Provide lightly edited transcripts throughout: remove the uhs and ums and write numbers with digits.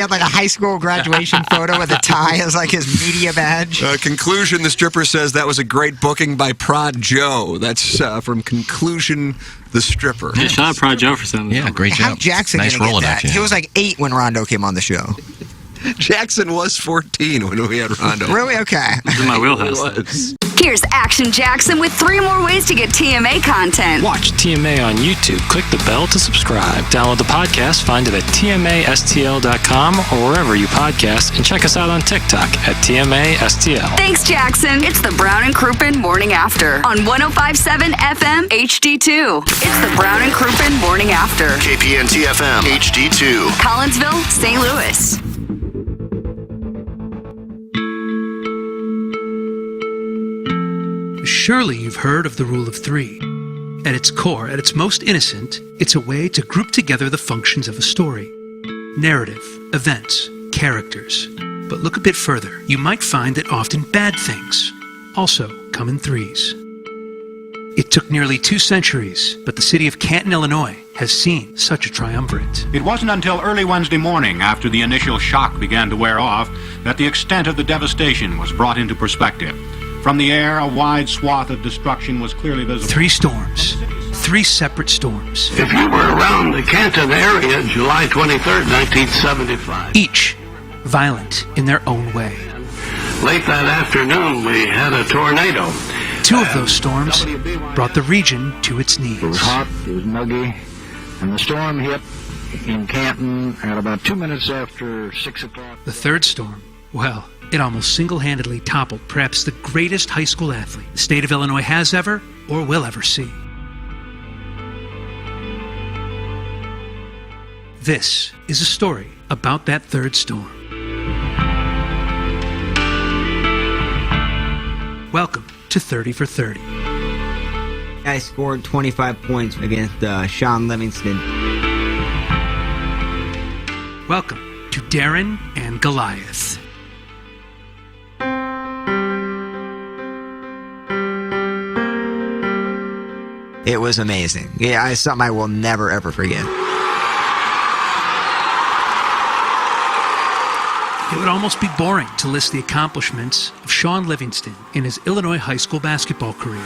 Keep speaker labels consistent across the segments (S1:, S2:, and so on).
S1: He had like a high school graduation photo with a tie as like his media badge.
S2: Conclusion, the stripper says that was a great booking by Prod Joe. That's from Conclusion, the stripper.
S3: Yeah, shout out Prod Joe for something.
S4: Yeah, great job.
S1: How Jackson
S4: nice
S1: gonna
S4: rolling
S1: get that?
S4: action.
S1: He was like 8 when Rondo came on the show.
S2: Jackson was 14 when we had Rondo.
S1: Really? Okay.
S3: This is my wheelhouse.
S5: Here's Action Jackson with 3 more ways to get TMA content.
S6: Watch TMA on YouTube. Click the bell to subscribe. Download the podcast. Find it at tmastl.com or wherever you podcast. And check us out on TikTok at TMASTL.
S5: Thanks, Jackson. It's the Brown and Crouppen Morning After on 105.7 FM HD2. It's the Brown and Crouppen Morning After.
S7: KPNT FM HD2.
S5: Collinsville, St. Louis.
S8: Surely you've heard of the rule of 3. At its core, at its most innocent, it's a way to group together the functions of a story. Narrative, events, characters. But look a bit further. You might find that often bad things also come in 3s. It took nearly 2 centuries, but the city of Canton, Illinois has seen such a triumvirate.
S9: It wasn't until early Wednesday morning, after the initial shock began to wear off, that the extent of the devastation was brought into perspective. From the air, a wide swath of destruction was clearly visible.
S8: 3 storms. 3 separate storms.
S10: If you were around the Canton area, July 23rd, 1975.
S8: Each violent in their own way.
S10: Late that afternoon, we had a tornado.
S8: 2 of those storms brought the region to its knees.
S11: It was hot, it was muggy, and the storm hit in Canton at about 2 minutes after 6 o'clock.
S8: The 3rd storm, well, it almost single-handedly toppled perhaps the greatest high school athlete the state of Illinois has ever or will ever see. This is a story about that 3rd storm. Welcome to 30 for 30.
S1: I scored 25 points against Shawn Livingston.
S8: Welcome to Darren and Goliath.
S1: It was amazing. Yeah, it's something I will never, ever forget.
S8: It would almost be boring to list the accomplishments of Shawn Livingston in his Illinois high school basketball career.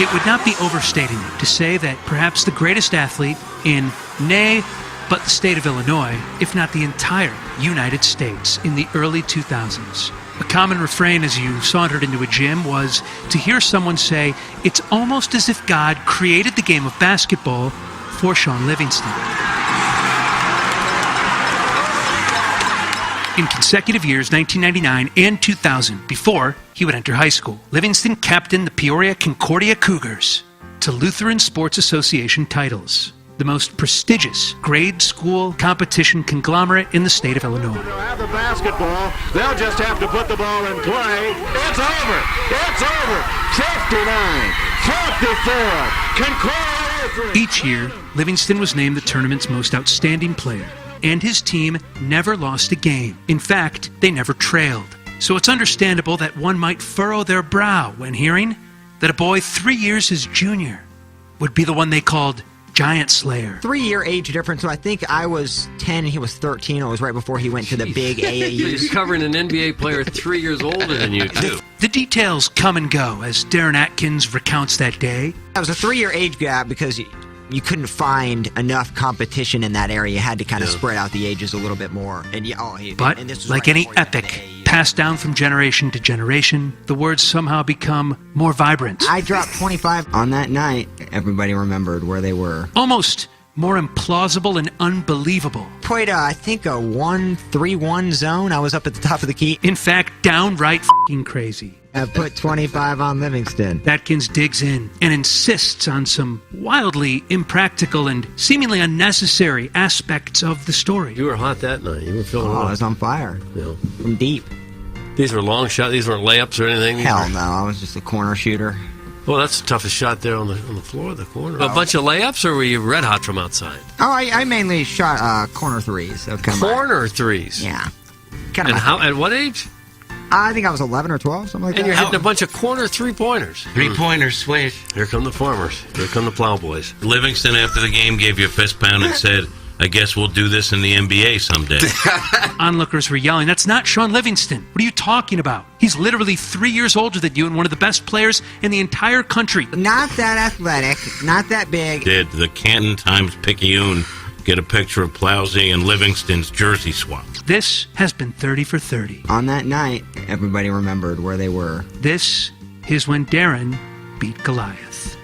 S8: It would not be overstating it to say that perhaps the greatest athlete in, nay, but the state of Illinois, if not the entire United States in the early 2000s. A common refrain as you sauntered into a gym was to hear someone say, "It's almost as if God created the game of basketball for Shawn Livingston." In consecutive years, 1999 and 2000, before he would enter high school, Livingston captained the Peoria Concordia Cougars to Lutheran Sports Association titles, the most prestigious grade school competition conglomerate in the state of Illinois.
S12: They'll have the basketball. They'll just have to put the ball in play. It's over. It's over. 59, 54. Concordia.
S8: Each year, Livingston was named the tournament's most outstanding player, and his team never lost a game. In fact, they never trailed. So it's understandable that one might furrow their brow when hearing that a boy 3 years his junior would be the one they called Giant Slayer.
S1: 3-year age difference, so I think I was 10 and he was 13. It was right before he went to the big AAU.
S13: He's covering an NBA player 3 years older than you, too.
S8: The details come and go as Darren Atkins recounts that day.
S1: It was a 3-year age gap because you couldn't find enough competition in that area. You had to kind of spread out the ages a little bit more.
S8: But like any epic passed down from generation to generation, the words somehow become more vibrant.
S1: I dropped 25 on that night. Everybody remembered where they were.
S8: Almost more implausible and unbelievable.
S1: Played, I think, a 1-3-1 zone. I was up at the top of the key.
S8: In fact, downright f***ing crazy.
S1: I put 25 on Livingston.
S8: Atkins digs in and insists on some wildly impractical and seemingly unnecessary aspects of the story.
S13: You were hot that night. You were feeling hot.
S1: I was on fire.
S13: Yeah.
S1: From deep.
S13: These were long shots. These weren't layups or anything.
S1: Hell no. I was just a corner shooter.
S13: Well, that's the toughest shot there on the floor, the corner. A bunch of layups, or were you red hot from outside?
S1: Oh, I mainly shot corner threes.
S13: Corner threes?
S1: Yeah.
S13: And how? At what age?
S1: I think I was 11 or 12, something like that.
S13: And you're hitting a bunch of corner three-pointers.
S4: Three-pointers, swish.
S13: Here come the farmers. Here come the plowboys.
S4: Livingston, after the game, gave you a fist pound and said, I guess we'll do this in the NBA someday.
S8: Onlookers were yelling, "That's not Shawn Livingston. What are you talking about? He's literally 3 years older than you and one of the best players in the entire country."
S1: Not that athletic, not that big.
S4: Did the Canton Times-Picayune get a picture of Plowsy and Livingston's jersey swap?
S8: This has been 30 for 30.
S1: On that night, everybody remembered where they were.
S8: This is when Darren beat Goliath.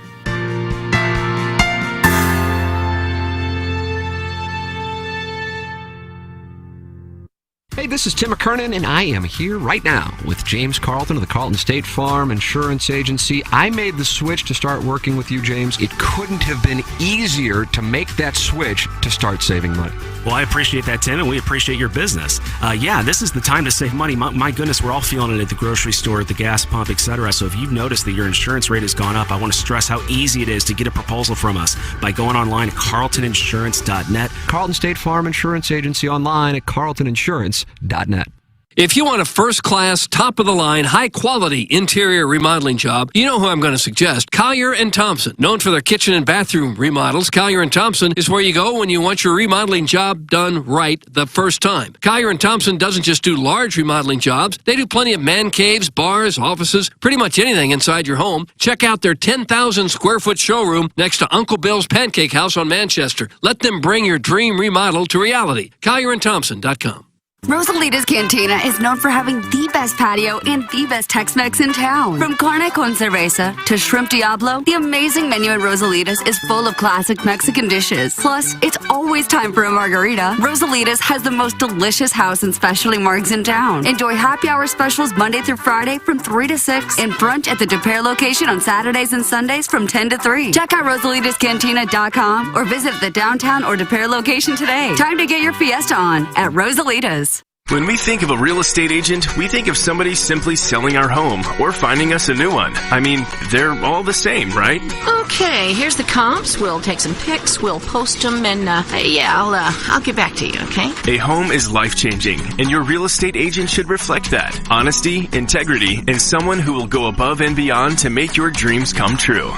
S14: Hey, this is Tim McKernan, and I am here right now with James Carlton of the Carlton State Farm Insurance Agency. I made the switch to start working with you, James. It couldn't have been easier to make that switch to start saving money.
S15: Well, I appreciate that, Tim, and we appreciate your business. This is the time to save money. My goodness, we're all feeling it at the grocery store, at the gas pump, etc. So if you've noticed that your insurance rate has gone up, I want to stress how easy it is to get a proposal from us by going online at carltoninsurance.net.
S14: Carlton State Farm Insurance Agency online at carltoninsurance.net.
S13: If you want a first-class, top-of-the-line, high-quality interior remodeling job, you know who I'm going to suggest. Collier & Thompson. Known for their kitchen and bathroom remodels, Collier & Thompson is where you go when you want your remodeling job done right the first time. Collier & Thompson doesn't just do large remodeling jobs. They do plenty of man caves, bars, offices, pretty much anything inside your home. Check out their 10,000-square-foot showroom next to Uncle Bill's Pancake House on Manchester. Let them bring your dream remodel to reality. CollierandThompson.com.
S5: Rosalita's Cantina is known for having the best patio and the best Tex-Mex in town. From carne con cerveza to shrimp diablo, the amazing menu at Rosalita's is full of classic Mexican dishes. Plus, it's always time for a margarita. Rosalita's has the most delicious house and specialty margs in town. Enjoy happy hour specials Monday through Friday from 3 to 6 and brunch at the De Pere location on Saturdays and Sundays from 10 to 3. Check out rosalitascantina.com or visit the downtown or De Pere location today. Time to get your fiesta on at Rosalita's.
S16: When we think of a real estate agent, we think of somebody simply selling our home or finding us a new one. I mean, they're all the same, right?
S17: Okay, here's the comps. We'll take some pics, we'll post them, and I'll get back to you, okay?
S16: A home is life-changing, and your real estate agent should reflect that. Honesty, integrity, and someone who will go above and beyond to make your dreams come true.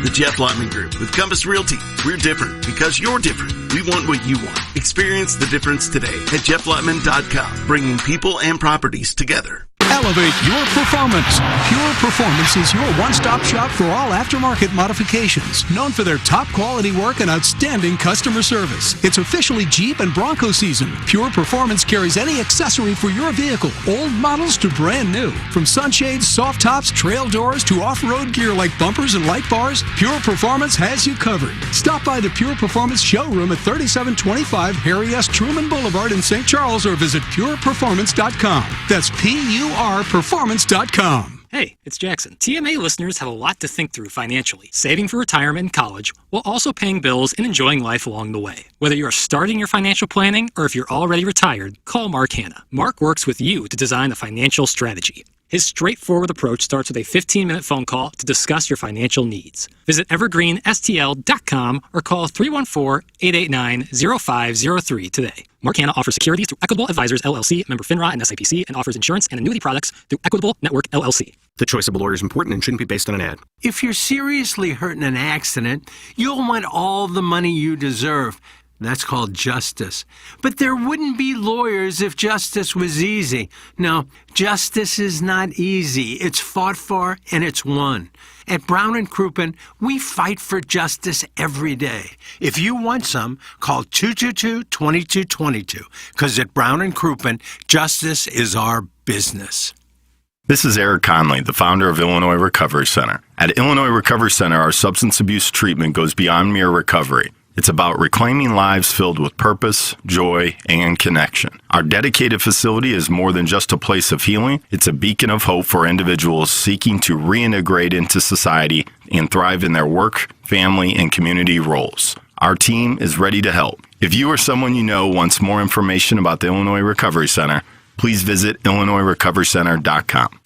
S7: The Jeff Lotman Group with Compass Realty. We're different because you're different. We want what you want. Experience the difference today at jefflotman.com, bringing people and properties together.
S18: Elevate your performance. Pure Performance is your one-stop shop for all aftermarket modifications. Known for their top quality work and outstanding customer service. It's officially Jeep and Bronco season. Pure Performance carries any accessory for your vehicle, old models to brand new. From sunshades, soft tops, trail doors, to off-road gear like bumpers and light bars, Pure Performance has you covered. Stop by the Pure Performance showroom at 3725 Harry S. Truman Boulevard in St. Charles or visit pureperformance.com. That's PURperformance.com.
S6: Hey, it's Jackson. TMA listeners have a lot to think through financially, saving for retirement and college, while also paying bills and enjoying life along the way. Whether you're starting your financial planning or if you're already retired, call Mark Hanna. Mark works with you to design a financial strategy. His straightforward approach starts with a 15-minute phone call to discuss your financial needs. Visit evergreenstl.com or call 314-889-0503 today. Mark Hanna offers securities through Equitable Advisors, LLC, member FINRA and SIPC, and offers insurance and annuity products through Equitable Network, LLC.
S19: The choice of a lawyer is important and shouldn't be based on an ad.
S20: If you're seriously hurt in an accident, you'll want all the money you deserve. That's called justice. But there wouldn't be lawyers if justice was easy. No, justice is not easy. It's fought for and it's won. At Brown & Crouppen, we fight for justice every day. If you want some, call 222-2222, because at Brown & Crouppen, justice is our business.
S21: This is Eric Conley, the founder of Illinois Recovery Center. At Illinois Recovery Center, our substance abuse treatment goes beyond mere recovery. It's about reclaiming lives filled with purpose, joy, and connection. Our dedicated facility is more than just a place of healing. It's a beacon of hope for individuals seeking to reintegrate into society and thrive in their work, family, and community roles. Our team is ready to help. If you or someone you know wants more information about the Illinois Recovery Center, please visit IllinoisRecoveryCenter.com.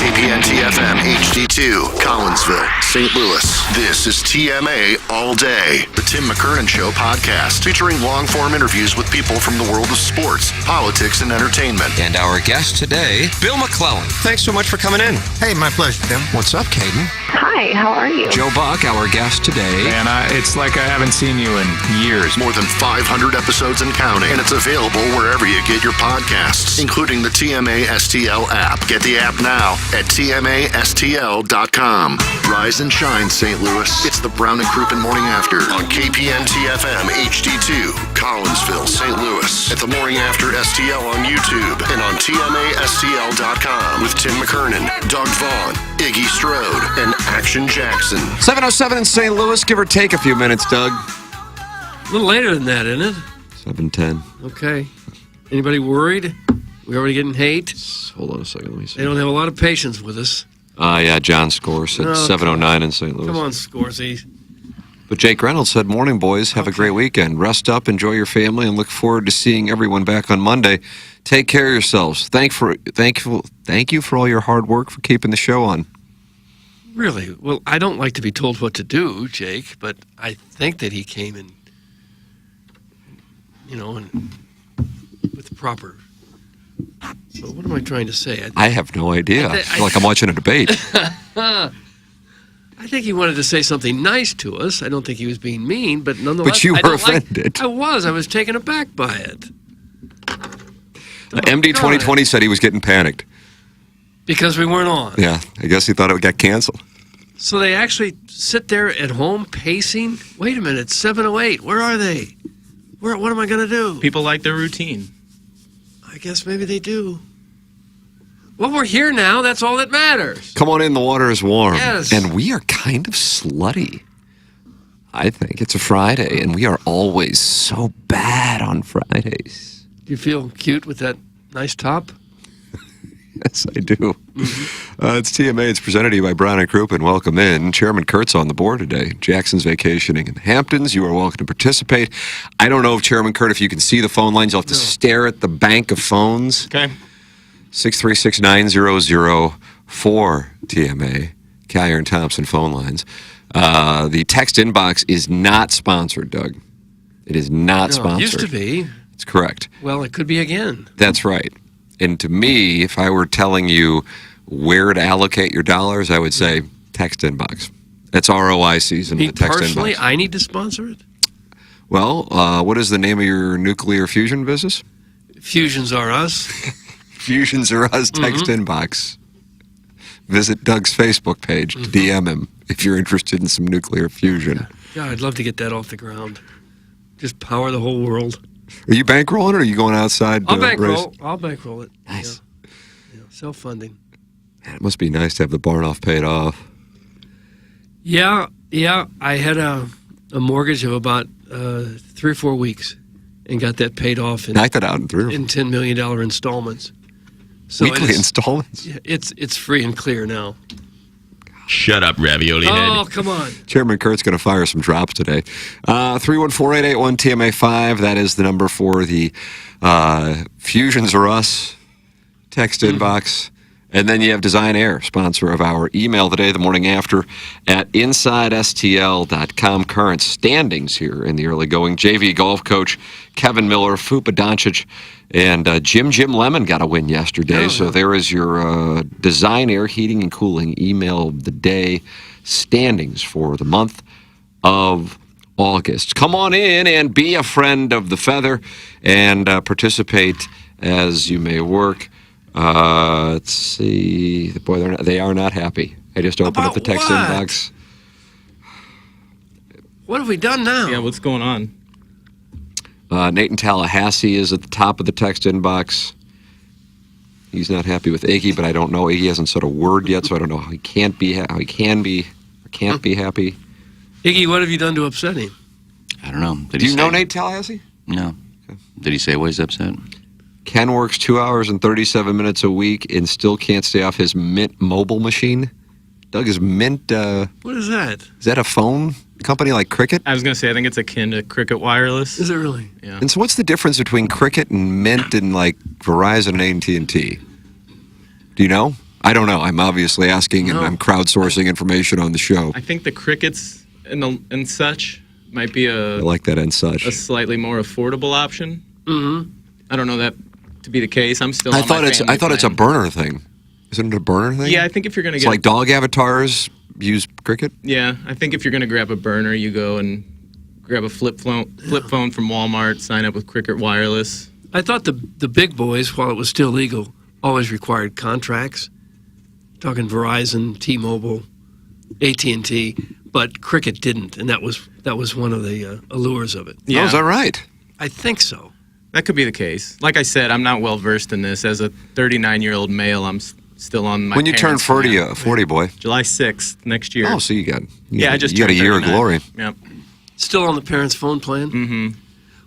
S2: KPNT-FM HD2, Collinsville, St. Louis. This is TMA All Day, the Tim McKernan Show podcast, featuring long-form interviews with people from the world of sports, politics, and entertainment.
S14: And our guest today, Bill McClellan. Thanks so much for coming in.
S22: Hey, my pleasure, Tim.
S14: What's up, Caden?
S23: Hi, how are you?
S14: Joe Buck, our guest today.
S22: Man, it's like I haven't seen you in years.
S2: More than 500 episodes and counting, and it's available wherever you get your podcasts, including the TMA STL app. Get the app now at TMASTL.com. Rise and shine, St. Louis. It's the Brown and Crouppen Morning After on KPNT-FM HD2, Collinsville, St. Louis. At the Morning After STL on YouTube and on TMASTL.com with Tim McKernan, Doug Vaughn, Iggy Strode, and Action Jackson.
S14: 7:07 in St. Louis, give or take a few minutes, Doug.
S13: A little later than that, isn't it?
S14: 7:10.
S13: Okay. Anybody worried? We already getting hate?
S14: Hold on a second, let me see.
S13: They don't have a lot of patience with us.
S14: Yeah, John Scores at 7:09 in St. Louis.
S13: Come on, Scorsese.
S14: But Jake Reynolds said, morning, boys. Have a great weekend. Rest up, enjoy your family, and look forward to seeing everyone back on Monday. Take care of yourselves. Thank you for all your hard work for keeping the show on.
S13: Really? Well, I don't like to be told what to do, Jake, but I think that he came in, and with the proper... So what am I trying to say?
S14: I have no idea. I feel like I'm watching a debate.
S13: I think he wanted to say something nice to us. I don't think he was being mean, but nonetheless...
S14: But you were offended.
S13: I was. I was taken aback by it.
S14: MD 2020 said he was getting panicked.
S13: Because we weren't on.
S14: Yeah, I guess he thought it would get canceled.
S13: So they actually sit there at home pacing? Wait a minute, it's 7:08. Where are they? What am I going to do?
S3: People like their routine.
S13: I guess maybe they do. Well, we're here now. That's all that matters.
S14: Come on in. The water is warm.
S13: Yes.
S14: And we are kind of slutty. I think it's a Friday, and we are always so bad on Fridays.
S13: Do you feel cute with that nice top?
S14: Yes, I do. It's TMA. It's presented to you by Brown and Crouppen. Welcome in. Chairman Kurt's on the board today. Jackson's vacationing in the Hamptons. You are welcome to participate. I don't know if Chairman Kurt, if you can see the phone lines, you'll have to stare at the bank of phones.
S3: Okay.
S14: 636-9004 TMA. Collier and Thompson phone lines. The text inbox is not sponsored, Doug. It is not sponsored.
S13: It used to be.
S14: It's correct.
S13: Well, it could be again.
S14: That's right. And to me, if I were telling you where to allocate your dollars, I would say text inbox. That's ROI season.
S13: Me
S14: the text
S13: personally,
S14: inbox.
S13: I need to sponsor it?
S14: Well, what is the name of your nuclear fusion business?
S13: Fusions Are Us.
S14: Fusions Are Us text inbox. Visit Doug's Facebook page to DM him if you're interested in some nuclear fusion.
S13: Yeah, I'd love to get that off the ground. Just power the whole world.
S14: Are you bankrolling or are you going outside?
S13: I'll bankroll it.
S14: Nice.
S13: Yeah, self-funding.
S14: Man, it must be nice to have the barn off paid off.
S13: Yeah. I had a mortgage of about 3 or 4 weeks and got that paid off in $10 million installments. So
S14: weekly installments?
S13: Yeah, it's free and clear now.
S4: Shut up, ravioli head.
S13: Oh, come on.
S14: Chairman Kurt's going to fire some drops today. 314-881-TMA5. That is the number for the Fusions Are Us text inbox. And then you have Design Air, sponsor of our email today, the morning after, at InsideSTL.com. Current standings here in the early going. JV golf coach Kevin Miller, Fupa Doncic, and Jim Lemon got a win yesterday. So there is your Design Air Heating and Cooling email of the day standings for the month of August. Come on in and be a friend of the feather and participate as you may work. Let's see. Boy, they are not happy. I just opened up the text inbox.
S13: What have we done now?
S3: Yeah, what's going on?
S14: Nate in Tallahassee is at the top of the text inbox. He's not happy with Iggy, but I don't know. Iggy hasn't said a word yet, so I don't know how he can't be happy.
S13: Iggy, what have you done to upset him?
S24: I don't know.
S14: Do you know Nate Tallahassee?
S24: No. Okay. Did he say why he's upset?
S14: Ken works 2 hours and 37 minutes a week and still can't stay off his Mint mobile machine. Doug, is Mint...
S13: what is that?
S14: Is that a phone company like Cricket?
S3: I was going to say, I think it's akin to Cricket Wireless.
S13: Is it really?
S3: Yeah.
S14: And so what's the difference between Cricket and Mint and like Verizon and AT&T? Do you know?
S9: I don't know. I'm obviously asking, and I'm crowdsourcing information on the show.
S3: I think the crickets and such might be
S9: I like that and such.
S3: a slightly more affordable option.
S13: Mm-hmm.
S3: I don't know that to be the case. I'm still.
S9: I
S3: on my
S9: thought
S3: family
S9: it's a
S3: plan.
S9: burner thing. Isn't it a burner thing?
S3: Yeah, I think if you're gonna
S9: It's
S3: get
S9: like dog avatars use cricket.
S3: Yeah, I think if you're gonna grab a burner, you go and grab a flip phone from Walmart. Sign up with Cricket Wireless.
S13: I thought the big boys, while it was still legal, always required contracts. Talking Verizon, T-Mobile, AT&T, but Cricket didn't, and that was one of the allures of it.
S3: Yeah.
S9: Oh, is that right?
S13: I think so.
S3: That could be the case. Like I said, I'm not well versed in this. As a 39-year-old male, I'm still on my.
S9: When you turn
S3: parents'
S9: 40 boy.
S3: July 6th next year.
S9: Oh, so you got
S3: I just
S9: you got a
S3: turned
S9: year of
S3: 39.
S9: glory.
S3: Yep.
S13: Still on the parents' phone plan?
S3: Mm-hmm.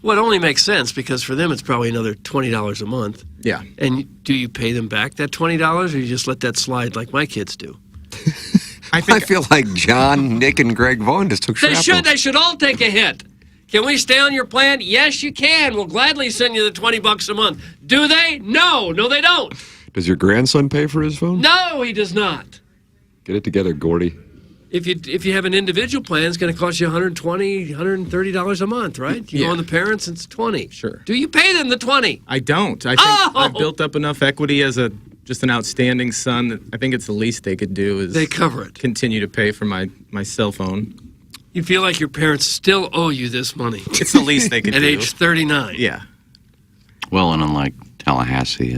S13: Well, it only makes sense because for them it's probably another $20 a month.
S3: Yeah.
S13: And do you pay them back that $20 or you just let that slide like my kids do?
S9: I feel like John, Nick, and Greg Vaughn just took shrapnel.
S13: They should all take a hit. Can we stay on your plan? Yes, you can. We'll gladly send you the $20 a month. Do they? No, they don't.
S9: Does your grandson pay for his phone?
S13: No, he does not.
S9: Get it together, Gordy.
S13: If you have an individual plan, it's going to cost you $120, $130 a month, right? You go on the parents, it's $20.
S3: Sure.
S13: Do you pay them the $20?
S3: I don't. I think I've built up enough equity as just an outstanding son that I think it's the least they could do is
S13: they cover it.
S3: Continue to pay for my cell phone.
S13: You feel like your parents still owe you this money.
S3: It's the least they could
S13: At
S3: do.
S13: age 39.
S3: Yeah.
S24: Well, and unlike Tallahassee,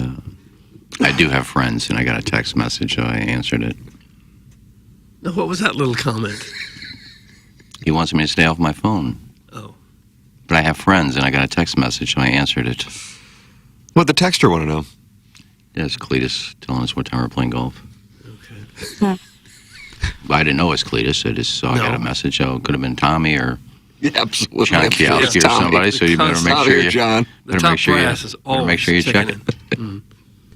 S24: I do have friends, and I got a text message, so I answered it.
S13: Now, what was that little comment?
S24: He wants me to stay off my phone.
S13: Oh.
S24: But I have friends, and I got a text message, so I answered it.
S9: What the texter want to know?
S24: Yeah, it's Cletus telling us what time we're playing golf. Okay. I didn't know it was Cletus. I just saw I got a message. So it could have been Tommy or
S9: absolutely
S24: John Kowalski or somebody. So you better make sure you
S9: John.
S24: Better make sure you check it.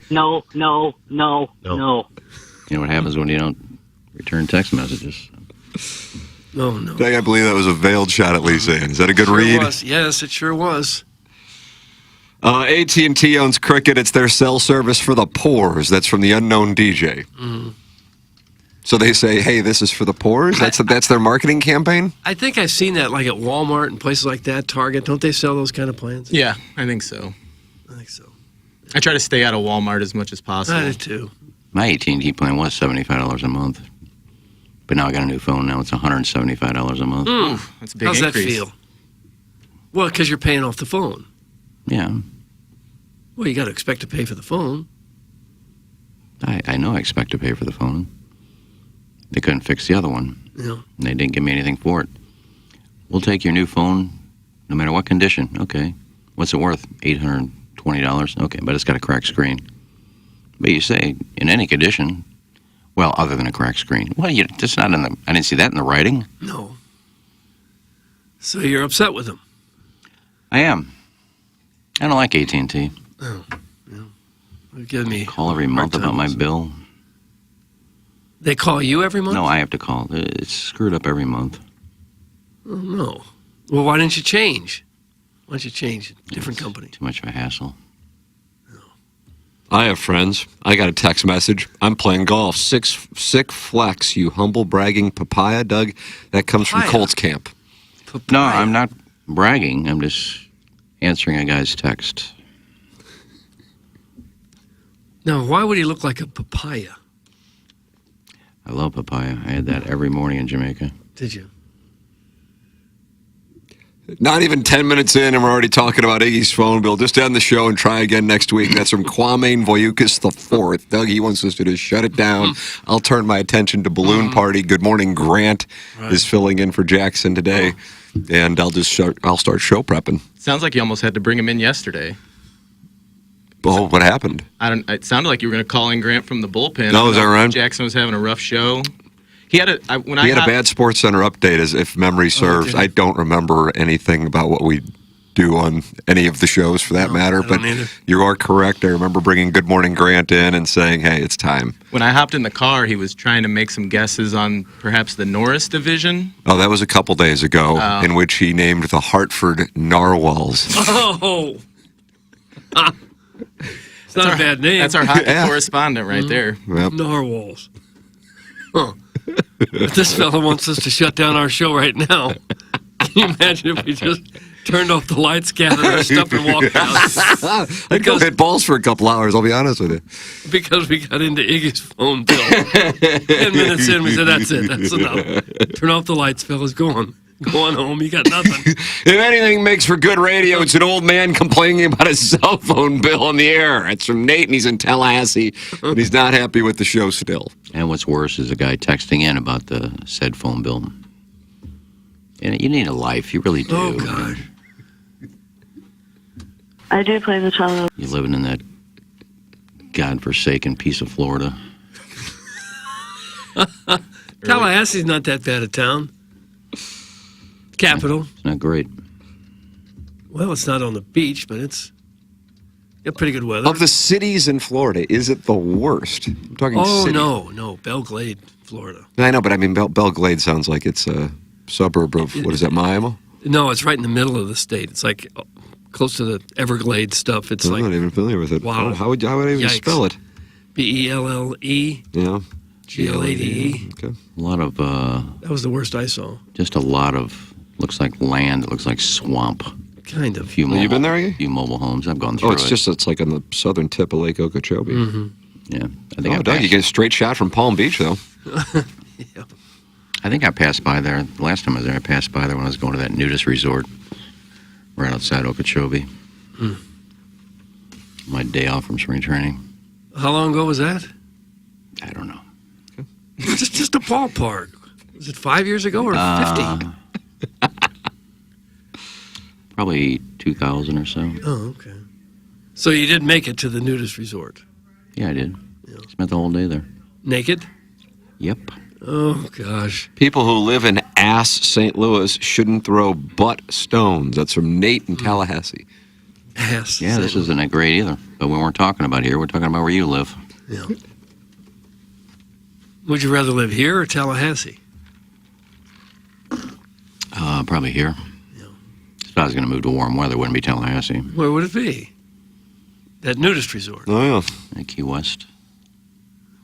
S10: No.
S24: You know what happens when you don't return text messages?
S13: No.
S9: I believe that was a veiled shot at Lisa Ann. Is that a good read?
S13: Was. Yes, it sure was.
S9: AT&T owns Cricket. It's their cell service for the poors. That's from the unknown DJ.
S13: Mm.
S9: So they say, hey, this is for the poors? That's their marketing campaign?
S13: I think I've seen that like at Walmart and places like that, Target. Don't they sell those kind of plans?
S3: Yeah, I think so. I try to stay out of Walmart as much as possible.
S13: I do too.
S24: My AT&T plan was $75 a month. But now I got a new phone. Now it's $175 a month.
S3: That's a big
S13: How's
S3: increase.
S13: that feel? Well, because you're paying off the phone.
S24: Yeah.
S13: Well, you got to expect to pay for the phone.
S24: I know I expect to pay for the phone. They couldn't fix the other one.
S13: Yeah.
S24: And they didn't give me anything for it. We'll take your new phone, no matter what condition. Okay. What's it worth? $820. Okay, but it's got a cracked screen. But you say, in any condition, well, other than a cracked screen. Well, just not in the. I didn't see that in the writing.
S13: No. So you're upset with them?
S24: I am. I don't like AT&T.
S13: Oh, yeah. Give me.
S24: Call every month about my bill.
S13: They call you every month?
S24: No, I have to call. It's screwed up every month.
S13: Oh, no. Well, why didn't you change? Why don't you change? Different company.
S24: Too much of a hassle.
S9: I have friends. I got a text message. I'm playing golf. Sick flex, you humble bragging papaya, Doug. That comes from Colts camp.
S24: No, I'm not bragging. I'm just answering a guy's text.
S13: Now, why would he look like a papaya?
S24: I love papaya. I had that every morning in Jamaica.
S13: Did you?
S9: Not even 10 minutes in, and we're already talking about Iggy's phone bill. Just end the show and try again next week. That's from Kwame Voyukas IV. Doug, he wants us to just shut it down. I'll turn my attention to Balloon Party. Good morning, Grant is filling in for Jackson today, and I'll start show prepping.
S3: Sounds like you almost had to bring him in yesterday.
S9: Oh, what happened?
S3: It sounded like you were going to call in Grant from the bullpen.
S9: No, is that right?
S3: Jackson was having a rough show. He had a
S9: bad Sports Center update, as if memory serves. I don't remember anything about what we do on any of the shows, for that matter. But you are correct. I remember bringing Good Morning Grant in and saying, "Hey, it's time."
S3: When I hopped in the car, he was trying to make some guesses on perhaps the Norris division.
S9: Oh, that was a couple days ago, in which he named the Hartford Narwhals.
S13: Oh. It's not a bad name.
S3: That's our hockey correspondent right there.
S9: Yep.
S13: Narwhals. Huh. But this fella wants us to shut down our show right now. Can you imagine if we just turned off the lights, gathered our stuff, and walked out?
S9: I'd go hit balls for a couple hours, I'll be honest with you.
S13: Because we got into Iggy's phone bill. 10 minutes in, we said, that's it. That's enough. Turn off the lights, fellas. Go on. Go on home. You got nothing.
S9: If anything makes for good radio, it's an old man complaining about his cell phone bill on the air. It's from Nate, and he's in Tallahassee, and he's not happy with the show still.
S24: And what's worse is a guy texting in about the said phone bill. And you need a life. You really do.
S13: Oh, gosh.
S1: I do play the cello.
S24: You're living in that godforsaken piece of Florida.
S13: Tallahassee's not that bad a town. Capital.
S24: It's not great.
S13: Well, it's not on the beach, but it's got pretty good weather.
S9: Of the cities in Florida, is it the worst? I'm talking city.
S13: No. Belglade, Florida.
S9: I know, but I mean, Belglade sounds like it's a suburb of, what is that, Miami?
S13: No, it's right in the middle of the state. It's like close to the Everglades stuff. It's
S9: I'm
S13: like,
S9: not even familiar with it.
S13: wow.
S9: How would I even spell it?
S13: Belle.
S9: Yeah.
S13: Glade.
S9: Okay.
S24: A lot of,
S13: That was the worst I saw.
S24: just a lot of, looks like land. It looks like swamp.
S13: Kind of.
S24: Few
S9: You been there, Iggy?
S24: few mobile homes. I've gone through
S9: Oh, it's
S24: it.
S9: it's like on the southern tip of Lake Okeechobee.
S13: Mm-hmm.
S24: Yeah. I think I
S9: Doug, you
S24: passed,
S9: get a straight shot from Palm Beach, though.
S24: I think I passed by there. The last time I was there, I passed by there when I was going to that nudist resort right outside Okeechobee. My day off from spring training.
S13: How long ago was that?
S24: I don't know.
S13: just a ballpark. Was it 5 years ago or 50?
S24: Probably 2000 or so.
S13: Oh, okay. So you did make it to the nudist resort?
S24: Yeah, I did. Spent the whole day there.
S13: Naked?
S24: Yep.
S13: Oh, gosh.
S9: People who live in ass St. Louis shouldn't throw butt stones. That's from Nate in Tallahassee.
S13: Ass.
S24: Yeah, this isn't that great either. But we weren't talking about here. We're talking about where you live.
S13: Yeah. Would you rather live here or Tallahassee?
S24: Probably here. Yeah. If I was going to move to warm weather, it wouldn't be Tallahassee.
S13: Where would it be? That nudist resort.
S9: Oh, yeah.
S24: Key West.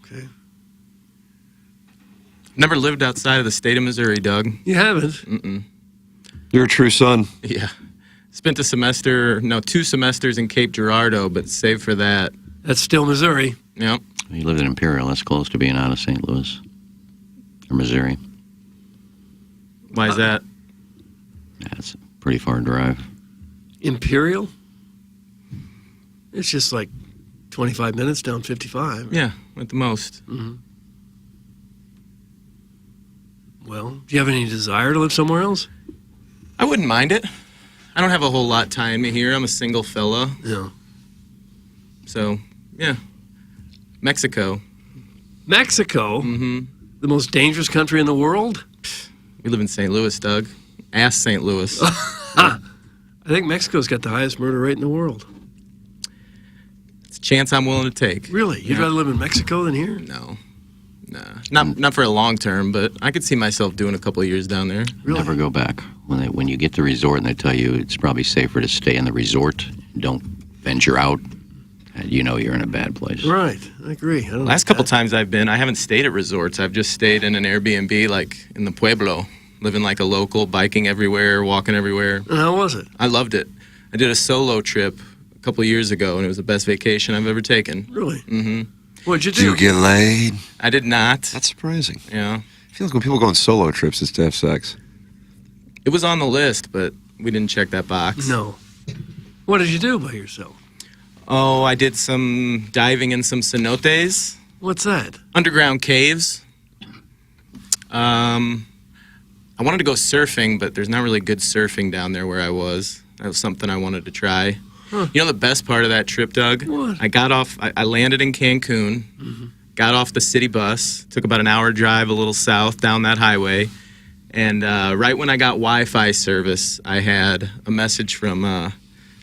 S13: Okay.
S3: Never lived outside of the state of Missouri, Doug.
S13: You haven't?
S3: Mm-mm.
S9: You're a true son.
S3: Yeah. Spent 2 semesters in Cape Girardeau, but save for that.
S13: That's still Missouri.
S3: Yep.
S24: You lived in Imperial. That's close to being out of St. Louis. Or Missouri.
S3: Why is that?
S24: That's a pretty far drive.
S13: Imperial? It's just like 25 minutes down 55.
S3: Yeah, at the most.
S13: Mm-hmm. Well, do you have any desire to live somewhere else?
S3: I wouldn't mind it. I don't have a whole lot tying me here. I'm a single fella.
S13: Yeah.
S3: So, yeah. Mexico.
S13: Mexico?
S3: Mm-hmm.
S13: The most dangerous country in the world?
S3: We live in St. Louis, Doug. Ass St. Louis.
S13: I think Mexico's got the highest murder rate in the world.
S3: It's a chance I'm willing to take.
S13: Really? You'd rather live in Mexico than here?
S3: No. Nah. Not for a long term, but I could see myself doing a couple of years down there.
S13: Really?
S24: Never go back. When you get to the resort and they tell you it's probably safer to stay in the resort, don't venture out, you know you're in a bad place.
S13: Right. I agree. I don't
S3: Last couple times I've been, I haven't stayed at resorts. I've just stayed in an Airbnb, like in the Pueblo, living like a local, biking everywhere, walking everywhere.
S13: And how was it?
S3: I loved it. I did a solo trip a couple of years ago, and it was the best vacation I've ever taken.
S13: Really?
S3: Mm-hmm.
S13: What'd you do?
S9: Did you get laid?
S3: I did not.
S9: That's surprising.
S3: Yeah.
S9: I feel like when people go on solo trips, it's to have sex.
S3: It was on the list, but we didn't check that box.
S13: No. What did you do by yourself?
S3: Oh, I did some diving in some cenotes.
S13: What's that?
S3: Underground caves. I wanted to go surfing, but there's not really good surfing down there where I was. That was something I wanted to try. Huh. You know the best part of that trip, Doug?
S13: What?
S3: I landed in Cancun, got off the city bus, took about an hour drive a little south down that highway, and right when I got Wi-Fi service, I had a message from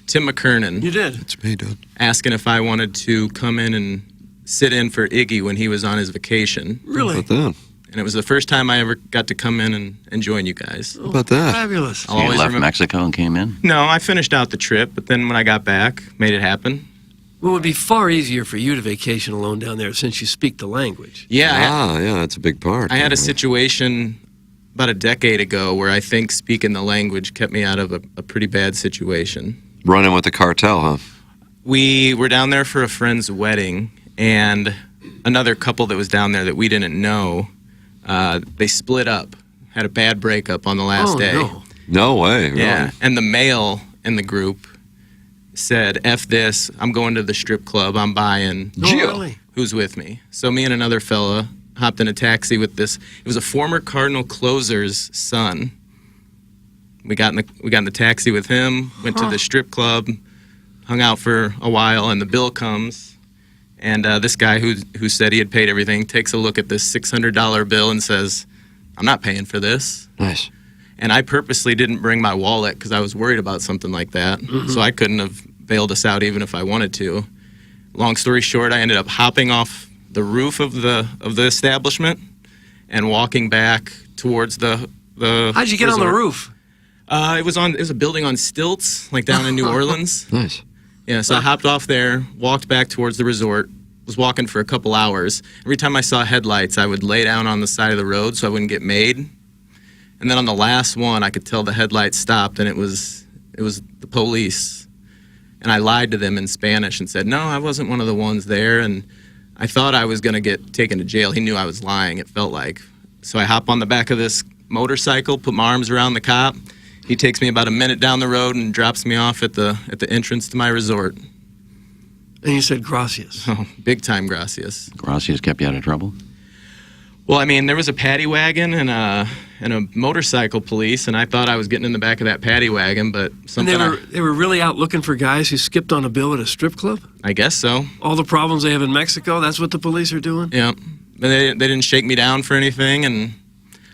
S3: Tim McKernan.
S13: You did?
S9: It's me, dude.
S3: Asking if I wanted to come in and sit in for Iggy when he was on his vacation.
S13: Really?
S9: How about that?
S3: And it was the first time I ever got to come in and join you guys.
S9: How about that?
S13: Fabulous.
S24: So you left Mexico and came in?
S3: No, I finished out the trip, but then when I got back, made it happen.
S13: Well, it would be far easier for you to vacation alone down there since you speak the language.
S3: Yeah.
S9: Yeah, that's a big part.
S3: I had a situation about a decade ago where I think speaking the language kept me out of a pretty bad situation.
S9: Running with the cartel, huh?
S3: We were down there for a friend's wedding, and another couple that was down there that we didn't know, they split up, had a bad breakup on the last day.
S9: No way.
S3: Yeah,
S9: Really?
S3: and the male in the group said, F this, I'm going to the strip club, I'm buying.
S13: Really?
S3: Who's with me? So me and another fella hopped in a taxi with this. It was a former Cardinal closer's son. We got in the taxi with him, went to the strip club, hung out for a while, and the bill comes. And this guy who said he had paid everything takes a look at this $600 bill and says, I'm not paying for this.
S9: Nice.
S3: And I purposely didn't bring my wallet because I was worried about something like that.
S13: Mm-hmm.
S3: So I couldn't have bailed us out even if I wanted to. Long story short, I ended up hopping off the roof of the establishment and walking back towards the
S13: How'd you get on the roof?
S3: It was a building on stilts, like down in New Orleans.
S9: Nice.
S3: Yeah, so I hopped off there, walked back towards the resort, was walking for a couple hours. Every time I saw headlights, I would lay down on the side of the road so I wouldn't get made. And then on the last one, I could tell the headlights stopped, and it was the police. And I lied to them in Spanish and said, no, I wasn't one of the ones there. And I thought I was going to get taken to jail. He knew I was lying, it felt like. So I hop on the back of this motorcycle, put my arms around the cop. He takes me about a minute down the road and drops me off at the entrance to my resort.
S13: And you said gracias.
S3: Oh, big time gracias.
S24: Gracias kept you out of trouble?
S3: Well, I mean, there was a paddy wagon and a motorcycle police, and I thought I was getting in the back of that paddy wagon, but something.
S13: And they were really out looking for guys who skipped on a bill at a strip club?
S3: I guess so.
S13: All the problems they have in Mexico, that's what the police are doing?
S3: Yeah. But they didn't shake me down for anything, and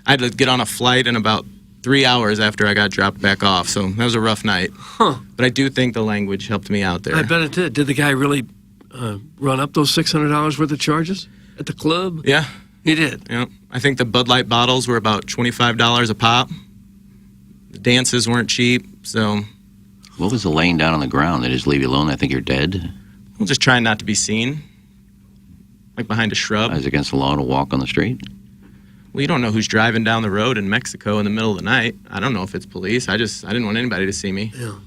S3: I had to get on a flight in about 3 hours after I got dropped back off, so that was a rough night.
S13: Huh.
S3: But I do think the language helped me out there.
S13: I bet it did. Did the guy really run up those $600 worth of charges at the club?
S3: Yeah.
S13: He did?
S3: Yeah. I think the Bud Light bottles were about $25 a pop. The dances weren't cheap, so...
S24: What was the laying down on the ground? They just leave you alone? I think you're dead?
S3: Well, just trying not to be seen. Like behind a shrub.
S24: Is it against the law to walk on the street?
S3: Well, you don't know who's driving down the road in Mexico in the middle of the night. I don't know if it's police. I didn't want anybody to see me.
S13: Yeah.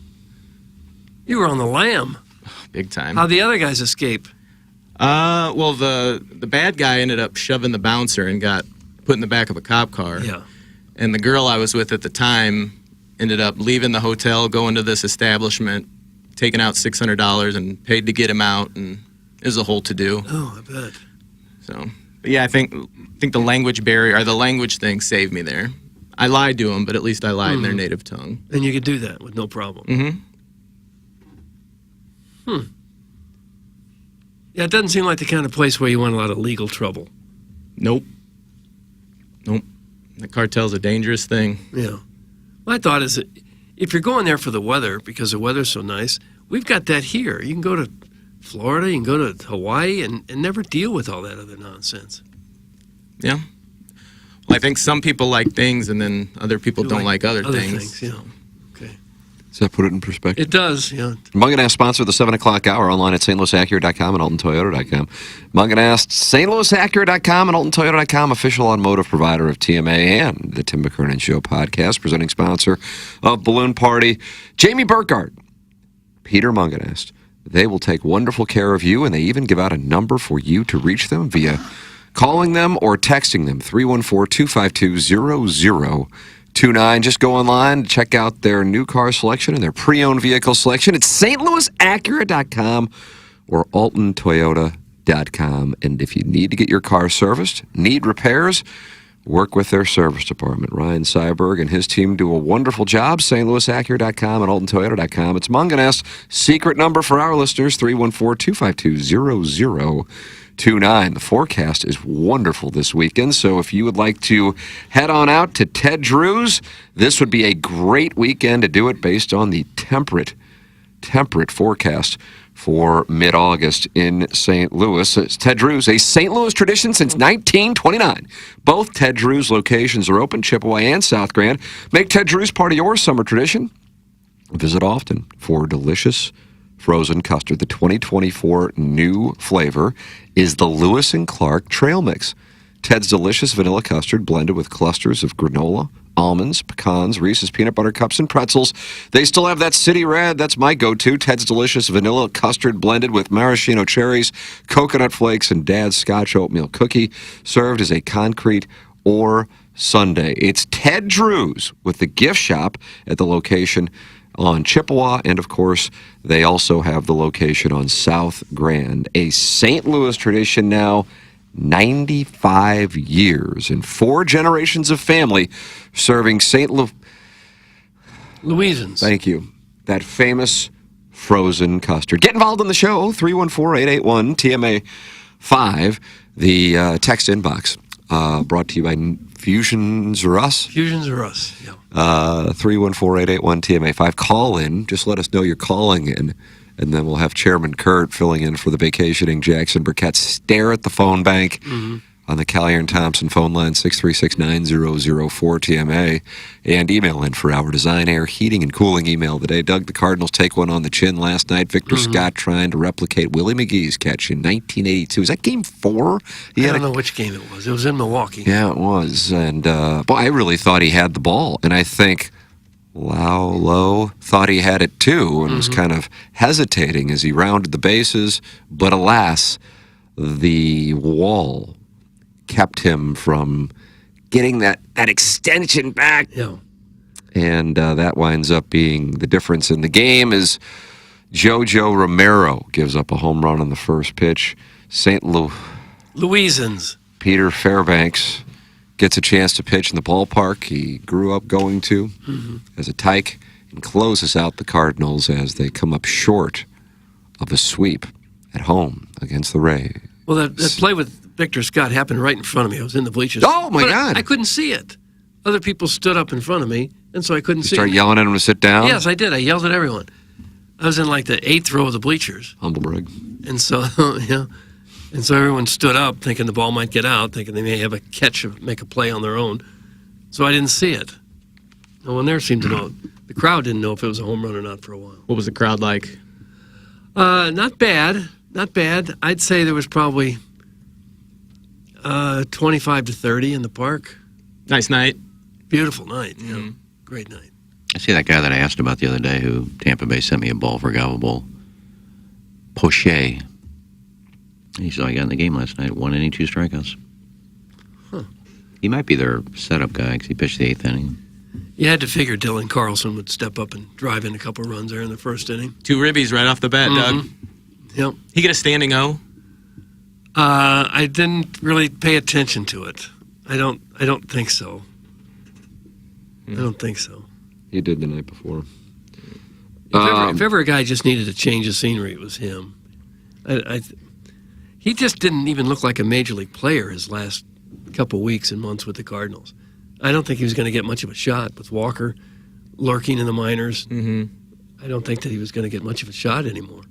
S13: You were on the lam.
S3: Big time.
S13: How'd the other guys escape?
S3: Well, the bad guy ended up shoving the bouncer and got put in the back of a cop car.
S13: Yeah.
S3: And the girl I was with at the time ended up leaving the hotel, going to this establishment, taking out $600 and paid to get him out, and it was a whole to-do.
S13: Oh, I bet.
S3: So, but yeah, I think the language barrier, or the language thing, saved me there. I lied to them, but at least I lied in their native tongue.
S13: And you could do that with no problem.
S3: Mm-hmm.
S13: Yeah, it doesn't seem like the kind of place where you want a lot of legal trouble.
S3: Nope. The cartel's a dangerous thing.
S13: Yeah. My thought is that if you're going there for the weather, because the weather's so nice, we've got that here. You can go to Florida, you can go to Hawaii, and never deal with all that other nonsense.
S3: Yeah. Well, I think some people like things, and then other people don't like other things.
S13: Yeah. Okay.
S9: Does that put it in perspective?
S13: It does, yeah.
S9: Munganass sponsor the 7 o'clock hour online at stlouisacura.com and altontoyota.com. Munganass, stlouisacura.com and altontoyota.com, official automotive provider of TMA and the Tim McKernan Show podcast, presenting sponsor of Balloon Party, Jamie Burkhardt, Peter Munganass. They will take wonderful care of you, and they even give out a number for you to reach them via calling them or texting them, 314-252-0029. Just go online, check out their new car selection and their pre-owned vehicle selection. It's stlouisacura.com or altontoyota.com. And if you need to get your car serviced, need repairs, work with their service department. Ryan Seiberg and his team do a wonderful job. stlouisacura.com and altontoyota.com. It's Munganass. Secret number for our listeners, 314-252-0029. The forecast is wonderful this weekend, so if you would like to head on out to Ted Drew's, this would be a great weekend to do it based on the temperate forecast for mid-August in St. Louis. It's Ted Drew's, a St. Louis tradition since 1929. Both Ted Drew's locations are open, Chippewa and South Grand. Make Ted Drew's part of your summer tradition. Visit often for delicious frozen custard. The 2024 new flavor is the Lewis and Clark Trail Mix. Ted's delicious vanilla custard blended with clusters of granola, almonds, pecans, Reese's peanut butter cups, and pretzels. They still have that City Red. That's my go-to. Ted's delicious vanilla custard blended with maraschino cherries, coconut flakes, and Dad's Scotch oatmeal cookie, served as a concrete or sundae. It's Ted Drew's with the gift shop at the location on Chippewa, and of course, they also have the location on South Grand. A St. Louis tradition now, 95 years and 4 generations of family serving
S13: Louisans.
S9: Thank you. That famous frozen custard. Get involved in the show, 314-881-TMA5, the text inbox. Brought to you by Fusions or Us.
S13: Fusions or Us, yeah.
S9: 314-881-TMA5. Call in. Just let us know you're calling in. And then we'll have Chairman Kurt filling in for the vacationing Jackson Burkett. Stare at the phone bank on the Collier and Thompson phone line, 636-9004-TMA. And email in for our design, air, heating, and cooling email today. Doug, the Cardinals take one on the chin last night. Victor Scott trying to replicate Willie McGee's catch in 1982. Is that game 4?
S13: I don't know which game it was. It was in Milwaukee.
S9: Yeah, it was. And, boy, I really thought he had the ball. And I think Lowe thought he had it too and was kind of hesitating as he rounded the bases. But alas, the wall kept him from getting that extension back.
S13: Yeah.
S9: And that winds up being the difference in the game as JoJo Romero gives up a home run on the first pitch.
S13: Louisans.
S9: Peter Fairbanks gets a chance to pitch in the ballpark he grew up going to as a Tyke and closes out the Cardinals as they come up short of a sweep at home against the Rays.
S13: Well, that play with Victor Scott happened right in front of me. I was in the bleachers.
S9: Oh, my God.
S13: I couldn't see it. Other people stood up in front of me, and so I couldn't see it.
S9: Start yelling at him to sit down?
S13: Yes, I did. I yelled at everyone. I was in like the 8th row of the bleachers.
S9: Humble brag.
S13: And so, yeah. And so everyone stood up thinking the ball might get out, thinking they may have a catch or make a play on their own. So I didn't see it. No one there seemed to know. The crowd didn't know if it was a home run or not for a while.
S3: What was the crowd like?
S13: Not bad. Not bad. I'd say there was probably 25 to 30 in the park.
S3: Nice night.
S13: Beautiful night. Yeah. Great night.
S24: I see that guy that I asked about the other day who Tampa Bay sent me a ball for Gavel Bowl. Poche. He saw he got in the game last night. 1 inning, 2 strikeouts.
S13: Huh.
S24: He might be their setup guy because he pitched the 8th inning.
S13: You had to figure Dylan Carlson would step up and drive in a couple runs there in the first inning.
S3: 2 ribbies right off the bat, Doug.
S13: Yep.
S3: He get a standing O?
S13: I didn't really pay attention to it. I don't think so. I don't think so.
S9: He did the night before.
S13: If ever a guy just needed a change of scenery, it was him. He just didn't even look like a major league player his last couple weeks and months with the Cardinals. I don't think he was going to get much of a shot with Walker lurking in the minors. I don't think that he was going to get much of a shot anymore.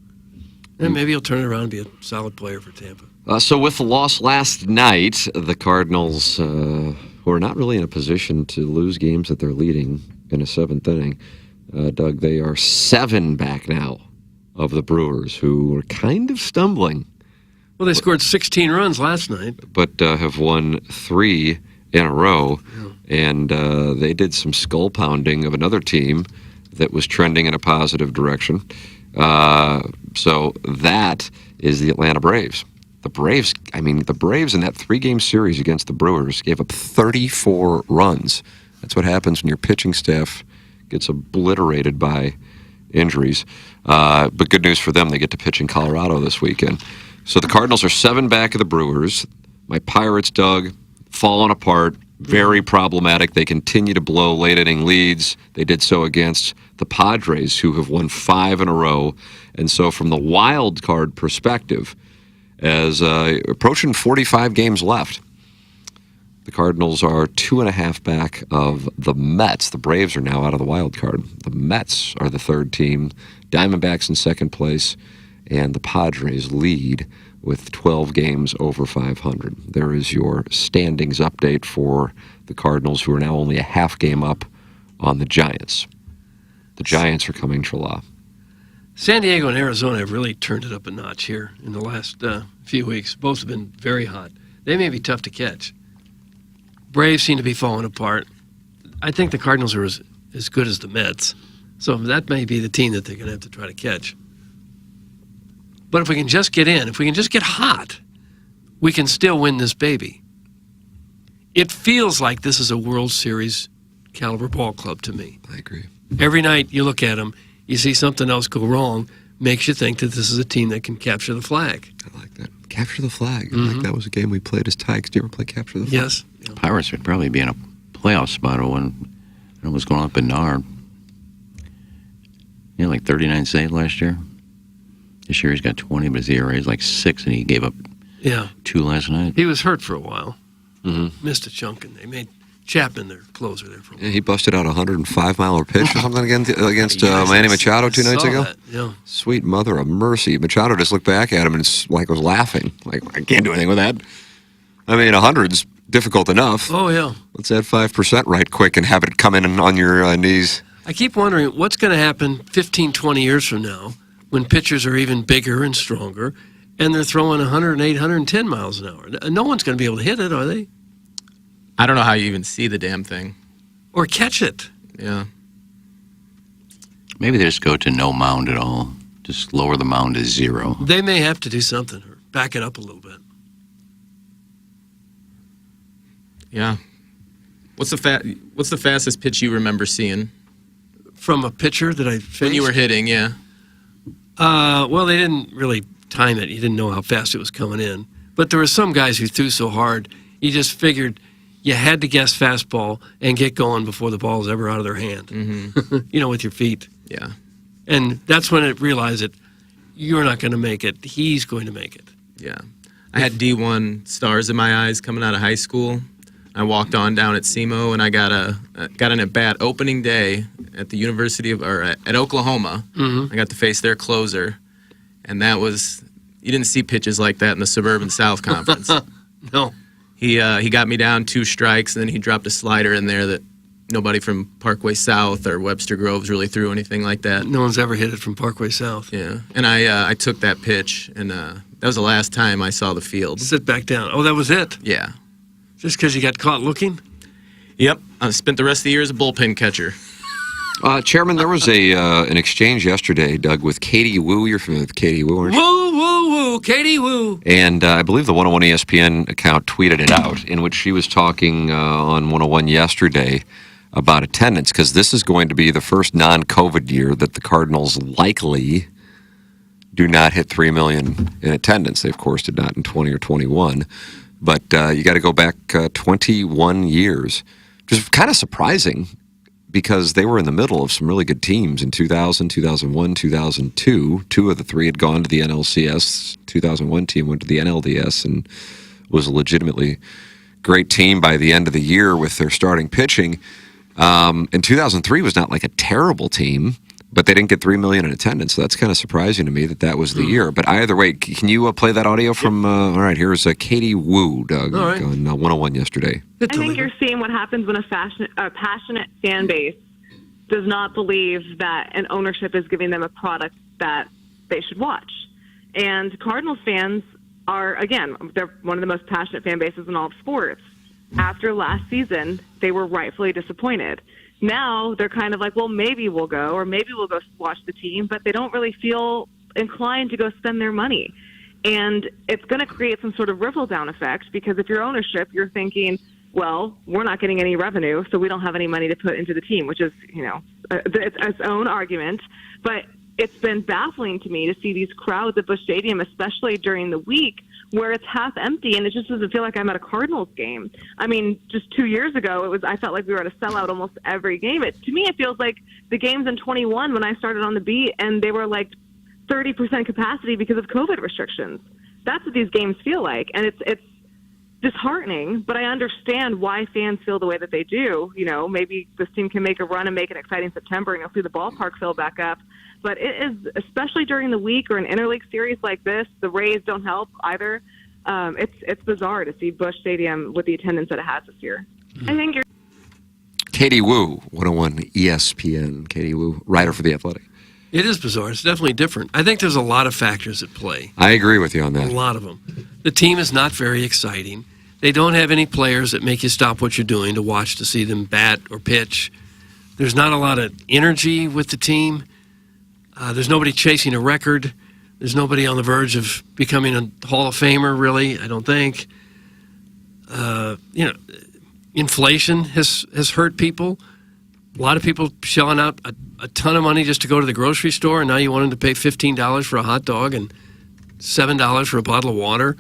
S13: And maybe he'll turn it around and be a solid player for Tampa.
S9: So with the loss last night, the Cardinals, who are not really in a position to lose games that they're leading in a 7th inning, Doug, they are 7 back now of the Brewers, who are kind of stumbling.
S13: Well, they scored 16 runs last night.
S9: But have won 3 in a row. And they did some skull pounding of another team that was trending in a positive direction. So that is the Atlanta Braves. The Braves in that 3-game series against the Brewers gave up 34 runs. That's what happens when your pitching staff gets obliterated by injuries. But good news for them, they get to pitch in Colorado this weekend. So the Cardinals are 7 back of the Brewers. My Pirates, Doug, falling apart. Very problematic. They continue to blow late-inning leads. They did so against the Padres, who have won 5 in a row. And so from the wild card perspective, as approaching 45 games left, the Cardinals are 2.5 back of the Mets. The Braves are now out of the wild card. The Mets are the 3rd team. Diamondbacks in 2nd place. And the Padres lead with 12 games over 500. There is your standings update for the Cardinals, who are now only a half game up on the Giants. The Giants are coming Trela.
S13: San Diego and Arizona have really turned it up a notch here in the last few weeks. Both have been very hot. They may be tough to catch. Braves seem to be falling apart. I think the Cardinals are as good as the Mets. So that may be the team that they're going to have to try to catch. But if we can just get in, if we can just get hot, we can still win this baby. It feels like this is a World Series caliber ball club to me.
S9: I agree.
S13: Every night you look at them, you see something else go wrong, makes you think that this is a team that can capture the flag.
S9: I like that. Capture the flag. Like that was a game we played as Tigers. Do you ever play Capture the Flag?
S13: Yes.
S24: Pirates would probably be in a playoff spot when it was going up in Nard. He had like 39 saves last year. This year he's got 20, but his ERA is like 6, and he gave up 2 last night.
S13: He was hurt for a while. Missed a chunk, and they made Chapman their closer there for a while.
S9: Yeah, he busted out a 100-mile pitch or something against Manny Machado 2 nights ago.
S13: That, yeah.
S9: Sweet mother of mercy. Machado just looked back at him and was laughing. Like, I can't do anything with that. I mean, 100's difficult enough.
S13: Oh, yeah.
S9: Let's add 5% right quick and have it come in on your knees.
S13: I keep wondering what's going to happen 15, 20 years from now when pitchers are even bigger and stronger and they're throwing 108, 110 miles an hour. No one's going to be able to hit it, are they?
S3: I don't know how you even see the damn thing.
S13: Or catch it.
S3: Yeah.
S24: Maybe they just go to no mound at all. Just lower the mound to 0.
S13: They may have to do something or back it up a little bit.
S3: Yeah. What's the fastest pitch you remember seeing?
S13: From a pitcher that I faced?
S3: When you were hitting, yeah.
S13: Well, they didn't really time it. You didn't know how fast it was coming in. But there were some guys who threw so hard, you just figured you had to guess fastball and get going before the ball was ever out of their hand. With your feet.
S3: Yeah.
S13: And that's when it realized that you're not going to make it. He's going to make it.
S3: Yeah. I had D1 stars in my eyes coming out of high school. I walked on down at SEMO, and I got an at-bat opening day at the University of, at Oklahoma. I got to face their closer, and that was, you didn't see pitches like that in the Suburban South Conference.
S13: No.
S3: He got me down 2 strikes, and then he dropped a slider in there that nobody from Parkway South or Webster Groves really threw anything like that.
S13: No one's ever hit it from Parkway South.
S3: Yeah, and I took that pitch, and that was the last time I saw the field.
S13: Sit back down. Oh, that was it?
S3: Yeah.
S13: Just because you got caught looking?
S3: Yep. I spent the rest of the year as a bullpen catcher.
S9: Chairman, there was an exchange yesterday, Doug, with Katie Woo. You're familiar with Katie Woo, aren't you?
S13: Woo, woo, woo, Katie Woo.
S9: And I believe the 101 ESPN account tweeted it out, in which she was talking on 101 yesterday about attendance, because this is going to be the first non-COVID year that the Cardinals likely do not hit 3 million in attendance. They, of course, did not in 20 or 21. But you got to go back 21 years, which is kind of surprising because they were in the middle of some really good teams in 2000, 2001, 2002. 2 of the 3 had gone to the NLCS. 2001 team went to the NLDS and was a legitimately great team by the end of the year with their starting pitching. And 2003 was not like a terrible team, but they didn't get 3 million in attendance. So that's kind of surprising to me that was the year. But either way, can you play that audio from? All right, here's Katie Woo, Doug, on 101 yesterday.
S1: I think you're seeing what happens when a passionate fan base does not believe that an ownership is giving them a product that they should watch. And Cardinals fans are, again, they're one of the most passionate fan bases in all of sports. After last season, they were rightfully disappointed. Now they're kind of like, well, maybe we'll go, or maybe we'll go watch the team, but they don't really feel inclined to go spend their money. And it's going to create some sort of ripple-down effect, because if you're ownership, you're thinking, well, we're not getting any revenue, so we don't have any money to put into the team, which is, its own argument. But it's been baffling to me to see these crowds at Busch Stadium, especially during the week, where it's half empty, and it just doesn't feel like I'm at a Cardinals game. I mean, just 2 years ago, I felt like we were at a sellout almost every game. To me, it feels like the games in 21 when I started on the beat, and they were like 30% capacity because of COVID restrictions. That's what these games feel like, and it's disheartening, but I understand why fans feel the way that they do. Maybe this team can make a run and make an exciting September, and you'll see the ballpark fill back up. But it is, especially during the week or an interleague series like this, the Rays don't help either. It's bizarre to see Busch Stadium with the attendance that it has this year. I think you're...
S9: Katie Woo, 101 ESPN. Katie Woo, writer for The Athletic.
S13: It is bizarre. It's definitely different. I think there's a lot of factors at play.
S9: I agree with you on that.
S13: A lot of them. The team is not very exciting. They don't have any players that make you stop what you're doing to watch to see them bat or pitch. There's not a lot of energy with the team. There's nobody chasing a record. There's nobody on the verge of becoming a Hall of Famer, really, I don't think. Inflation has hurt people. A lot of people shelling out a ton of money just to go to the grocery store, and now you want them to pay $15 for a hot dog and $7 for a bottle of water.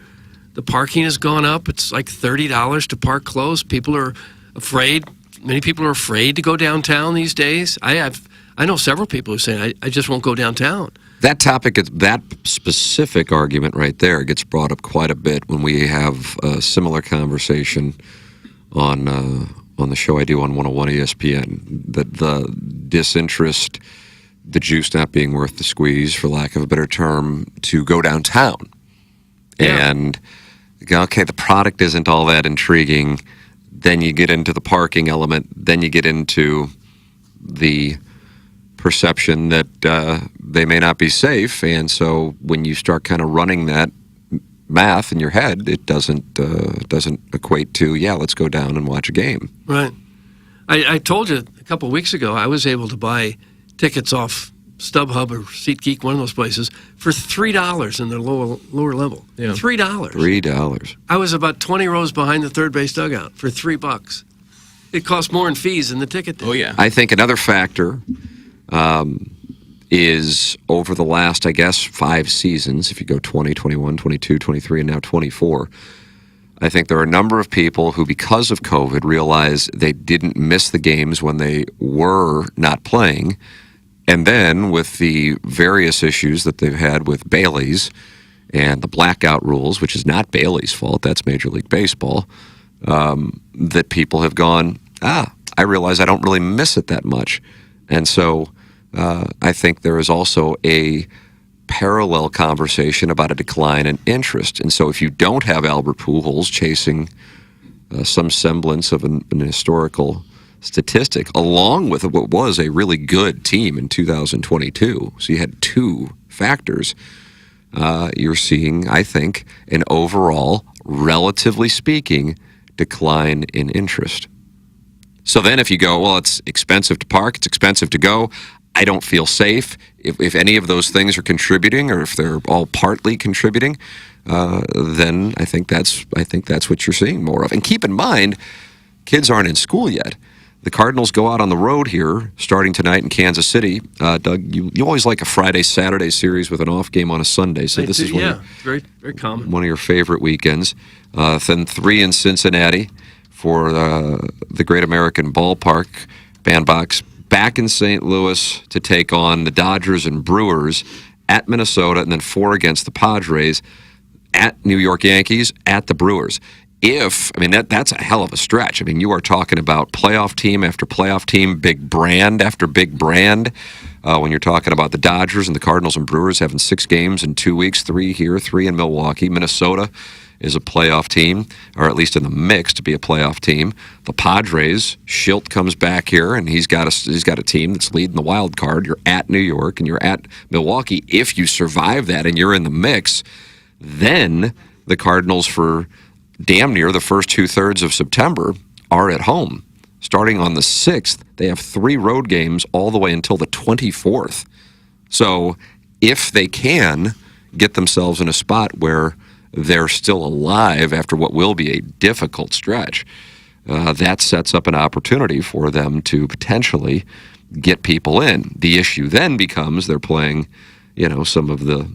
S13: The parking has gone up. It's like $30 to park close. People are afraid. Many people are afraid to go downtown these days. I know several people who say, I just won't go downtown.
S9: That topic, that specific argument right there gets brought up quite a bit when we have a similar conversation on the show I do on 101 ESPN, that the disinterest, the juice not being worth the squeeze, for lack of a better term, to go downtown. Yeah. And go, okay, the product isn't all that intriguing. Then you get into the parking element. Then you get into the perception that they may not be safe. And so when you start kind of running that math in your head, it doesn't equate to, let's go down and watch a game.
S13: Right. I told you a couple of weeks ago I was able to buy tickets off StubHub or SeatGeek, one of those places, for $3 in their lower level. Yeah. $3.
S9: $3.
S13: I was about 20 rows behind the third base dugout for $3. It cost more in fees than the ticket did.
S3: Oh, yeah.
S9: I think another factor is over the last, 5 seasons, if you go 20, 21, 22, 23, and now 24, I think there are a number of people who, because of COVID, realize they didn't miss the games when they were not playing. And then with the various issues that they've had with Bailey's and the blackout rules, which is not Bailey's fault, that's Major League Baseball, that people have gone, I realize I don't really miss it that much. And so I think there is also a parallel conversation about a decline in interest. And so if you don't have Albert Pujols chasing some semblance of an historical statistic, along with what was a really good team in 2022, so you had two factors, you're seeing, I think, an overall, relatively speaking, decline in interest. So then if you go, well, it's expensive to park, it's expensive to go, I don't feel safe, if any of those things are contributing, or if they're all partly contributing, then I think that's what you're seeing more of. And keep in mind, kids aren't in school yet. The Cardinals go out on the road here starting tonight in Kansas City. Doug, you always like a Friday-Saturday series with an off game on a Sunday. So this is
S13: very, very common.
S9: One of your favorite weekends. Then 3 in Cincinnati for the Great American Ballpark Bandbox. Back in St. Louis to take on the Dodgers and Brewers, at Minnesota, and then 4 against the Padres, at New York Yankees, at the Brewers. That's a hell of a stretch. You are talking about playoff team after playoff team, big brand after big brand. When you're talking about the Dodgers and the Cardinals and Brewers having 6 games in 2 weeks, 3 here, 3 in Milwaukee. Minnesota is a playoff team, or at least in the mix to be a playoff team. The Padres, Schilt comes back here, and he's got a team that's leading the wild card. You're at New York, and you're at Milwaukee. If you survive that and you're in the mix, then the Cardinals, for damn near the first 2/3 of September, are at home. Starting on the 6th, they have 3 road games all the way until the 24th. So if they can get themselves in a spot where they're still alive after what will be a difficult stretch, that sets up an opportunity for them to potentially get people in. The issue then becomes they're playing, some of the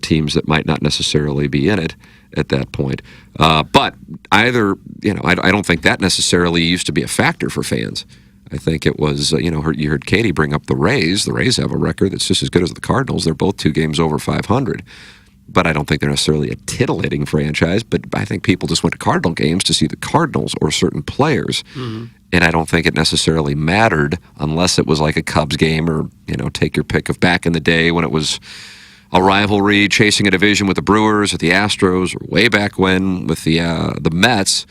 S9: teams that might not necessarily be in it at that point. But either, I don't think that necessarily used to be a factor for fans. I think it was, you heard Katie bring up the Rays. The Rays have a record that's just as good as the Cardinals. They're both 2 games over 500. But I don't think they're necessarily a titillating franchise. But I think people just went to Cardinal games to see the Cardinals or certain players. Mm-hmm. And I don't think it necessarily mattered unless it was like a Cubs game or, take your pick of back in the day when it was a rivalry, chasing a division with the Brewers or the Astros, or way back when with the Mets.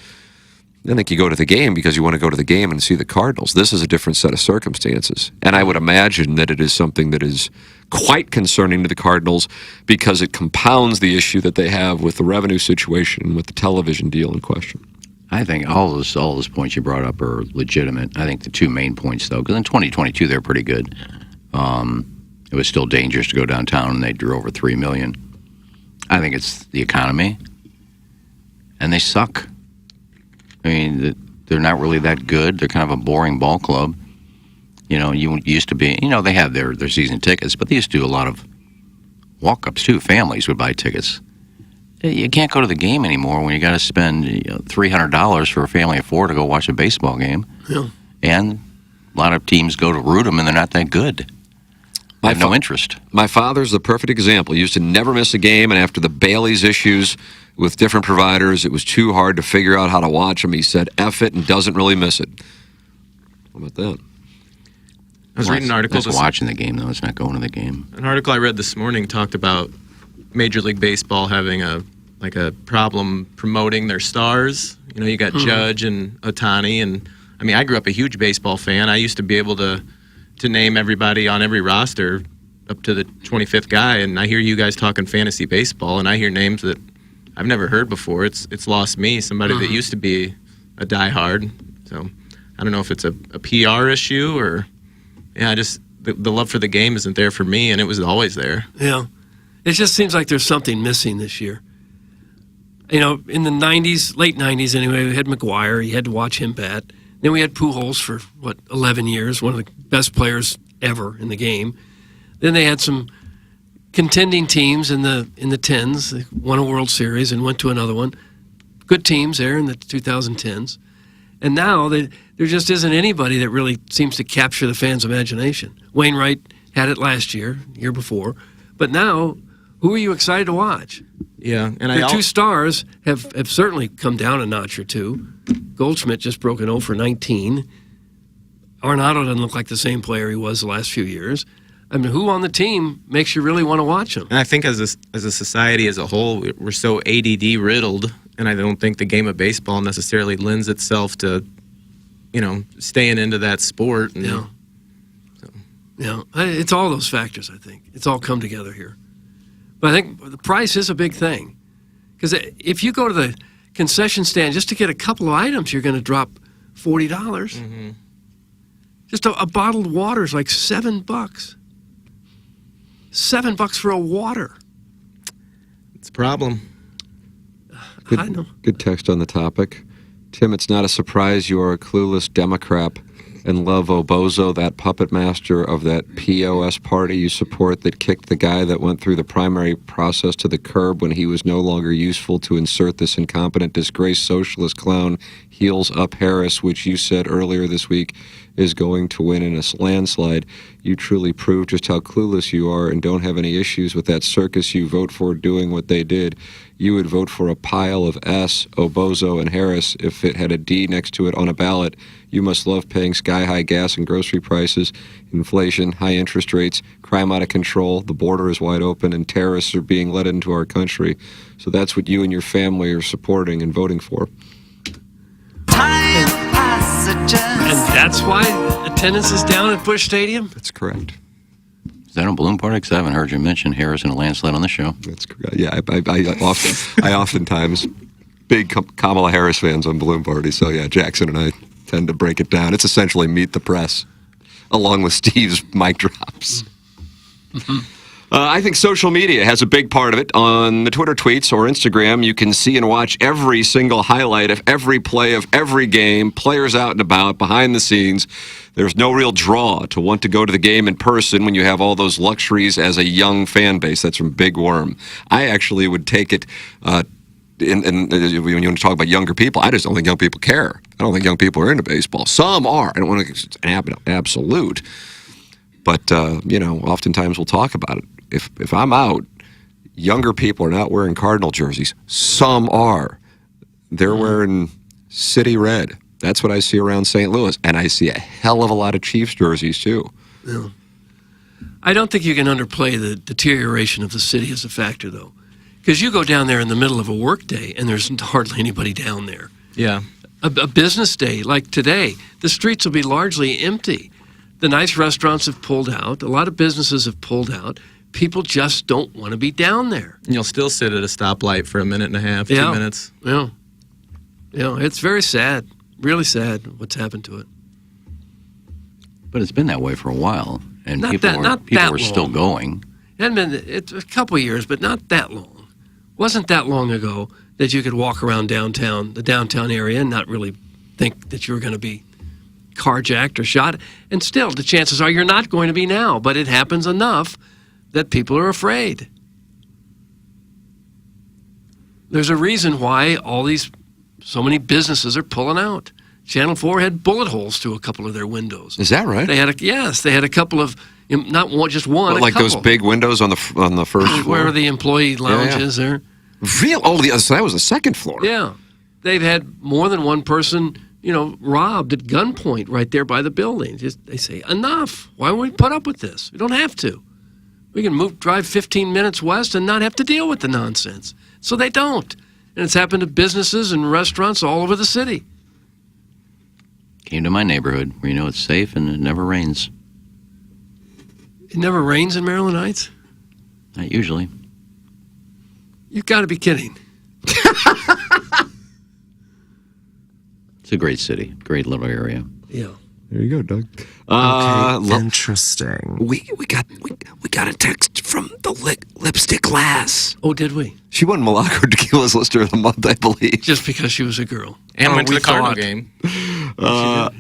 S9: I think you go to the game because you want to go to the game and see the Cardinals. This is a different set of circumstances. And I would imagine that it is something that is quite concerning to the Cardinals because it compounds the issue that they have with the revenue situation and with the television deal in question.
S24: I think all those points you brought up are legitimate. I think the two main points, though, because in 2022 they're pretty good. It was still dangerous to go downtown, and they drew over 3 million. I think it's the economy, and they suck. I mean, they're not really that good. They're kind of a boring ball club. You know, you used to be, they have their season tickets, but they used to do a lot of walk-ups, too. Families would buy tickets. You can't go to the game anymore when you got to spend $300 for a family of four to go watch a baseball game.
S13: Yeah.
S24: And a lot of teams go to root them, and they're not that good. I have no interest.
S9: My father's the perfect example. He used to never miss a game, and after the Bailey's issues with different providers, it was too hard to figure out how to watch them. He said, F it, and doesn't really miss it. How about that?
S3: I was reading an article.
S24: That's watching the game, though. It's not going to the game.
S3: An article I read this morning talked about Major League Baseball having a problem promoting their stars. You got Judge and Ohtani, and I mean, I grew up a huge baseball fan. I used to be able to name everybody on every roster up to the 25th guy, and I hear you guys talking fantasy baseball, and I hear names that I've never heard before. It's lost me, somebody that used to be a diehard. So I don't know if it's a PR issue or, the love for the game isn't there for me, and it was always there.
S13: Yeah. It just seems like there's something missing this year. In the 90s, late 90s anyway, we had McGuire. You had to watch him bat. Then we had Pujols for, 11 years, one of the best players ever in the game. Then they had some contending teams in the 10s. They won a World Series and went to another one. Good teams there in the 2010s. And now there just isn't anybody that really seems to capture the fans' imagination. Wainwright had it last year before. But now, who are you excited to watch?
S3: Yeah, and
S13: Their two stars have certainly come down a notch or two. Goldschmidt just broke an 0 for 19. Arenado doesn't look like the same player he was the last few years. I mean, who on the team makes you really want to watch him?
S3: And I think as a society as a whole, we're so ADD riddled, and I don't think the game of baseball necessarily lends itself to, staying into that sport. And,
S13: it's all those factors, I think. It's all come together here. But I think the price is a big thing. Because if you go to the concession stand just to get a couple of items, you're going to drop $40. Mm-hmm. Just a bottled water is like $7. $7 for a water.
S3: It's a problem.
S13: I know.
S9: Good text on the topic. Tim, it's not a surprise you are a clueless Democrat and love Obozo, that puppet master of that POS party you support that kicked the guy that went through the primary process to the curb when he was no longer useful to insert this incompetent, disgraced socialist clown heels up Harris, which you said earlier this week is going to win in a landslide. You truly prove just how clueless you are and don't have any issues with that circus you vote for doing what they did. You would vote for a pile of S, Obozo, and Harris if it had a D next to it on a ballot. You must love paying sky-high gas and grocery prices, inflation, high interest rates, crime out of control, the border is wide open, and terrorists are being let into our country. So that's what you and your family are supporting and voting for.
S13: And that's why attendance is down at Busch Stadium?
S9: That's correct.
S24: Is that on Balloon Party? Because I haven't heard you mention Harris in a landslide on the show.
S9: That's correct. Yeah, I oftentimes big Kamala Harris fans on Balloon Party. So yeah, Jackson and I tend to break it down. It's essentially Meet the Press, along with Steve's mic drops. I think social media has a big part of it. On the Twitter tweets or Instagram, you can see and watch every single highlight of every play of every game, players out and about, behind the scenes. There's no real draw to want to go to the game in person when you have all those luxuries as a young fan base. That's from Big Worm. I actually would take it, when you want to talk about younger people, I just don't think young people care. I don't think young people are into baseball. Some are. I don't want to, it's an absolute. But, oftentimes we'll talk about it. If I'm out, younger people are not wearing Cardinal jerseys. Some are. They're wearing City Red. That's what I see around St. Louis. And I see a hell of a lot of Chiefs jerseys, too.
S13: Yeah. I don't think you can underplay the deterioration of the city as a factor, though. Because you go down there in the middle of a work day, and there's hardly anybody down there.
S3: Yeah.
S13: a business day like today, the streets will be largely empty. The nice restaurants have pulled out. A lot of businesses have pulled out. People just don't want to be down there.
S3: And you'll still sit at a stoplight for a minute and a half, 2 minutes.
S13: Yeah. It's very sad, really sad what's happened to it.
S24: But it's been that way for a while, and
S13: Not
S24: people
S13: that
S24: were still
S13: long.
S24: going.
S13: It's a couple of years, but not that long. Wasn't that long ago that you could walk around the downtown area, and not really think that you were going to be carjacked or shot. And still, the chances are you're not going to be now, but it happens enough that people are afraid. There's a reason why so many businesses are pulling out. Channel 4 had bullet holes to a couple of their windows.
S9: Is that right?
S13: They had a couple of, not one, just one.
S9: Like
S13: couple.
S9: those big windows on the first floor?
S13: Where the employee lounges are.
S9: Real? Oh, so that was the second floor.
S13: Yeah. They've had more than one person, robbed at gunpoint right there by the building. They say, enough. Why would we put up with this? We don't have to. We can drive 15 minutes west and not have to deal with the nonsense. So they don't. And it's happened to businesses and restaurants all over the city.
S24: Came to my neighborhood where it's safe and it never rains.
S13: It never rains in Maryland Heights?
S24: Not usually.
S13: You've got to be kidding.
S24: It's a great city, great little area.
S13: Yeah.
S9: There you go, Doug.
S22: Interesting.
S14: We got a text from the lipstick lass.
S13: Oh, did we?
S9: She won Malaco Tequila's Lister of the Month, I believe.
S13: Just because she was a girl.
S3: And went to the Cardinal game.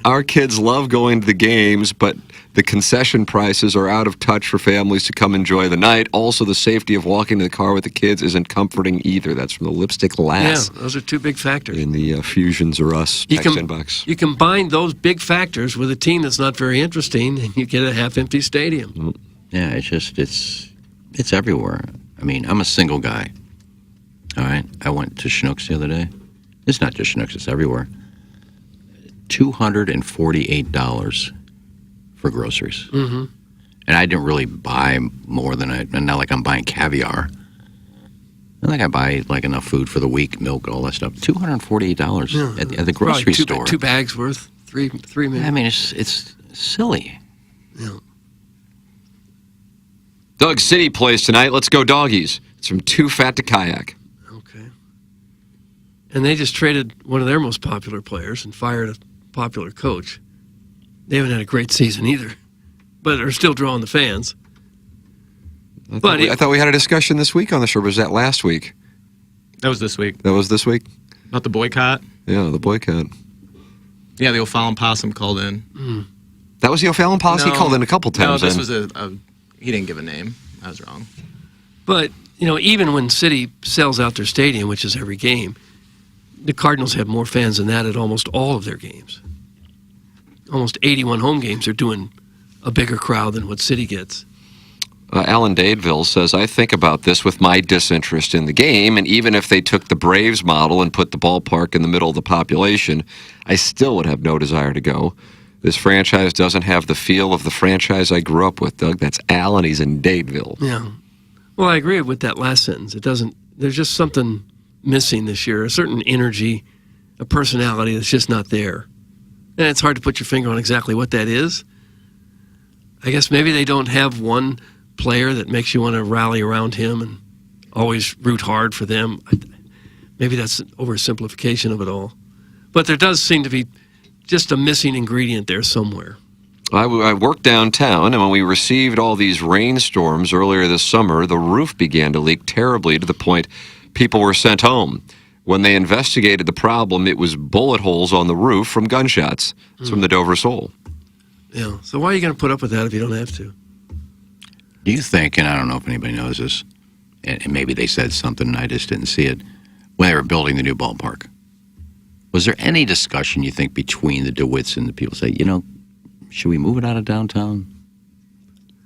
S9: Our kids love going to the games, but the concession prices are out of touch for families to come enjoy the night. Also, the safety of walking to the car with the kids isn't comforting either. That's from the Lipstick Lass.
S13: Yeah, those are two big factors.
S9: In the Fusions or Us text inbox.
S13: You combine those big factors with a team that's not very interesting, and you get a half-empty stadium.
S24: Yeah, it's everywhere. I mean, I'm a single guy. All right, I went to Schnucks the other day. It's not just Schnucks; it's everywhere. $248 for groceries, and I didn't really buy more than not like I'm buying caviar. I think I buy like enough food for the week, milk, all that stuff. $248 at the grocery store.
S13: 2 bags worth, three maybe.
S24: I mean, it's silly.
S13: Yeah.
S9: Doug City plays tonight. Let's go doggies. It's from Too Fat to Kayak.
S13: Okay. And they just traded one of their most popular players and fired a popular coach. They haven't had a great season either, but are still drawing the fans.
S9: I thought we had a discussion this week on the show. Was that last week?
S3: That was this week.
S9: That was this week?
S3: About the boycott?
S9: Yeah, the boycott.
S3: Yeah, the O'Fallon Possum called in.
S9: That was the O'Fallon Posse? He called in a couple times.
S3: No, this was he didn't give a name. I was wrong.
S13: But, even when City sells out their stadium, which is every game, the Cardinals have more fans than that at almost all of their games. Almost 81 home games are doing a bigger crowd than what City gets.
S9: Alan Dadeville says, I think about this with my disinterest in the game, and even if they took the Braves model and put the ballpark in the middle of the population, I still would have no desire to go. This franchise doesn't have the feel of the franchise I grew up with, Doug. That's Alan. He's in Dadeville.
S13: Yeah. Well, I agree with that last sentence. There's just something missing this year, a certain energy, a personality that's just not there. And it's hard to put your finger on exactly what that is. I guess maybe they don't have one player that makes you want to rally around him and always root hard for them. Maybe that's an oversimplification of it all. But there does seem to be just a missing ingredient there somewhere.
S9: I worked downtown, and when we received all these rainstorms earlier this summer, the roof began to leak terribly to the point people were sent home. When they investigated the problem, it was bullet holes on the roof from gunshots. It's from the Dover Soul.
S13: Yeah. So why are you going to put up with that if you don't have to?
S24: Do you think, and I don't know if anybody knows this, and maybe they said something and I just didn't see it, when they were building the new ballpark, was there any discussion, you think, between the DeWitts and the people say, should we move it out of downtown?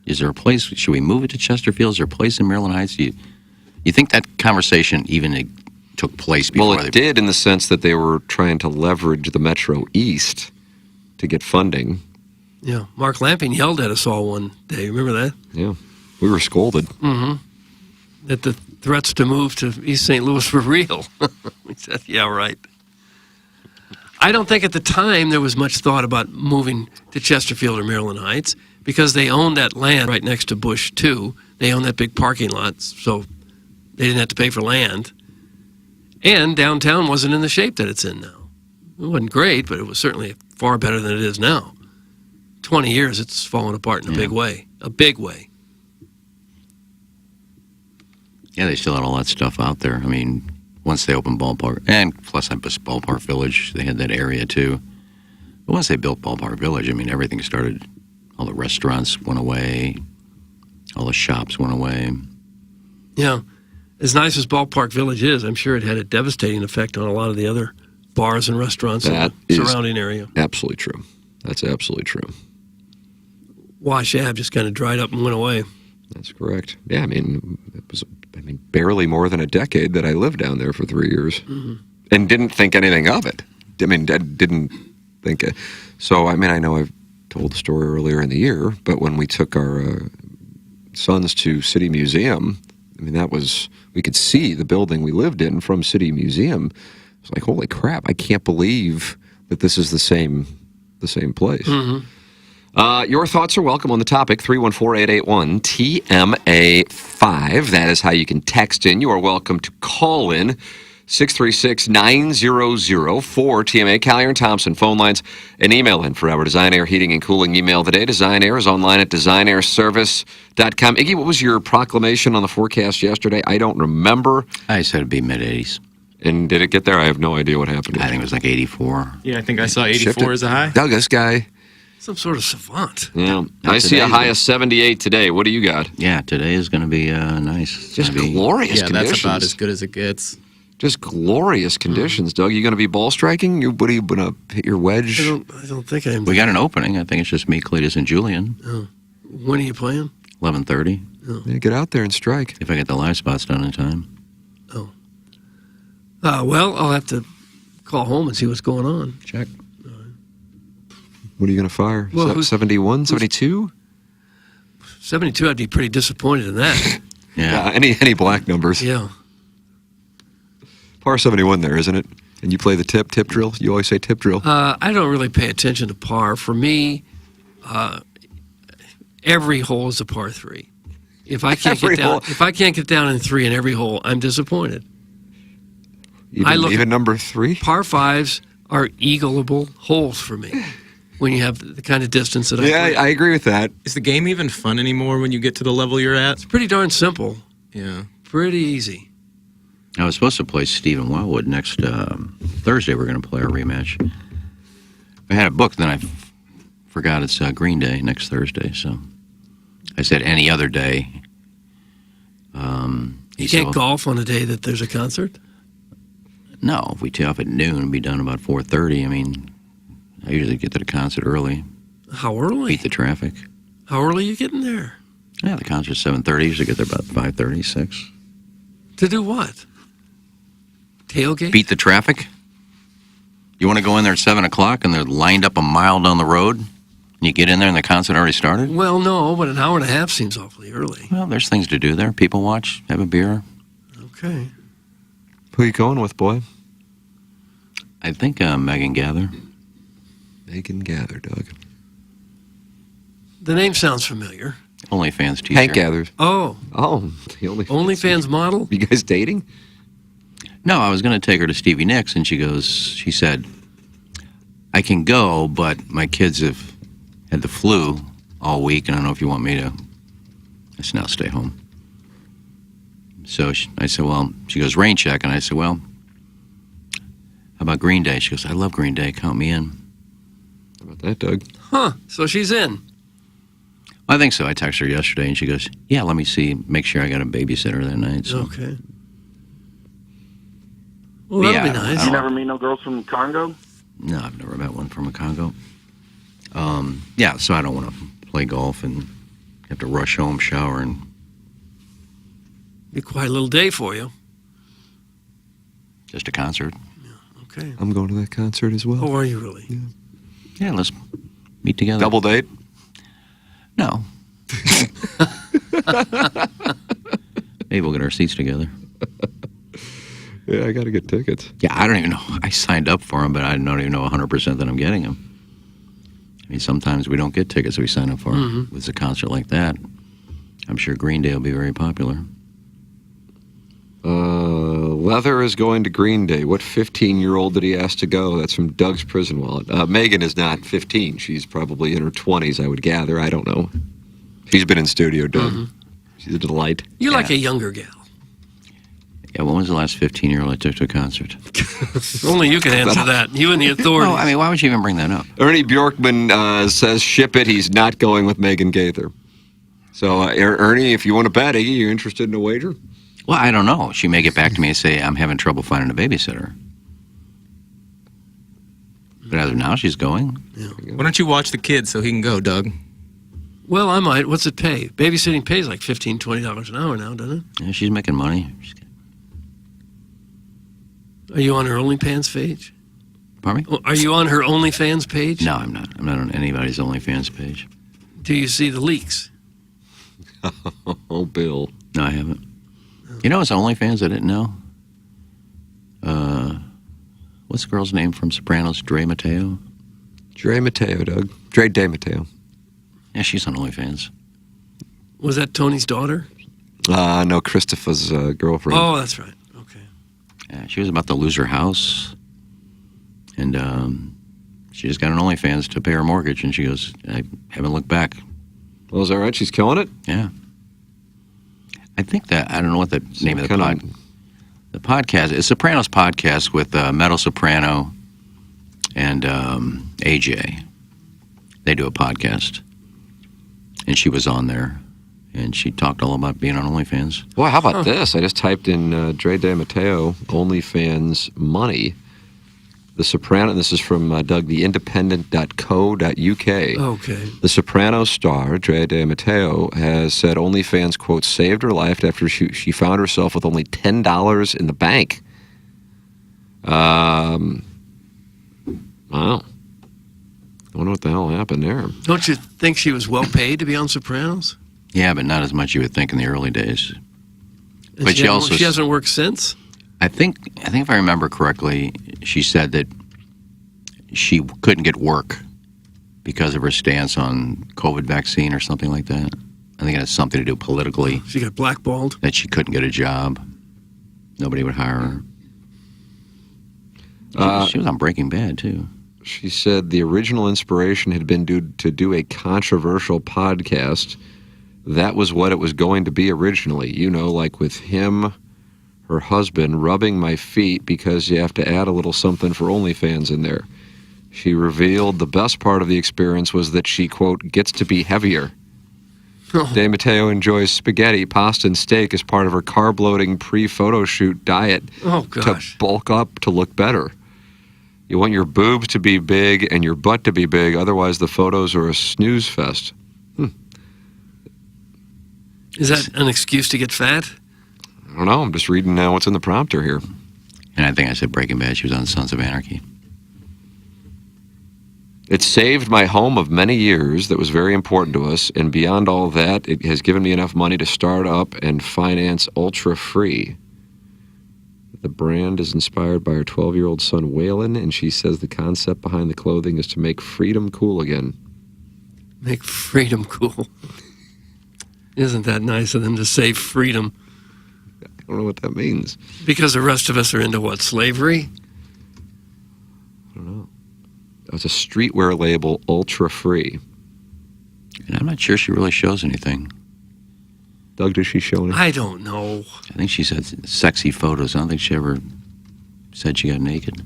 S24: Is there a place, should we move it to Chesterfield? Is there a place in Maryland Heights? You think that conversation even took place before?
S9: Well, it did in the sense that they were trying to leverage the Metro East to get funding.
S13: Yeah, Mark Lamping yelled at us all one day. Remember that?
S9: Yeah, we were scolded.
S13: That the threats to move to East St. Louis were real. We said, yeah, right. I don't think at the time there was much thought about moving to Chesterfield or Maryland Heights because they owned that land right next to Busch, too. They owned that big parking lot, so they didn't have to pay for land. And downtown wasn't in the shape that it's in now. It wasn't great, but it was certainly far better than it is now. 20 years, it's fallen apart in a big way. A big way.
S24: Yeah, they still had all that stuff out there. I mean, once they opened Ballpark, and plus Ballpark Village, they had that area too. But once they built Ballpark Village, I mean, everything started, all the restaurants went away, all the shops went away.
S13: Yeah. As nice as Ballpark Village is, I'm sure it had a devastating effect on a lot of the other bars and restaurants in the surrounding area.
S9: Absolutely true. That's absolutely true.
S13: Wash Ave just kind of dried up and went away.
S9: That's correct. Yeah, I mean, it was barely more than a decade that I lived down there for 3 years and didn't think anything of it. I mean, I didn't think it. So, I mean, I know I've told the story earlier in the year, but when we took our sons to City Museum, I mean, that was, we could see the building we lived in from City Museum. It's like, holy crap, I can't believe that this is the same place. Your thoughts are welcome on the topic, 314-881-TMA5. That is how you can text in. You are welcome to call in, 636-900-4TMA. Collier and Thompson phone lines, and email in for our Design Air Heating and Cooling email today. Design Air is online at designairservice.com. Iggy, what was your proclamation on the forecast yesterday? I don't remember.
S24: I said it'd be mid-80s.
S9: And did it get there? I have no idea what happened.
S24: I think it was like 84.
S3: Yeah, I think I saw 84 as a high.
S9: Doug, this guy.
S13: Some sort of savant.
S9: Yeah. I see a high of 78 today. What do you got?
S24: Yeah, today is going to be nice.
S9: Just glorious conditions.
S3: Yeah, that's about as good as it gets.
S9: Just glorious conditions, Doug. You going to be ball striking? What are you going to hit your wedge?
S13: I don't think I'm.
S24: We got an opening. I think it's just me, Cletus, and Julian.
S13: Oh. When are you playing?
S24: 11:30.
S13: Oh.
S9: Yeah, get out there and strike.
S24: If I get the live spots done in time.
S13: Oh. Well, I'll have to call home and see what's going on.
S24: Check.
S9: What are you going to fire?
S13: Well,
S9: 71, 72?
S13: 72, I'd be pretty disappointed in that.
S9: Yeah. Any black numbers?
S13: Yeah.
S9: Par 71 there, isn't it? And you play the tip drill? You always say tip drill.
S13: I don't really pay attention to par. For me, every hole is a par 3. If I can't get down in 3 in every hole, I'm disappointed.
S9: Even number 3?
S13: Par 5s are eagleable holes for me. When you have the kind of distance that I play.
S9: I agree with that.
S3: Is the game even fun anymore when you get to the level you're at?
S13: It's pretty darn simple.
S3: Yeah.
S13: Pretty easy.
S24: I was supposed to play Stephen Wildwood next Thursday. We're going to play our rematch. I had a book, then I forgot it's Green Day next Thursday. So I said any other day.
S13: You can't golf on a day that there's a concert?
S24: No. If we tee off at noon and be done about 4:30, I mean... I usually get to the concert early.
S13: How early?
S24: Beat the traffic.
S13: How early are you getting there?
S24: Yeah, the concert's 7:30. Usually get there about 5:30, 6.
S13: To do what? Tailgate?
S24: Beat the traffic. You want to go in there at 7 o'clock and they're lined up a mile down the road? And you get in there and the concert already started?
S13: Well, no, but an hour and a half seems awfully early.
S24: Well, there's things to do there. People watch, have a beer.
S13: Okay.
S9: Who are you going with, boy?
S24: I think Megan Gather.
S9: Megan Gather, Doug.
S13: The name sounds familiar.
S24: OnlyFans teacher.
S9: Hank Gathers.
S13: Oh.
S9: The
S13: OnlyFans model?
S9: You guys dating?
S24: No, I was going to take her to Stevie Nicks, and she said, I can go, but my kids have had the flu all week, and I don't know if you want me to. I said, no, stay home. So I said, well, she goes, rain check, and I said, well, how about Green Day? She goes, I love Green Day, count me in.
S9: How about that, Doug?
S13: Huh, so she's in.
S24: I think so. I texted her yesterday, and she goes, yeah, let me see, make sure I got a babysitter that night. So.
S13: Okay. Well, that'd be nice.
S8: You never meet no girls from Congo?
S24: No, I've never met one from a Congo. Yeah, so I don't want to play golf and have to rush home, shower, and...
S13: Be quite a little day for you.
S24: Just a concert.
S13: Yeah, okay.
S9: I'm going to that concert as well.
S13: Oh, are you really?
S24: Yeah, let's meet together.
S9: Double date?
S24: No. Maybe we'll get our seats together.
S9: Yeah, I got to get tickets.
S24: Yeah, I don't even know. I signed up for them, but I don't even know 100% that I'm getting them. I mean, sometimes we don't get tickets we sign up for. With a concert like that, I'm sure Green Day will be very popular.
S9: Leather is going to Green Day. What 15-year-old did he ask to go? That's from Doug's prison wallet. Megan is not 15. She's probably in her 20s, I would gather. I don't know. She's been in studio, Doug. She's a delight.
S13: You're like a younger gal.
S24: Yeah, when was the last 15-year-old I took to a concert?
S13: Only you can answer that. You and the authorities.
S24: No, I mean, why would you even bring that up?
S9: Ernie Bjorkman says, ship it. He's not going with Megan Gaither. So, Ernie, if you want to bet, Iggy, you interested in a wager?
S24: Well, I don't know. She may get back to me and say, I'm having trouble finding a babysitter. But as of now, she's going.
S3: Yeah. Why don't you watch the kid so he can go, Doug?
S13: Well, I might. What's it pay? Babysitting pays like $15, $20 an hour now, doesn't it?
S24: Yeah, she's making money.
S13: Are you on her OnlyFans page?
S24: Pardon me?
S13: Are you on her OnlyFans page?
S24: No, I'm not. I'm not on anybody's OnlyFans page.
S13: Do you see the leaks?
S9: Oh, Bill.
S24: No, I haven't. You know, it's OnlyFans I didn't know. What's the girl's name from Sopranos? Dre Mateo?
S9: Dre Mateo, Doug. Dre De Mateo.
S24: Yeah, she's on OnlyFans.
S13: Was that Tony's daughter?
S9: No, Christopher's girlfriend.
S13: Oh, that's right. Okay.
S24: Yeah, she was about to lose her house. And she just got an OnlyFans to pay her mortgage. And she goes, I haven't looked back.
S9: Well, is that right? She's killing it?
S24: Yeah. I think that, I don't know what the name of the podcast, it's Sopranos podcast with Metal Soprano and AJ. They do a podcast. And she was on there. And she talked all about being on OnlyFans.
S9: Well, how about this? I just typed in Dre De Mateo, OnlyFans money. The Soprano, and this is from Doug, theindependent.co.uk.
S13: Okay.
S9: The Sopranos star, Dre De Mateo, has said OnlyFans, quote, saved her life after she found herself with only $10 in the bank. Wow. I wonder what the hell happened there.
S13: Don't you think she was well paid to be on Sopranos?
S24: Yeah, but not as much you would think in the early days.
S13: And
S24: But
S13: she hasn't worked since?
S24: I think if I remember correctly, she said that she couldn't get work because of her stance on COVID vaccine or something like that. I think it has something to do politically.
S13: She got blackballed?
S24: That she couldn't get a job. Nobody would hire her. She was on Breaking Bad, too.
S9: She said the original inspiration had been to do a controversial podcast. That was what it was going to be originally. You know, like with him, her husband, rubbing my feet because you have to add a little something for OnlyFans in there. She revealed the best part of the experience was that she, quote, gets to be heavier. De Matteo enjoys spaghetti, pasta, and steak as part of her carb-loading pre-photo shoot diet to bulk up to look better. You want your boobs to be big and your butt to be big, otherwise the photos are a snooze fest.
S13: Is that an excuse to get fat?
S9: I don't know. I'm just reading now what's in the prompter here.
S24: And I think I said Breaking Bad. She was on Sons of Anarchy.
S9: It saved my home of many years that was very important to us, and beyond all that, it has given me enough money to start up and finance Ultra Free. The brand is inspired by her 12-year-old son, Waylon, and she says the concept behind the clothing is to make freedom cool again.
S13: Make freedom cool. Isn't that nice of them to say freedom?
S9: I don't know what that means.
S13: Because the rest of us are into what, slavery?
S9: I don't know. It's a streetwear label, Ultra Free.
S24: And I'm not sure she really shows anything.
S9: Doug, does she show anything?
S13: I don't know.
S24: I think she said sexy photos. I don't think she ever said she got naked.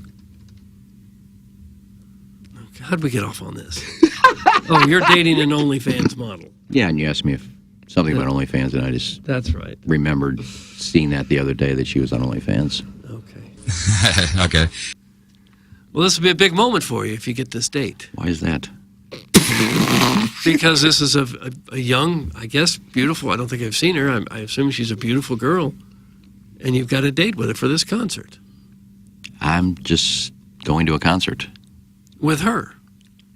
S13: How'd we get off on this? Oh, you're dating an OnlyFans model.
S24: Yeah, and you asked me if something about OnlyFans, and I just remembered seeing that the other day that she was on OnlyFans.
S13: Okay.
S11: Okay.
S13: Well, this will be a big moment for you if you get this date.
S24: Why is that?
S13: Because this is a young, I guess, beautiful, I don't think I've seen her, I assume she's a beautiful girl, and you've got a date with her for this concert.
S24: I'm just going to a concert.
S13: With her?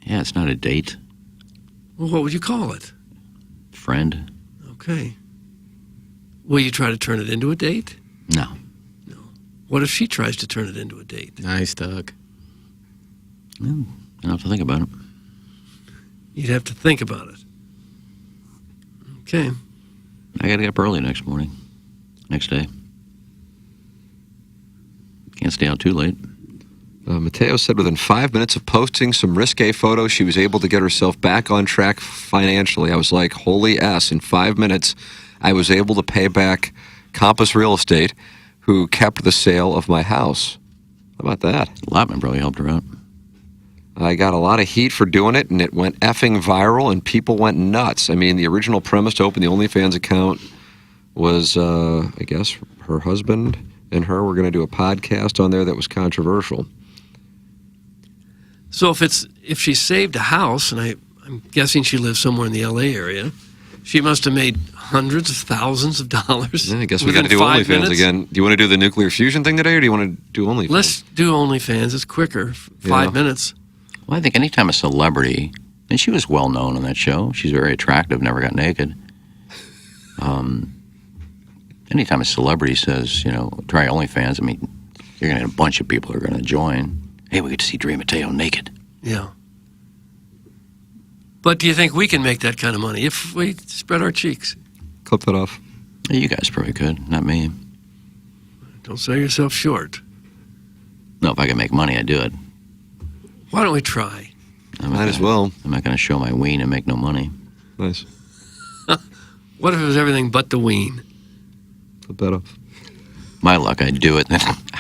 S24: Yeah, it's not a date.
S13: Well, what would you call it?
S24: Friend.
S13: Okay. Will you try to turn it into a date?
S24: No.
S13: What if she tries to turn it into a date?
S3: Nice, Doug.
S24: I'll have to think about it.
S13: You'd have to think about it. Okay.
S24: I got to get up early next day. Can't stay out too late.
S9: Mateo said within 5 minutes of posting some risque photos, she was able to get herself back on track financially. I was like, holy S, in 5 minutes, I was able to pay back Compass Real Estate, who kept the sale of my house. How about that?
S24: Lotman probably helped her out.
S9: I got a lot of heat for doing it, and it went effing viral, and people went nuts. I mean, the original premise to open the OnlyFans account was, I guess, her husband and her were going to do a podcast on there that was controversial.
S13: So if she saved a house, and I'm guessing she lives somewhere in the L.A. area, she must have made hundreds of thousands of dollars.
S9: Yeah, I guess we got to do OnlyFans again. Do you want to do the nuclear fusion thing today, or do you want to do OnlyFans?
S13: Let's do OnlyFans. It's quicker. 5 minutes.
S24: Well, I think anytime a celebrity, and she was well known on that show. She's very attractive, never got naked. Anytime a celebrity says, try OnlyFans, I mean, you're going to get a bunch of people who are going to join. Hey, we get to see Dre Mateo naked.
S13: Yeah. But do you think we can make that kind of money if we spread our cheeks?
S9: Clip that off.
S24: Yeah, you guys probably could, not me.
S13: Don't sell yourself short.
S24: No, if I could make money, I'd do it.
S13: Why don't we try?
S9: Might as well.
S24: I'm not going to show my ween and make no money.
S9: Nice.
S13: What if it was everything but the ween?
S9: Clip that off.
S24: My luck, I'd do it.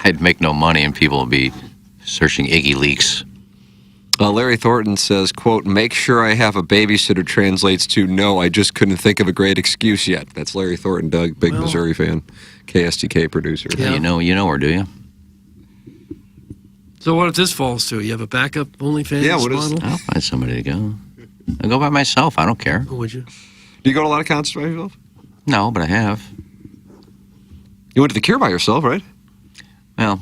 S24: I'd make no money and people would be searching Iggy leaks.
S9: Larry Thornton says, quote, make sure I have a babysitter translates to no, I just couldn't think of a great excuse yet. That's Larry Thornton, Doug, big Missouri fan, KSTK producer.
S24: Yeah. You know her, do you?
S13: So what if this falls through? You have a backup OnlyFans model?
S24: I'll find somebody to go. I'll go by myself. I don't care.
S13: Oh, would you?
S9: Do you go to a lot of concerts by yourself?
S24: No, but I have.
S9: You went to The Cure by yourself, right?
S24: Well,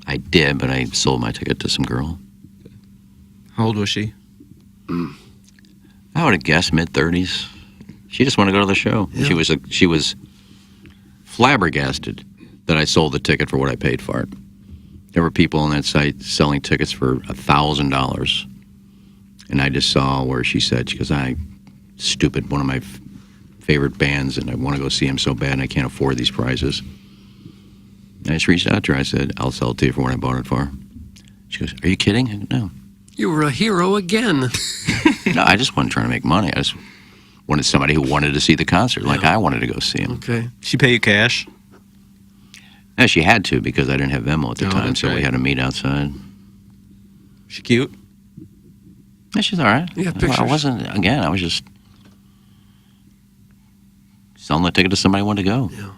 S24: I did, but I sold my ticket to some girl.
S3: How old was she?
S24: I would have guessed mid-30s. She just wanted to go to the show. Yeah. She was flabbergasted that I sold the ticket for what I paid for it. There were people on that site selling tickets for $1,000. And I just saw where she said, because stupid, one of my favorite bands, and I want to go see him so bad, and I can't afford these prices. And I just reached out to her. I said, I'll sell it to you for what I bought it for. She goes, are you kidding? I go, no.
S13: You were a hero again.
S24: No, I just wasn't trying to make money. I just wanted somebody who wanted to see the concert, like I wanted to go see him.
S13: Okay.
S3: She pay you cash?
S24: No, she had to because I didn't have Venmo at the time, so we had to meet outside.
S3: She cute?
S24: Yeah, she's all right.
S13: Yeah, pictures.
S24: I was just selling the ticket to somebody who wanted to go.
S13: Yeah.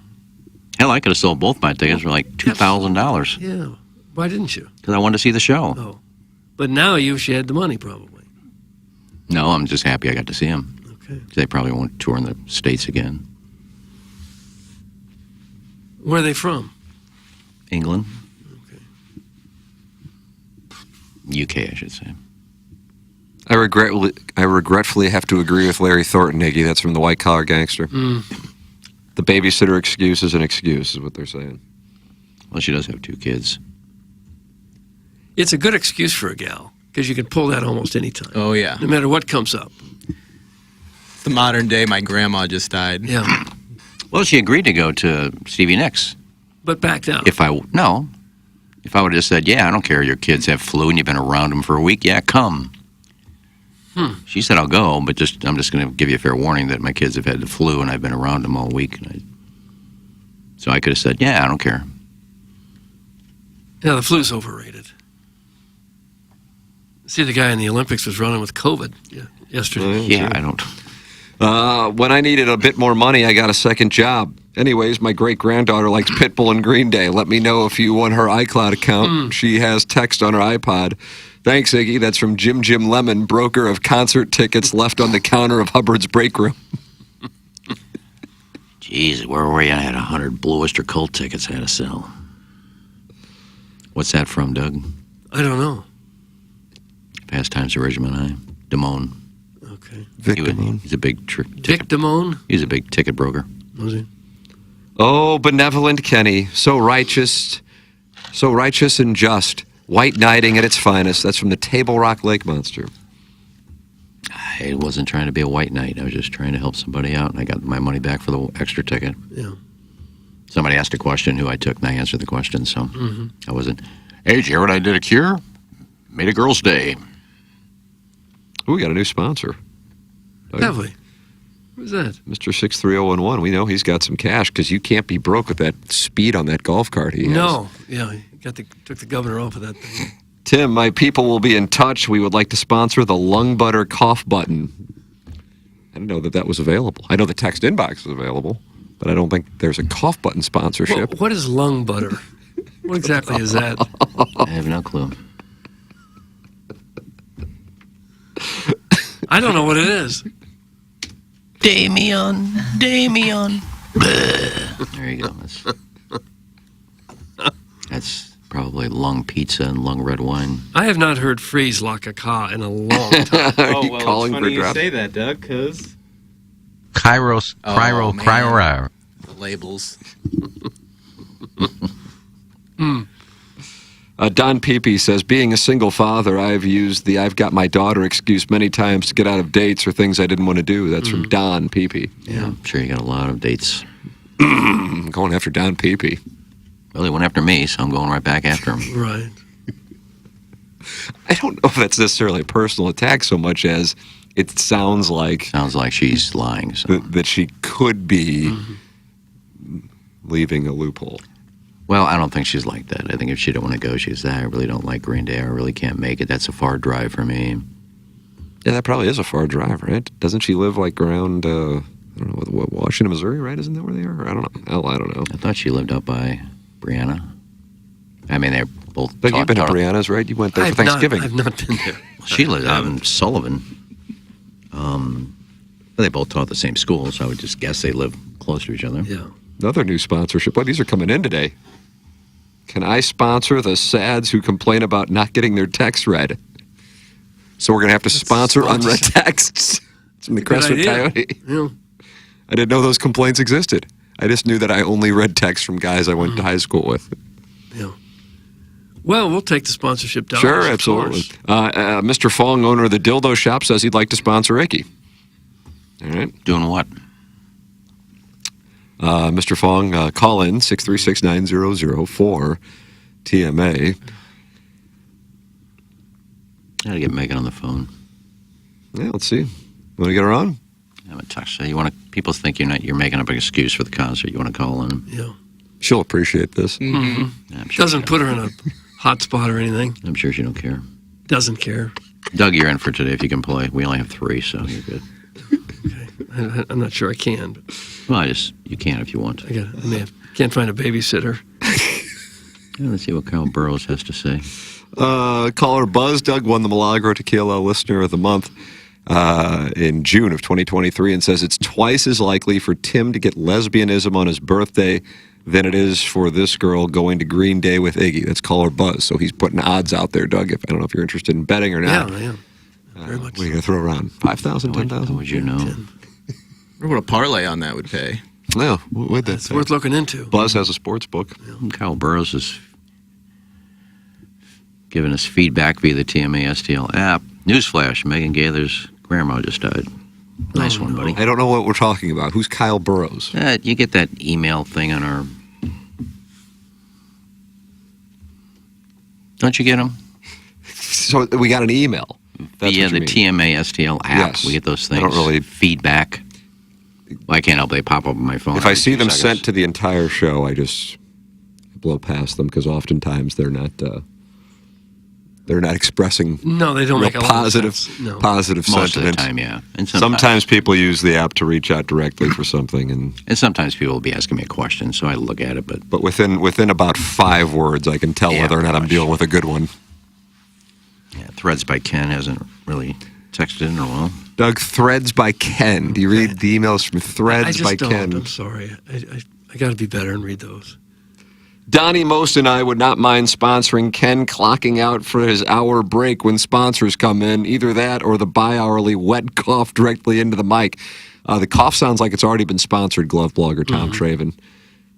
S24: Hell, I could have sold both my tickets for like $2,000.
S13: Yeah. Why didn't you?
S24: Because I wanted to see the show.
S13: Oh. But now you wish you had the money, probably.
S24: No, I'm just happy I got to see him.
S13: Okay.
S24: They probably won't tour in the States again.
S13: Where are they from?
S24: England. Okay. UK, I should say.
S9: I regretfully have to agree with Larry Thornton, Iggy. That's from the White Collar Gangster. The babysitter excuse is an excuse, is what they're saying.
S24: Well, she does have 2 kids.
S13: It's a good excuse for a gal, because you can pull that almost any time.
S3: Oh, yeah.
S13: No matter what comes up.
S3: The modern day, my grandma just died.
S13: Yeah.
S24: Well, she agreed to go to Stevie Nicks.
S13: But backed out.
S24: If I would have just said, yeah, I don't care, your kids have flu and you've been around them for a week, yeah, come. She said, I'll go, but I'm just going to give you a fair warning that my kids have had the flu and I've been around them all week. So I could have said, yeah, I don't care.
S13: Yeah, the flu's overrated. See, the guy in the Olympics was running with COVID yesterday.
S24: Yeah, I don't.
S9: When I needed a bit more money, I got a second job. Anyways, my great-granddaughter likes Pitbull and Green Day. Let me know if you want her iCloud account. She has text on her iPod. Thanks, Iggy. That's from Jim Lemon, broker of concert tickets left on the counter of Hubbard's Break Room.
S24: Jeez, where were you? I had 100 Blue Oyster Cult tickets I had to sell. What's that from, Doug?
S13: I don't know.
S24: Pastimes of Regiment High. Damone.
S13: Okay.
S9: Vic Damone.
S24: He's a big
S13: Vic Damone?
S24: He's a big ticket broker.
S13: Was he?
S9: Oh, benevolent Kenny, so righteous, So righteous and just. White knighting at its finest. That's from the Table Rock Lake Monster.
S24: I wasn't trying to be a white knight. I was just trying to help somebody out, and I got my money back for the extra ticket.
S13: Yeah.
S24: Somebody asked a question who I took, and I answered the question, so I wasn't, hey, did you hear what I did at Cure? Made a girl's day.
S9: Ooh, we got a new sponsor.
S13: Have we? Who's that?
S9: Mr. 63011. We know he's got some cash because you can't be broke with that speed on that golf cart he has.
S13: No. Yeah, he took the governor off of that thing.
S9: Tim, my people will be in touch. We would like to sponsor the Lung Butter Cough Button. I didn't know that was available. I know the text inbox is available, but I don't think there's a cough button sponsorship.
S13: What is lung butter? What exactly is that?
S24: I have no clue.
S13: I don't know what it is.
S24: Damien. There you go. That's probably lung pizza and lung red wine.
S13: I have not heard Freeze La Caca in a long time.
S3: Oh, well, it's funny you say that, Doug, because...
S11: Kairos, cryo.
S3: The labels.
S9: Don Peepee says, being a single father, I've used the I've got my daughter excuse many times to get out of dates or things I didn't want to do. That's from Don Peepee.
S24: Yeah, I'm sure you got a lot of dates.
S9: Going after Don Peepee.
S24: Well, he went after me, so I'm going right back after him.
S13: Right.
S9: I don't know if that's necessarily a personal attack so much as it sounds like...
S24: Sounds like she's lying. So.
S9: That she could be leaving a loophole.
S24: Well, I don't think she's like that. I think if she don't want to go, she says, I really don't like Green Day. I really can't make it. That's a far drive for me.
S9: Yeah, that probably is a far drive, right? Doesn't she live like around, I don't know, Washington, Missouri, right? Isn't that where they are? I don't know. Hell, I don't know.
S24: I thought she lived up by Brianna. I mean, they're both...
S9: But you've been to Brianna's, right? You went there for Thanksgiving.
S13: I've not been there.
S24: She lived out in Sullivan. They both taught the same school, so I would just guess they live close to each other.
S13: Yeah.
S9: Another new sponsorship. Boy, these are coming in today. Can I sponsor the sads who complain about not getting their texts read? So we're going to have to sponsor unread texts. It's from the Crestwood Coyote.
S13: Yeah.
S9: I didn't know those complaints existed. I just knew that I only read texts from guys I went to high school with.
S13: Yeah. Well, we'll take the sponsorship dollars.
S9: Sure, absolutely. Mr. Fong, owner of the Dildo Shop, says he'd like to sponsor Icky. All right.
S24: Doing what?
S9: Mr. Fong, call in 636-9004 TMA.
S24: Gotta get Megan on the phone.
S9: Yeah, let's see. Want to get her on?
S24: I haven't touched her. People think you're making up an excuse for the concert. You want to call in?
S13: Yeah.
S9: She'll appreciate this.
S24: Yeah, I'm sure
S13: Doesn't put her in a hot spot or anything.
S24: I'm sure she don't care.
S13: Doesn't care.
S24: Doug, you're in for today if you can play. We only have 3, so you're good.
S13: Okay. I'm not sure I can. But
S24: Well, you can if you want.
S13: Can't find a babysitter.
S24: Let's see what Kyle Burrows has to say.
S9: Caller Buzz, Doug won the Milagro Tequila Listener of the Month in June of 2023 and says it's twice as likely for Tim to get lesbianism on his birthday than it is for this girl going to Green Day with Iggy. That's caller Buzz. So he's putting odds out there, Doug. I don't know if you're interested in betting or not.
S13: Yeah, I am. Very much.
S9: What are you going to throw around? 5,000, 10,000?
S24: How would you know?
S3: Or what a parlay on that would pay.
S9: Yeah, what would that
S13: It's
S9: pay?
S13: worth looking into.
S9: Buzz has a sports book.
S24: Kyle Burrows is giving us feedback via the TMA STL app. Newsflash, Megan Gaither's grandma just died. Nice one, buddy.
S9: I don't know what we're talking about. Who's Kyle Burrows?
S24: You get that email thing on our... Don't you get them?
S9: So we got an email. That's
S24: Via
S9: what you
S24: the
S9: mean.
S24: TMA STL app.
S9: Yes.
S24: We get those things.
S9: I don't really...
S24: Feedback. Well, I can't help they pop up on my phone.
S9: If I see them sent to the entire show, I just blow past them because oftentimes they're not expressing
S13: No, they don't
S9: real
S13: make a lot of
S9: positive
S13: sense. No.
S9: positive
S24: Most of the
S9: sentiment.
S24: time, yeah. And
S9: sometimes people use the app to reach out directly for something,
S24: And sometimes people will be asking me a question, so I look at it,
S9: but within about 5 words, I can tell
S24: Yeah,
S9: whether or not
S24: pretty
S9: I'm
S24: much.
S9: dealing with a good one.
S24: Yeah, Threads by Ken hasn't really texted in a while.
S9: Doug, Threads by Ken. Do you read the emails from
S13: I
S9: Threads
S13: just
S9: by
S13: don't.
S9: Ken?
S13: I'm sorry. I got to be better and read those.
S9: Donnie Most and I would not mind sponsoring Ken clocking out for his hour break when sponsors come in. Either that or the bi-hourly wet cough directly into the mic. The cough sounds like it's already been sponsored, glove blogger Tom Traven.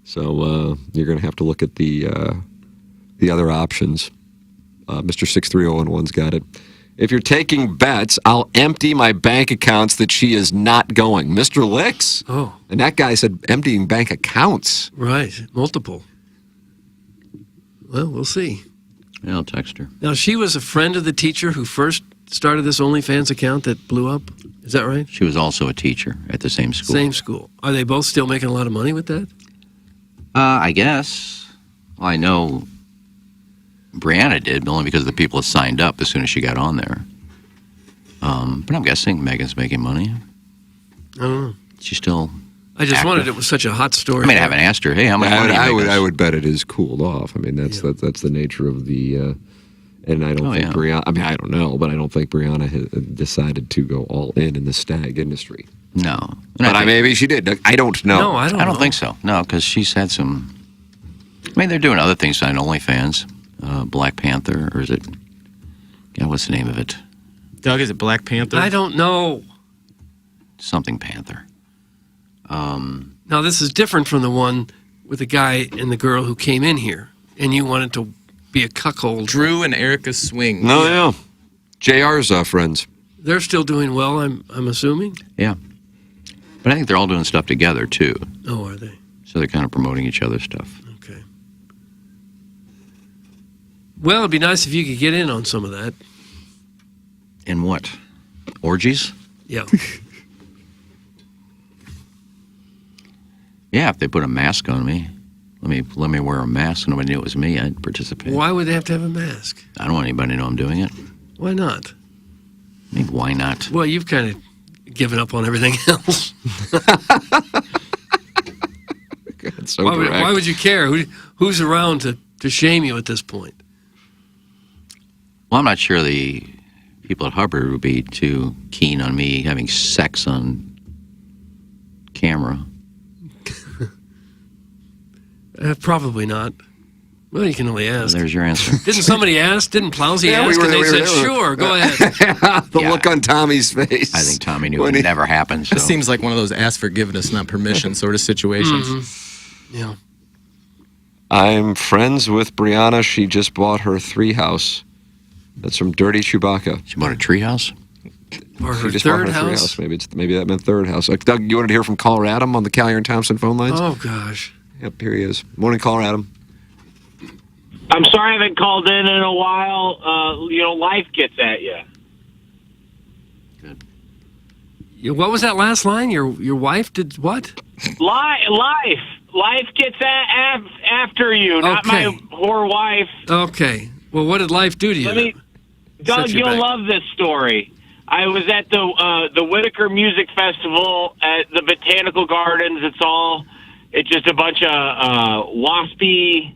S9: So you're going to have to look at the the other options. Mr. 63011's got it. If you're taking bets, I'll empty my bank accounts that she is not going. Mr. Licks.
S13: Oh.
S9: And that guy said emptying bank accounts.
S13: Right. Multiple. Well, we'll see.
S24: Yeah, I'll text her.
S13: Now, she was a friend of the teacher who first started this OnlyFans account that blew up. Is that right?
S24: She was also a teacher at the same school.
S13: Same school. Are they both still making a lot of money with that?
S24: I guess. Well, I know Brianna did, only because the people signed up as soon as she got on there. But I'm guessing Megan's making money.
S13: I don't know.
S24: She's still
S13: I just
S24: active.
S13: wondered, it was such a hot story.
S24: I mean, I haven't asked her, hey, how much money
S9: I would bet it is cooled off. I mean, that's the nature of the... and I don't think Brianna... I mean, I don't know, but I don't think Brianna has decided to go all in the stag industry.
S24: No.
S9: But maybe she did. I don't know.
S13: No, I don't
S24: think so. No, because she's had some... I mean, they're doing other things on OnlyFans. Black Panther, or is it... Yeah, what's the name of it?
S3: Doug, is it Black Panther?
S13: I don't know.
S24: Something Panther.
S13: Now, this is different from the one with the guy and the girl who came in here, and you wanted to be a cuckold.
S3: Drew and Erica Swing.
S9: No, yeah. JR's friends.
S13: They're still doing well, I'm assuming?
S24: Yeah. But I think they're all doing stuff together, too.
S13: Oh, are they?
S24: So they're kind of promoting each other's stuff.
S13: Okay. Well, it'd be nice if you could get in on some of that.
S24: In what? Orgies?
S13: Yeah.
S24: Yeah, if they put a mask on me, let me wear a mask so nobody knew it was me, I'd participate.
S13: Why would they have to have a mask?
S24: I don't want anybody to know I'm doing it.
S13: Why not?
S24: I mean, why not?
S13: Well, you've kind of given up on everything else.
S9: So
S13: why would you care? Who's around to shame you at this point?
S24: Well, I'm not sure the people at Hubbard would be too keen on me having sex on camera.
S13: Probably not. Well, you can only ask.
S24: Well, there's your answer.
S13: Didn't somebody ask? Didn't Plowsy
S9: Yeah,
S13: ask?
S9: we were-
S13: and they
S9: we were-
S13: said, sure, go ahead.
S9: The look on Tommy's face.
S24: I think Tommy knew it would never happen. So.
S3: It seems like one of those ask forgiveness, not permission sort of situations.
S13: Mm-hmm. Yeah.
S9: I'm friends with Brianna. She just bought her 3 house. That's from Dirty Chewbacca.
S24: She bought a tree house?
S13: Or her
S9: She just
S13: third
S9: bought her 3
S13: house?
S9: house. Maybe that meant third house. Doug, you wanted to hear from Caller Adam on the Collier and Thompson phone lines?
S13: Oh, gosh.
S9: Yep, here he is. Morning, Caller Adam.
S10: I'm sorry I haven't called in a while. Life gets at you.
S13: What was that last line? Your wife did what?
S10: Life gets after you, not my whore wife.
S13: Okay. Well, what did life do to you?
S10: Doug,
S13: Set you
S10: you'll
S13: back.
S10: love this story. I was at the Whitaker Music Festival at the Botanical Gardens. It's just a bunch of waspy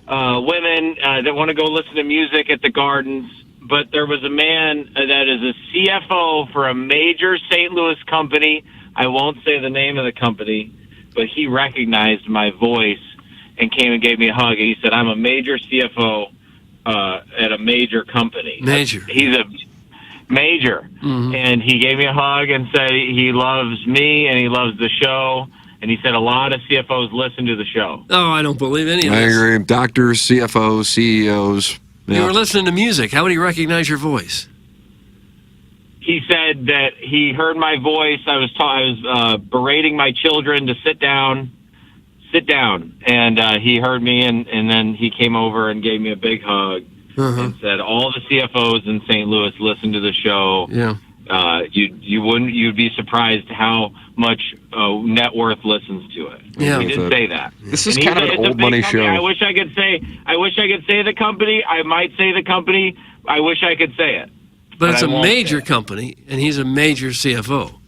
S10: women that want to go listen to music at the gardens. But there was a man that is a CFO for a major St. Louis company. I won't say the name of the company, but he recognized my voice and came and gave me a hug. And he said, I'm a major CFO at a major company.
S13: Major.
S10: He's a major.
S13: Mm-hmm.
S10: And he gave me a hug and said he loves me and he loves the show. And he said a lot of CFOs listen to the show.
S13: Oh, I don't believe any of
S9: I
S13: this.
S9: agree. Doctors, CFOs, CEOs.
S13: You were listening to music. How would he recognize your voice?
S10: He said that he heard my voice. I was berating my children to sit down, and he heard me, and then he came over and gave me a big hug and said all the CFOs in St. Louis listen to the show.
S13: Yeah.
S10: You'd be surprised how much net worth listens to it.
S13: Yeah.
S10: He did say that.
S9: This is
S10: And he
S9: kind of
S10: said
S9: an
S10: it's a
S9: old
S10: big
S9: money
S10: company.
S9: show.
S10: I wish I could say the company. I might say the company. I wish I could say it.
S13: But it's
S10: I
S13: a
S10: won't
S13: major
S10: say it.
S13: company, and he's a major CFO.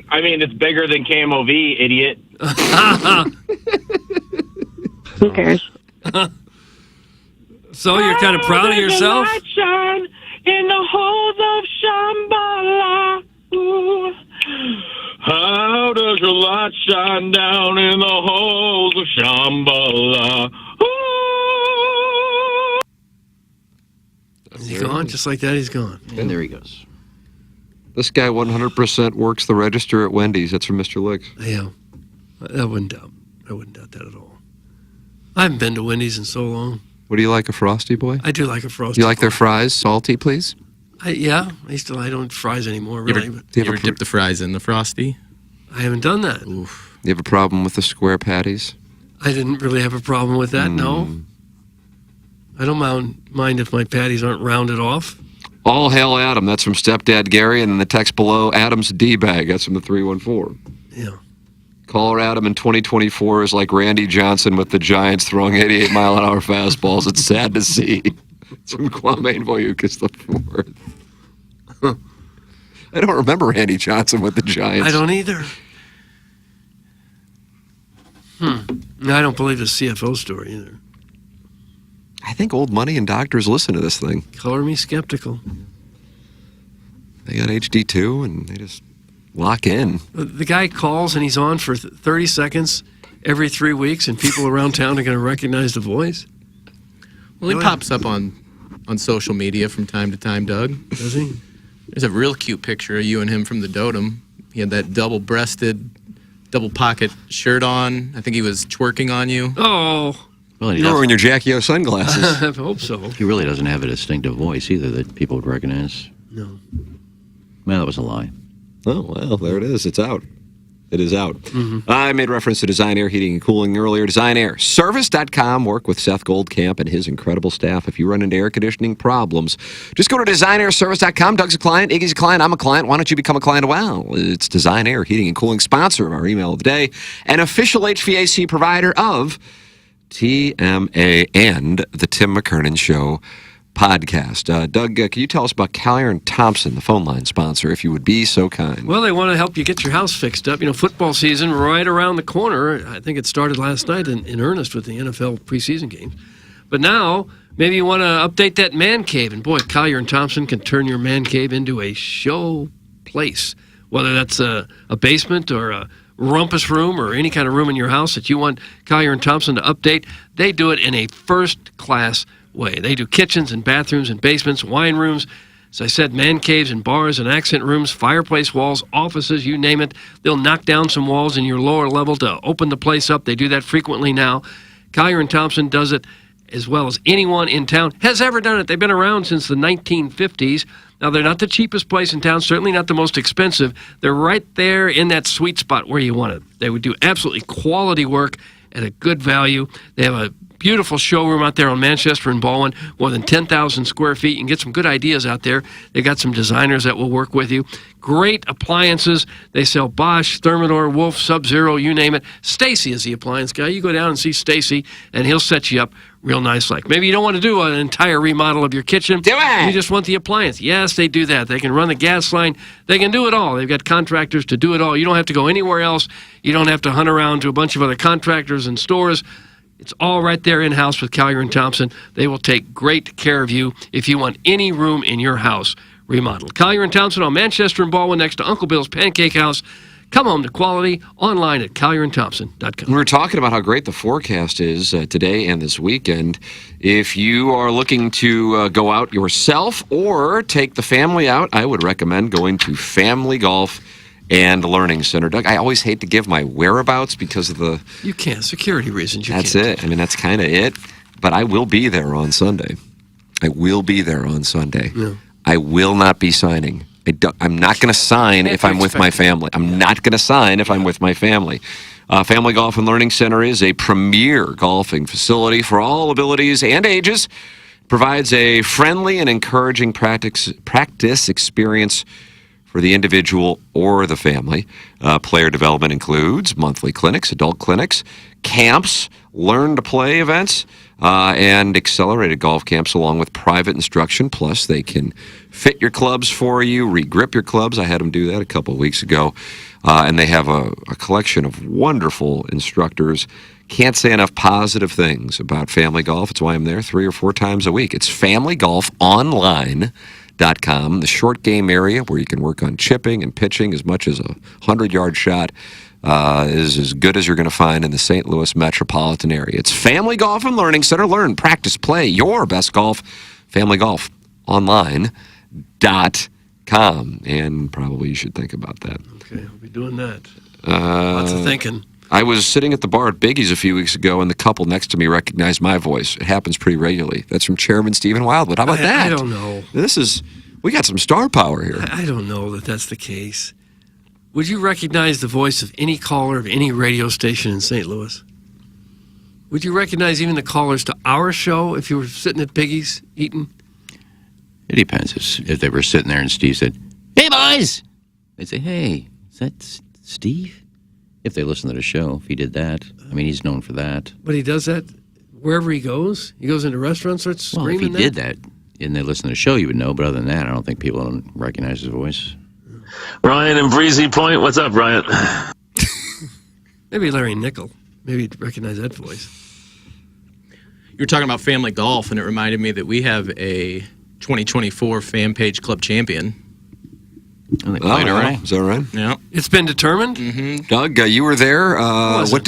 S10: I mean, it's bigger than KMOV, idiot.
S1: Who cares?
S13: So you're kind of proud of yourself?
S10: Light shine in the halls of Shambhala. Ooh. How does your light shine down in the halls of Shambhala? Ooh.
S13: Is he gone? Just like that, he's gone.
S24: And there he goes.
S9: This guy 100% works the register at Wendy's. That's from Mr. Licks.
S13: Yeah. I wouldn't doubt that at all. I haven't been to Wendy's in so long.
S9: What do you like, a Frosty boy?
S13: I do like a Frosty
S9: You like
S13: boy.
S9: their fries salty, please?
S13: I don't fries anymore,
S3: You
S13: really.
S3: ever,
S13: but
S3: you ever dip the fries in the Frosty?
S13: I haven't done that.
S3: Oof.
S9: You have a problem with the square patties?
S13: I didn't really have a problem with that, no. I don't mind if my patties aren't rounded off.
S9: All hail Adam. That's from Stepdad Gary. And then the text below, Adam's D-bag. That's from the 314.
S13: Yeah.
S9: Caller Adam in 2024 is like Randy Johnson with the Giants throwing 88-mile-an-hour fastballs. It's sad to see. It's from Kwame Voyukas the fourth. I don't remember Randy Johnson with the Giants.
S13: I don't either. I don't believe the CFO story either.
S9: I think old money and doctors listen to this thing.
S13: Color me skeptical.
S9: They got HD2 and they just lock in.
S13: The guy calls and he's on for 30 seconds every 3 weeks, and people around town are going to recognize the voice.
S3: Well, he pops up on social media from time to time, Doug.
S13: Does he?
S3: There's a real cute picture of you and him from the Dotem. He had that double-breasted, double-pocket shirt on. I think he was twerking on you.
S13: Oh.
S24: Well,
S9: You're wearing your Jackie O sunglasses.
S13: I hope so.
S24: He really doesn't have a distinctive voice either that people would recognize.
S13: No.
S24: Well, that was a lie.
S9: Oh, well, there it is. It's out. It is out. I made reference to Design Air Heating and Cooling earlier. DesignAirService.com. Work with Seth Goldcamp and his incredible staff. If you run into air conditioning problems, just go to DesignAirService.com. Doug's a client. Iggy's a client. I'm a client. Why don't you become a client? Well, it's Design Air Heating and Cooling, sponsor of our email of the day, an official HVAC provider of TMA and the Tim McKernan Show podcast. Doug, can you tell us about Collier & Thompson, the phone line sponsor, if you would be so kind?
S13: Well, they want to help you get your house fixed up. You know, football season right around the corner. I think it started last night in earnest with the NFL preseason games. But now, maybe you want to update that man cave. And boy, Collier & Thompson can turn your man cave into a show place. Whether that's a basement or a rumpus room or any kind of room in your house that you want Collier & Thompson to update, they do it in a first-class way. They do kitchens and bathrooms and basements, wine rooms, as I said, man caves and bars and accent rooms, fireplace walls, offices, you name it. They'll knock down some walls in your lower level to open the place up. They do that frequently now. Collier & Thompson does it as well as anyone in town has ever done it. They've been around since the 1950s. Now, they're not the cheapest place in town, certainly not the most expensive. They're right there in that sweet spot where you want it. They would do absolutely quality work at a good value. They have a beautiful showroom out there on Manchester and Baldwin, more than 10,000 square feet. You can get some good ideas out there. They got some designers that will work with you. Great appliances. They sell Bosch, Thermador, Wolf, Sub-Zero, you name it. Stacy is the appliance guy. You go down and see Stacy, and he'll set you up real nice like. Maybe you don't want to do an entire remodel of your kitchen.
S9: Do it!
S13: You just want the appliance. Yes, they do that. They can run the gas line. They can do it all. They've got contractors to do it all. You don't have to go anywhere else. You don't have to hunt around to a bunch of other contractors and stores. It's all right there in-house with Collier & Thompson. They will take great care of you if you want any room in your house remodeled. Collier & Thompson on Manchester and Baldwin next to Uncle Bill's Pancake House. Come home to quality online at collierandthompson.com.
S9: We were talking about how great the forecast is today and this weekend. If you are looking to go out yourself or take the family out, I would recommend going to Family Golf and Learning Center. Doug, I always hate to give my whereabouts because of the...
S13: You can't. Security reasons.
S9: That's it. I mean, that's kind of it. But I will be there on Sunday. I will be there on Sunday.
S13: Yeah.
S9: I will not be signing. I'm not going to sign if I'm with my family. I'm not going to sign if I'm with my family. Family Golf and Learning Center is a premier golfing facility for all abilities and ages. Provides a friendly and encouraging practice experience for the individual or the family. Player development includes monthly clinics, adult clinics, camps, learn-to-play events, and accelerated golf camps along with private instruction. Plus, they can fit your clubs for you, re-grip your clubs. I had them do that a couple of weeks ago. And they have a collection of wonderful instructors. Can't say enough positive things about Family Golf. It's why I'm there 3 or 4 times a week. It's familygolfonline.com, the short game area where you can work on chipping and pitching as much as a 100-yard shot is as good as you're going to find in the St. Louis metropolitan area. It's Family Golf and Learning Center. Learn, practice, play your best golf. FamilyGolfonline.com. And probably you should think about that.
S13: Okay, I'll be doing that. Lots of thinking.
S9: I was sitting at the bar at Biggie's a few weeks ago, and the couple next to me recognized my voice. It happens pretty regularly. That's from Chairman Stephen Wildwood. How about that?
S13: I don't know.
S9: We got some star power here.
S13: I don't know that that's the case. Would you recognize the voice of any caller of any radio station in St. Louis? Would you recognize even the callers to our show if you were sitting at Biggie's eating?
S24: It depends. If they were sitting there and Steve said, "Hey, boys," they'd say, "Hey, is that Steve?" If they listen to the show, if he did that. I mean, he's known for that.
S13: But he does that wherever he goes? He goes into restaurants, starts screaming
S24: Well, if he did that and they listen to the show, you would know. But other than that, I don't think people don't recognize his voice.
S5: Ryan in Breezy Point. What's up, Ryan?
S13: Maybe Larry Nickel. Maybe you'd recognize that voice.
S3: You were talking about family golf, and it reminded me that we have a 2024 fan page club champion.
S24: Oh, they played already?
S9: Is that right?
S3: Yeah.
S13: It's been determined?
S3: Mm-hmm.
S9: Doug, you were there. What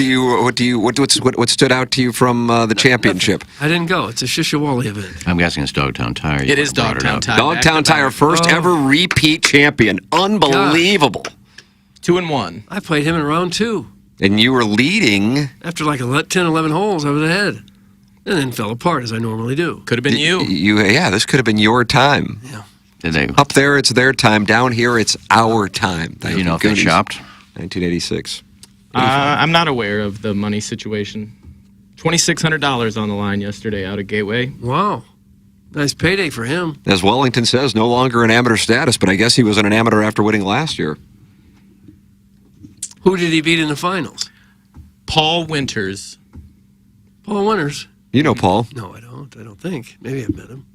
S9: stood out to you from the championship?
S13: I didn't go. It's a Shishawali event.
S24: I'm guessing it's Dogtown Tire.
S3: It is Dogtown Tire.
S9: Dogtown Tire, first ever repeat champion. Unbelievable.
S3: 2-1.
S13: I played him in round 2.
S9: And you were leading.
S13: After like 10, 11 holes, I was ahead. And then fell apart, as I normally do.
S3: Could have been you.
S9: Yeah, this could have been your time.
S13: Yeah.
S9: Up there, it's their time. Down here, it's our time.
S24: Do you know if they shopped?
S9: 1986.
S3: I'm not aware of the money situation. $2,600 on the line yesterday out of Gateway.
S13: Wow. Nice payday for him.
S9: As Wellington says, no longer in amateur status, but I guess he was an amateur after winning last year.
S13: Who did he beat in the finals?
S3: Paul Winters.
S13: Paul Winters?
S9: You know Paul.
S13: No, I don't. I don't think. Maybe I've met him.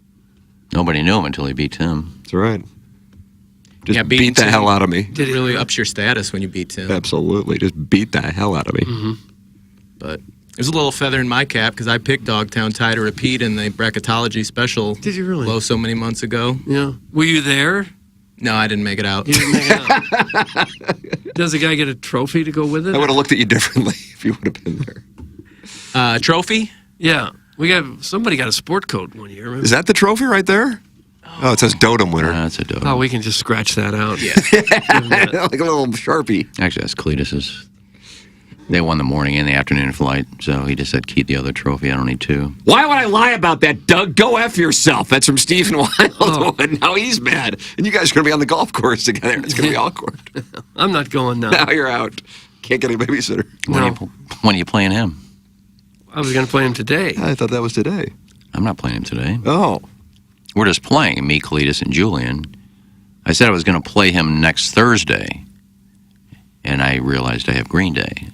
S24: Nobody knew him until he beat Tim.
S9: That's right. Just beat the hell out of me.
S3: It really ups your status when you beat Tim.
S9: Absolutely. Just beat the hell out of me.
S13: Mm-hmm.
S3: But there's a little feather in my cap because I picked Dogtown Tie to repeat in the bracketology special.
S13: Did you really?
S3: Low so many months ago.
S13: Yeah. Were you there?
S3: No, I didn't make it out.
S13: You didn't make it out. Does the guy get a trophy to go with it?
S9: I would have looked at you differently if you would have been there.
S3: Trophy?
S13: Yeah. Somebody got a sport coat one year. Remember?
S9: Is that the trophy right there? Oh, it says Dotem winner.
S24: That's a Dotem.
S13: Oh, we can just scratch that out.
S3: Yeah.
S9: Like a little Sharpie.
S24: Actually, that's Cletus's. They won the morning and the afternoon flight, so he just said, keep the other trophy. I don't need two.
S9: Why would I lie about that, Doug? Go F yourself. That's from Stephen Wildwood. Now he's mad. And you guys are going to be on the golf course together. It's going to be awkward.
S13: I'm not going now.
S9: Now you're out. Can't get a babysitter.
S24: When are you playing him?
S13: I was going to play him today.
S9: I thought that was today.
S24: I'm not playing him today.
S9: Oh.
S24: We're just playing, me, Cletus, and Julian. I said I was going to play him next Thursday, and I realized I have Green Day.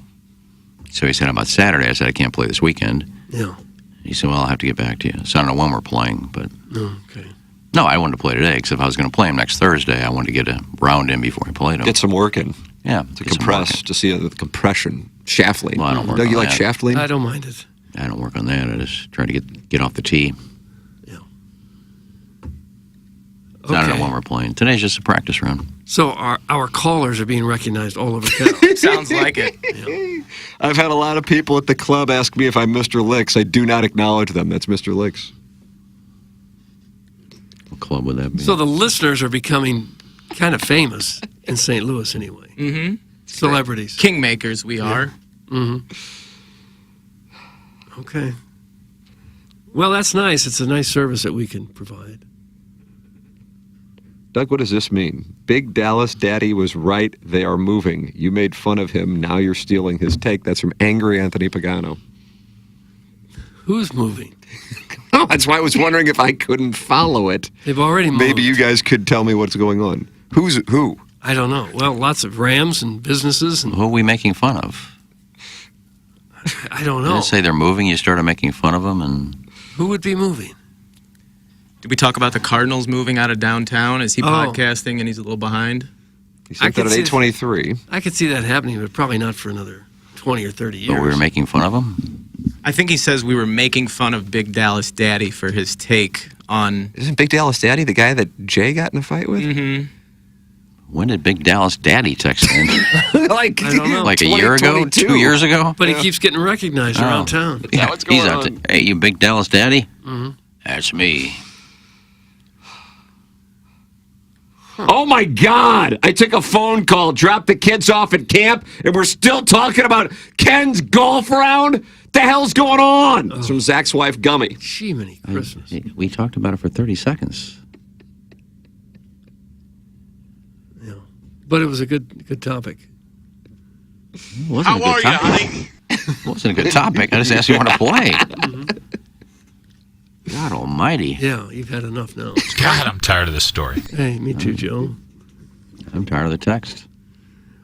S24: So he said, how about Saturday? I said, I can't play this weekend.
S13: Yeah.
S24: He said, well, I'll have to get back to you. So I don't know when we're playing, but...
S13: Okay.
S24: No, I wanted to play today, because if I was going to play him next Thursday, I wanted to get a round in before I played him.
S9: Get some work in.
S24: Yeah.
S9: To compress, to see the compression. Shaft lean.
S24: Well, I don't work
S9: Doug, you
S24: on
S9: like
S24: that.
S9: shaft lean?
S13: I don't mind it.
S24: I don't work on that. I just try to get off the tee.
S13: Yeah.
S24: So I don't know when we're playing. Today's just a practice round.
S13: So our callers are being recognized all over town.
S3: Sounds like it.
S13: Yeah.
S9: I've had a lot of people at the club ask me if I'm Mr. Licks. I do not acknowledge them. That's Mr. Licks.
S24: What club would that be?
S13: So the listeners are becoming kind of famous in St. Louis anyway.
S3: Mm-hmm.
S13: Celebrities.
S3: Kingmakers we are.
S13: Mm-hmm. Okay. Well, that's nice. It's a nice service that we can provide.
S9: Doug, what does this mean? Big Dallas Daddy was right. They are moving. You made fun of him. Now you're stealing his take. That's from Angry Anthony Pagano.
S13: Who's moving?
S9: Oh, that's why I was wondering if I couldn't follow it.
S13: They've already moved.
S9: Maybe you guys could tell me what's going on. Who's who?
S13: I don't know. Well, lots of Rams and businesses. And
S24: Who are we making fun of?
S13: I don't
S24: Did
S13: know.
S24: it say they're moving? You started making fun of them, and
S13: Who would be moving?
S3: Did we talk about the Cardinals moving out of downtown? Is he podcasting and he's a little behind?
S9: He said that at 8:23.
S13: I could see that happening, but probably not for another 20 or 30 years.
S24: but we were making fun of them.
S3: I think he says we were making fun of Big Dallas Daddy for his take on...
S9: Isn't Big Dallas Daddy the guy that Jay got in a fight with?
S3: Mm-hmm.
S24: When did Big Dallas Daddy text in?
S9: Like,
S13: I don't know.
S24: Like a year ago? 2 years ago?
S13: But he keeps getting recognized around town.
S24: Yeah,
S9: what's going on?
S24: Hey, you Big Dallas Daddy?
S13: Mm-hmm.
S24: That's me.
S14: Oh my God! I took a phone call, dropped the kids off at camp, and we're still talking about Ken's golf round? The hell's going on? It's from Zach's wife, Gummy.
S13: Jiminy Christmas.
S24: We talked about it for 30 seconds.
S13: Yeah. But it was a good topic.
S24: It wasn't a good topic. It wasn't a good topic. I just asked you want to play. God almighty.
S13: Yeah, you've had enough now.
S12: God, I'm tired of this story.
S13: Hey, me too, Joe.
S24: I'm tired of the text.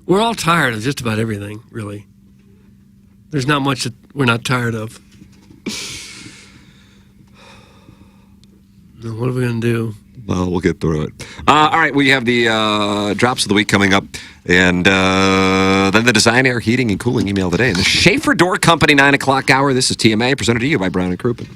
S13: We're all tired of just about everything, really. There's not much that we're not tired of. Now, what are we going to do?
S9: Well, we'll get through it. All right, we have the drops of the week coming up. And then the Design, Air, Heating, and Cooling email today. And the Schaefer Door Company 9 o'clock hour. This is TMA, presented to you by Brown and Crouppen.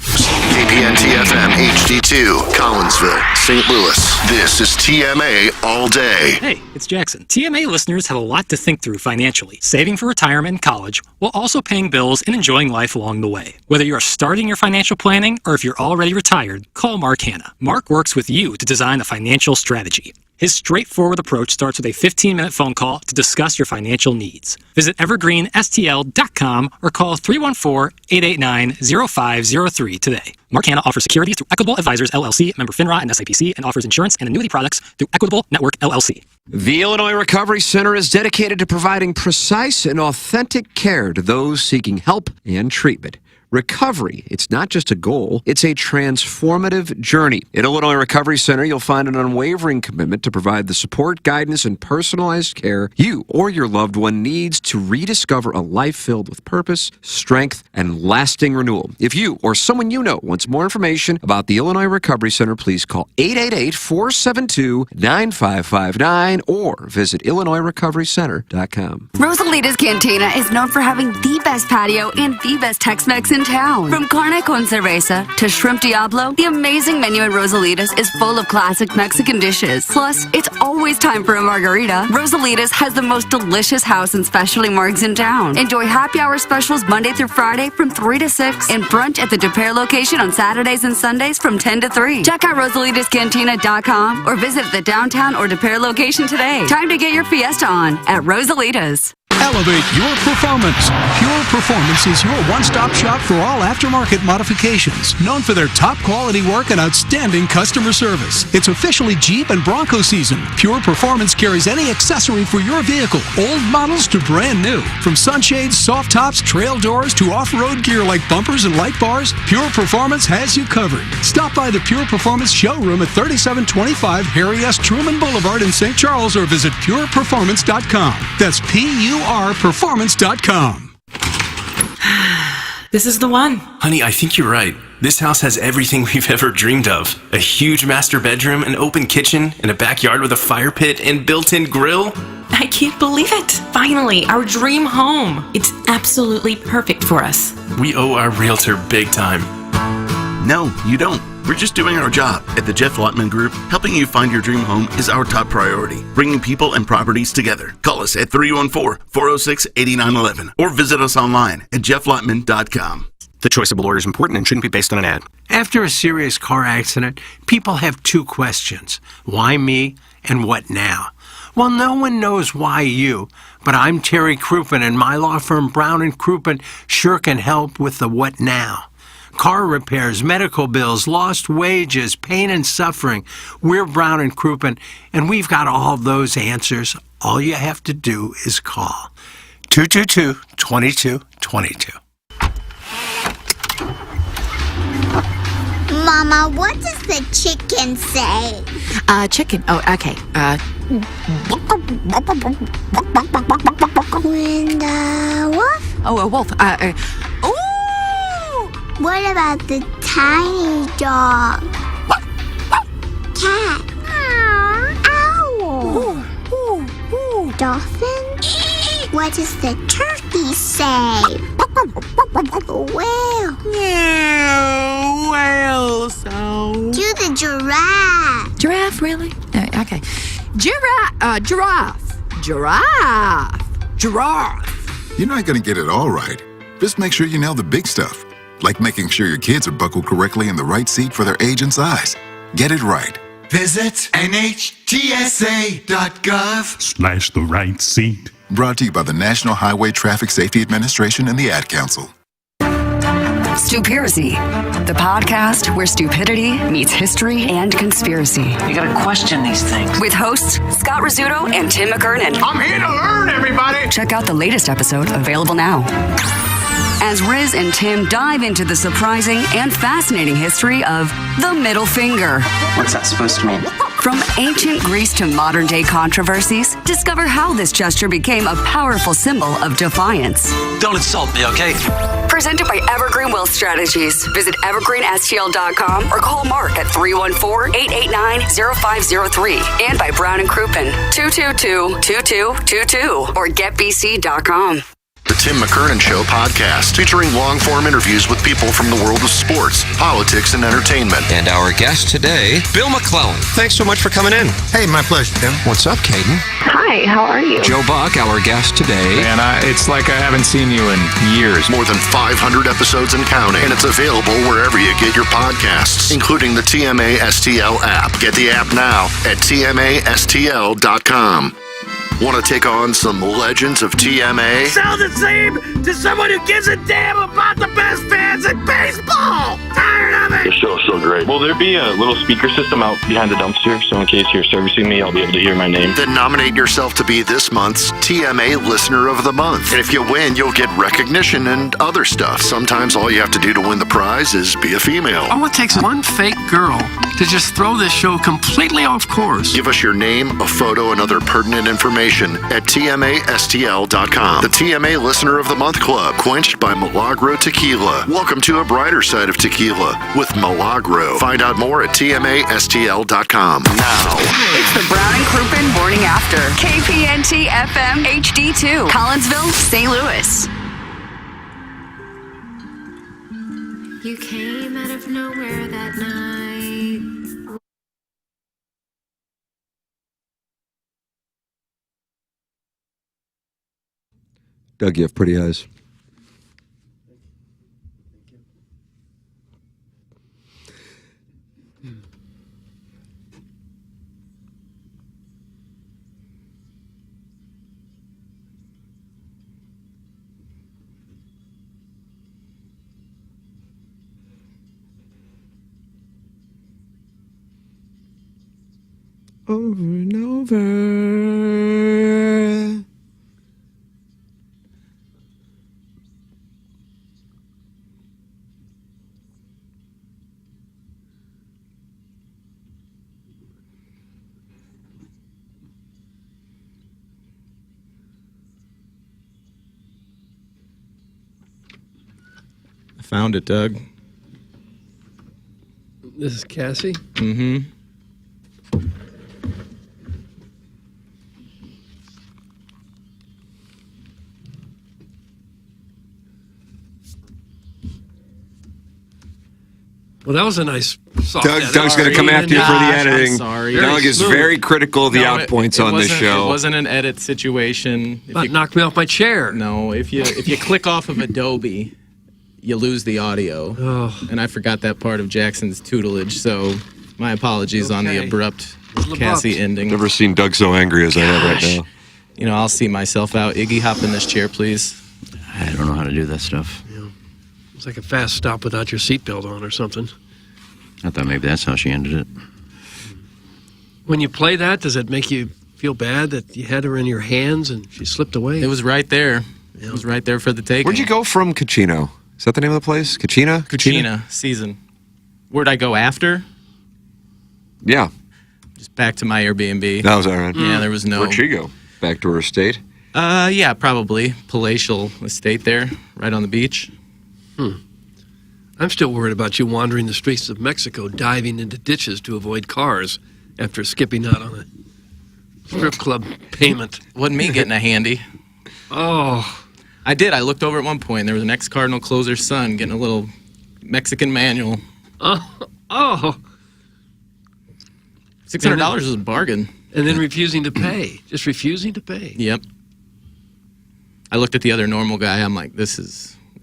S2: KPN TFM HD2, Collinsville, St. Louis. This is TMA all day.
S6: Hey, it's Jackson. TMA listeners have a lot to think through financially, saving for retirement and college, while also paying bills and enjoying life along the way. Whether you are starting your financial planning or if you're already retired, call Mark Hanna. Mark works with you to design a financial strategy. His straightforward approach starts with a 15-minute phone call to discuss your financial needs. Visit evergreenstl.com or call 314-889-0503 today. Mark Hanna offers securities through Equitable Advisors, LLC, member FINRA and SIPC, and offers insurance and annuity products through Equitable Network, LLC.
S14: The Illinois Recovery Center is dedicated to providing precise and authentic care to those seeking help and treatment. Recovery, it's not just a goal, it's a transformative journey. At Illinois Recovery Center, you'll find an unwavering commitment to provide the support, guidance, and personalized care you or your loved one needs to rediscover a life filled with purpose, strength, and lasting renewal. If you or someone you know wants more information about the Illinois Recovery Center, please call 888-472-9559 or visit IllinoisRecoveryCenter.com.
S15: Rosalita's Cantina is known for having the best patio and the best Tex-Mex in town. From carne con cerveza to shrimp diablo, the amazing menu at Rosalita's is full of classic Mexican dishes. Plus, it's always time for a margarita. Rosalita's has the most delicious house and specialty margs in town. Enjoy happy hour specials Monday through Friday from 3 to 6 and brunch at the DePere location on Saturdays and Sundays from 10 to 3. Check out RosalitasCantina.com or visit the downtown or DePere location today. Time to get your fiesta on at Rosalita's.
S18: Elevate your performance. Pure Performance is your one-stop shop for all aftermarket modifications. Known for their top quality work and outstanding customer service. It's officially Jeep and Bronco season. Pure Performance carries any accessory for your vehicle, old models to brand new. From sunshades, soft tops, trail doors, to off-road gear like bumpers and light bars, Pure Performance has you covered. Stop by the Pure Performance showroom at 3725 Harry S. Truman Boulevard in St. Charles or visit pureperformance.com. That's PURperformance.com.
S17: This is the one.
S16: Honey, I think you're right. This house has everything we've ever dreamed of. A huge master bedroom, an open kitchen, and a backyard with a fire pit and built-in grill.
S17: I can't believe it. Finally, our dream home. It's absolutely perfect for us.
S16: We owe our realtor big time.
S7: No, you don't. We're just doing our job. At the Jeff Lotman Group, helping you find your dream home is our top priority. Bringing people and properties together. Call us at 314-406-8911 or visit us online at jefflotman.com.
S19: The choice of a lawyer is important and shouldn't be based on an ad.
S20: After a serious car accident, people have two questions. Why me and what now? Well, no one knows why you, but I'm Terry Crouppen and my law firm Brown & Crouppen sure can help with the what now. Car repairs, medical bills, lost wages, pain and suffering. We're Brown & Crouppen, and we've got all those answers. All you have to do is call 222-2222.
S23: Mama, what does the chicken say?
S17: Chicken. Oh, okay.
S23: When the wolf?
S17: Oh, a wolf. Ooh!
S23: What about the tiny dog? Cat? Owl? Dolphin? What does the turkey say? Whale?
S17: Whale sound.
S23: Do the giraffe.
S17: Giraffe, really? Okay. Giraffe. Giraffe.
S25: You're not going to get it all right. Just make sure you nail the big stuff, like making sure your kids are buckled correctly in the right seat for their age and size. Get it right.
S4: Visit NHTSA.gov.
S25: /the right seat. Brought to you by the National Highway Traffic Safety Administration and the Ad Council.
S15: Stupiracy, the podcast where stupidity meets history and conspiracy.
S8: You gotta question these things.
S15: With hosts Scott Rizzuto and Tim McKernan.
S8: I'm here to learn, everybody!
S15: Check out the latest episode, available now. As Riz and Tim dive into the surprising and fascinating history of the middle finger.
S8: What's that supposed to mean?
S15: From ancient Greece to modern day controversies, discover how this gesture became a powerful symbol of defiance.
S8: Don't insult me, okay?
S15: Presented by Evergreen Wealth Strategies. Visit evergreenstl.com or call Mark at 314-889-0503. And by Brown and Crouppen, 222-2222 or getbc.com.
S2: The Tim McKernan Show podcast, featuring long-form interviews with people from the world of sports, politics, and entertainment.
S14: And our guest today, Bill McClellan. Thanks so much for coming in.
S12: Hey, my pleasure, Tim.
S14: What's up, Caden?
S21: Hi, how are you?
S14: Joe Buck, our guest today.
S12: Man, it's like I haven't seen you in years.
S2: More than 500 episodes and counting, and it's available wherever you get your podcasts, including the TMA STL app. Get the app now at tmastl.com. Want to take on some legends of TMA?
S10: Sound the same to someone who gives a damn about the best fans in baseball! Tired of it!
S22: The show's so great. Will there be a little speaker system out behind the dumpster, so in case you're servicing me, I'll be able to hear my name?
S2: Then nominate yourself to be this month's TMA Listener of the Month. And if you win, you'll get recognition and other stuff. Sometimes all you have to do to win the prize is be a female.
S13: All it takes is one fake girl to just throw this show completely off course.
S2: Give us your name, a photo, and other pertinent information at tmastl.com. The TMA Listener of the Month Club, quenched by Milagro Tequila. Welcome to a brighter side of tequila with Milagro. Find out more at tmastl.com. Now,
S15: It's the Brown and Crouppen Morning After. KPNT FM HD2. Collinsville, St. Louis.
S26: You came out of nowhere that night.
S9: Doug, you have pretty eyes. Over and over.
S3: I found it, Doug.
S13: This is Cassie?
S3: Mm-hmm.
S13: Well, that was a nice soft
S9: Doug's going to come after you for the editing.
S3: I'm sorry.
S9: Doug is very critical of the outpoints on this show.
S3: It wasn't an edit situation.
S13: If you knocked me off my chair.
S3: No, if you click off of Adobe, you lose the audio.
S13: Oh.
S3: And I forgot that part of Jackson's tutelage, so my apologies on the abrupt Cassie ending.
S9: Never seen Doug so angry as I am right now.
S3: You know, I'll see myself out. Iggy, hop in this chair, please.
S24: I don't know how to do that stuff.
S13: It's like a fast stop without your seatbelt on or something.
S24: I thought maybe that's how she ended it.
S13: When you play that, does it make you feel bad that you had her in your hands and she slipped away?
S3: It was right there. Yeah. It was right there for the taking.
S9: Where'd you go from Kachino? Is that the name of the place? Kachina?
S3: Kachina season. Where'd I go after?
S9: Yeah.
S3: Just back to my Airbnb.
S9: That was all right.
S3: Yeah, there was no...
S9: Where'd she go? Back to her estate?
S3: Yeah, probably. Palatial estate there, right on the beach.
S13: I'm still worried about you wandering the streets of Mexico, diving into ditches to avoid cars after skipping out on a strip club payment.
S3: Wasn't me getting a handy.
S13: Oh.
S3: I did. I looked over at one point. There was an ex-Cardinal closer's son getting a little Mexican manual.
S13: Oh.
S3: $600 was a bargain.
S13: And then refusing to pay. Just refusing to pay.
S3: Yep. I looked at the other normal guy. I'm like,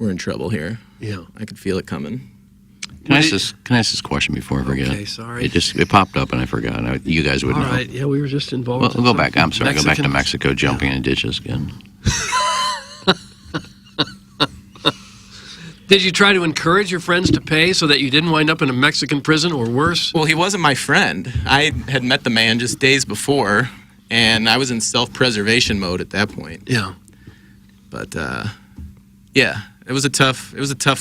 S3: we're in trouble here.
S13: Yeah.
S3: I could feel it coming.
S24: Can I ask this question before I forget?
S13: Okay, sorry.
S24: It popped up and I forgot. You guys would know.
S13: All right, yeah, we were just involved.
S24: Well,
S13: in
S24: go back. I'm sorry. Go back to
S13: Mexicans.
S24: Mexico, jumping in ditches again.
S13: Did you try to encourage your friends to pay so that you didn't wind up in a Mexican prison or worse?
S3: Well, he wasn't my friend. I had met the man just days before, and I was in self-preservation mode at that point.
S13: Yeah.
S3: But yeah, it was a tough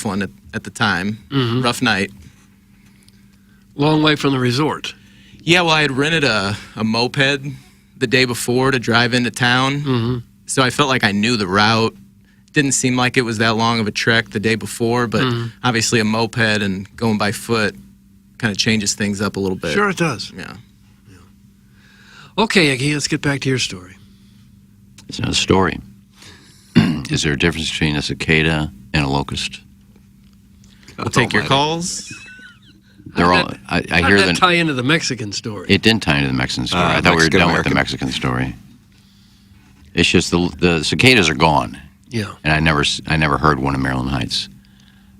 S3: one at the time.
S13: Mhm.
S3: Rough night.
S13: Long way from the resort.
S3: Yeah, well, I had rented a moped the day before to drive into town,
S13: Mhm.
S3: so I felt like I knew the route. Didn't seem like it was that long of a trek the day before, but obviously a moped and going by foot kind of changes things up a little bit.
S13: Sure it does.
S3: Yeah.
S13: Okay, Iggy, let's get back to your story.
S24: It's not a story. Is there a difference between a cicada and a locust?
S3: We'll take your calls.
S24: They're all. I
S13: How
S24: hear
S13: did that
S24: them.
S13: tie into the Mexican story?
S24: It didn't tie into the Mexican story. I thought we were done with the Mexican story. It's just the cicadas are gone.
S13: Yeah.
S24: And I never heard one in Maryland Heights,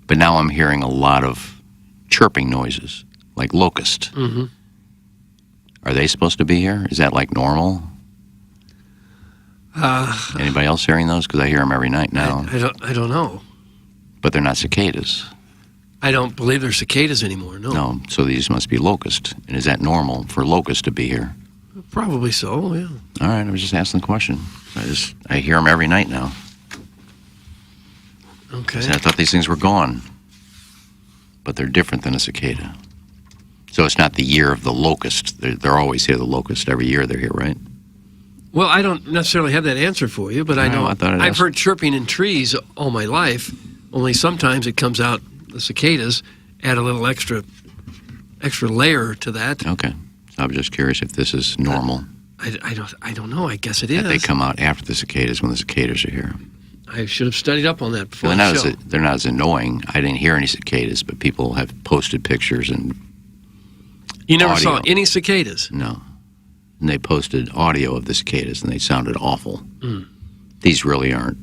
S24: but now I'm hearing a lot of chirping noises like locust.
S13: Mm-hmm.
S24: Are they supposed to be here? Is that like normal? Anybody else hearing those? Because I hear them every night now.
S13: I don't know.
S24: But they're not cicadas.
S13: I don't believe they're cicadas anymore. No.
S24: No, so these must be locust. And is that normal for locusts to be here?
S13: Probably so. Yeah.
S24: All right, I was just asking the question. I hear them every night now.
S13: Okay.
S24: I thought these things were gone, but they're different than a cicada. So it's not the year of the locust. They're always here, the locust. Every year they're here, right?
S13: Well, I don't necessarily have that answer for you, but I know
S24: I thought I'd
S13: I've
S24: ask.
S13: heard chirping in trees all my life. Only sometimes it comes out. The cicadas add a little extra layer to that.
S24: Okay. I was just curious if this is normal.
S13: I don't know. I guess it is.
S24: That they come out after the cicadas when the cicadas are here.
S13: I should have studied up on that before
S24: They're
S13: the
S24: not,
S13: show.
S24: they're not as annoying. I didn't hear any cicadas, but people have posted pictures and
S13: You never
S24: audio.
S13: saw any cicadas?
S24: No. And they posted audio of the cicadas, and they sounded awful.
S13: Mm.
S24: These really aren't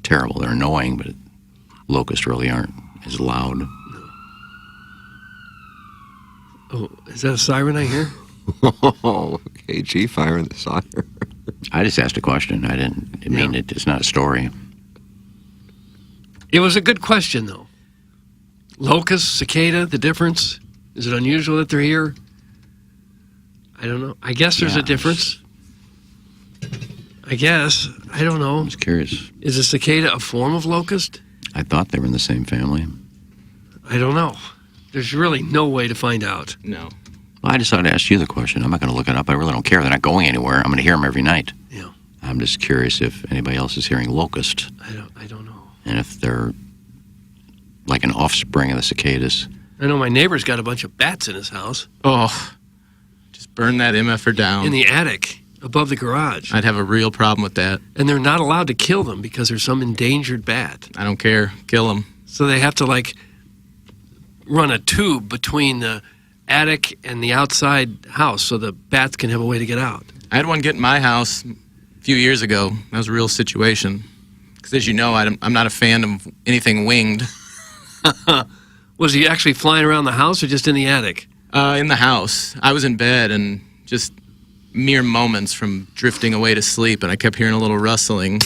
S24: terrible. They're annoying, but locusts really aren't as loud.
S13: Oh, is that a siren I hear?
S9: Oh, KG firing the siren.
S24: I just asked a question. I didn't mean it. It's not a story.
S13: It was a good question, though. Locust, cicada, the difference? Is it unusual that they're here? I don't know. I guess there's a difference. I guess. I don't know.
S24: I was curious.
S13: Is a cicada a form of locust?
S24: I thought they were in the same family.
S13: I don't know. There's really no way to find out.
S3: No.
S24: Well, I decided to ask you the question. I'm not going to look it up. I really don't care. They're not going anywhere. I'm going to hear them every night.
S13: Yeah.
S24: I'm just curious if anybody else is hearing locust.
S13: I don't know.
S24: And if they're like an offspring of the cicadas.
S13: I know my neighbor's got a bunch of bats in his house.
S3: Oh, just burn that MFer down.
S13: In the attic, above the garage.
S3: I'd have a real problem with that.
S13: And they're not allowed to kill them because there's some endangered bat.
S3: I don't care. Kill them.
S13: So they have to, like, run a tube between the attic and the outside house so the bats can have a way to get out.
S3: I had one get in my house a few years ago. That was a real situation. Because as you know, I'm not a fan of anything winged.
S13: Was he actually flying around the house or just in the attic?
S3: In the house. I was in bed and just mere moments from drifting away to sleep, and I kept hearing a little rustling.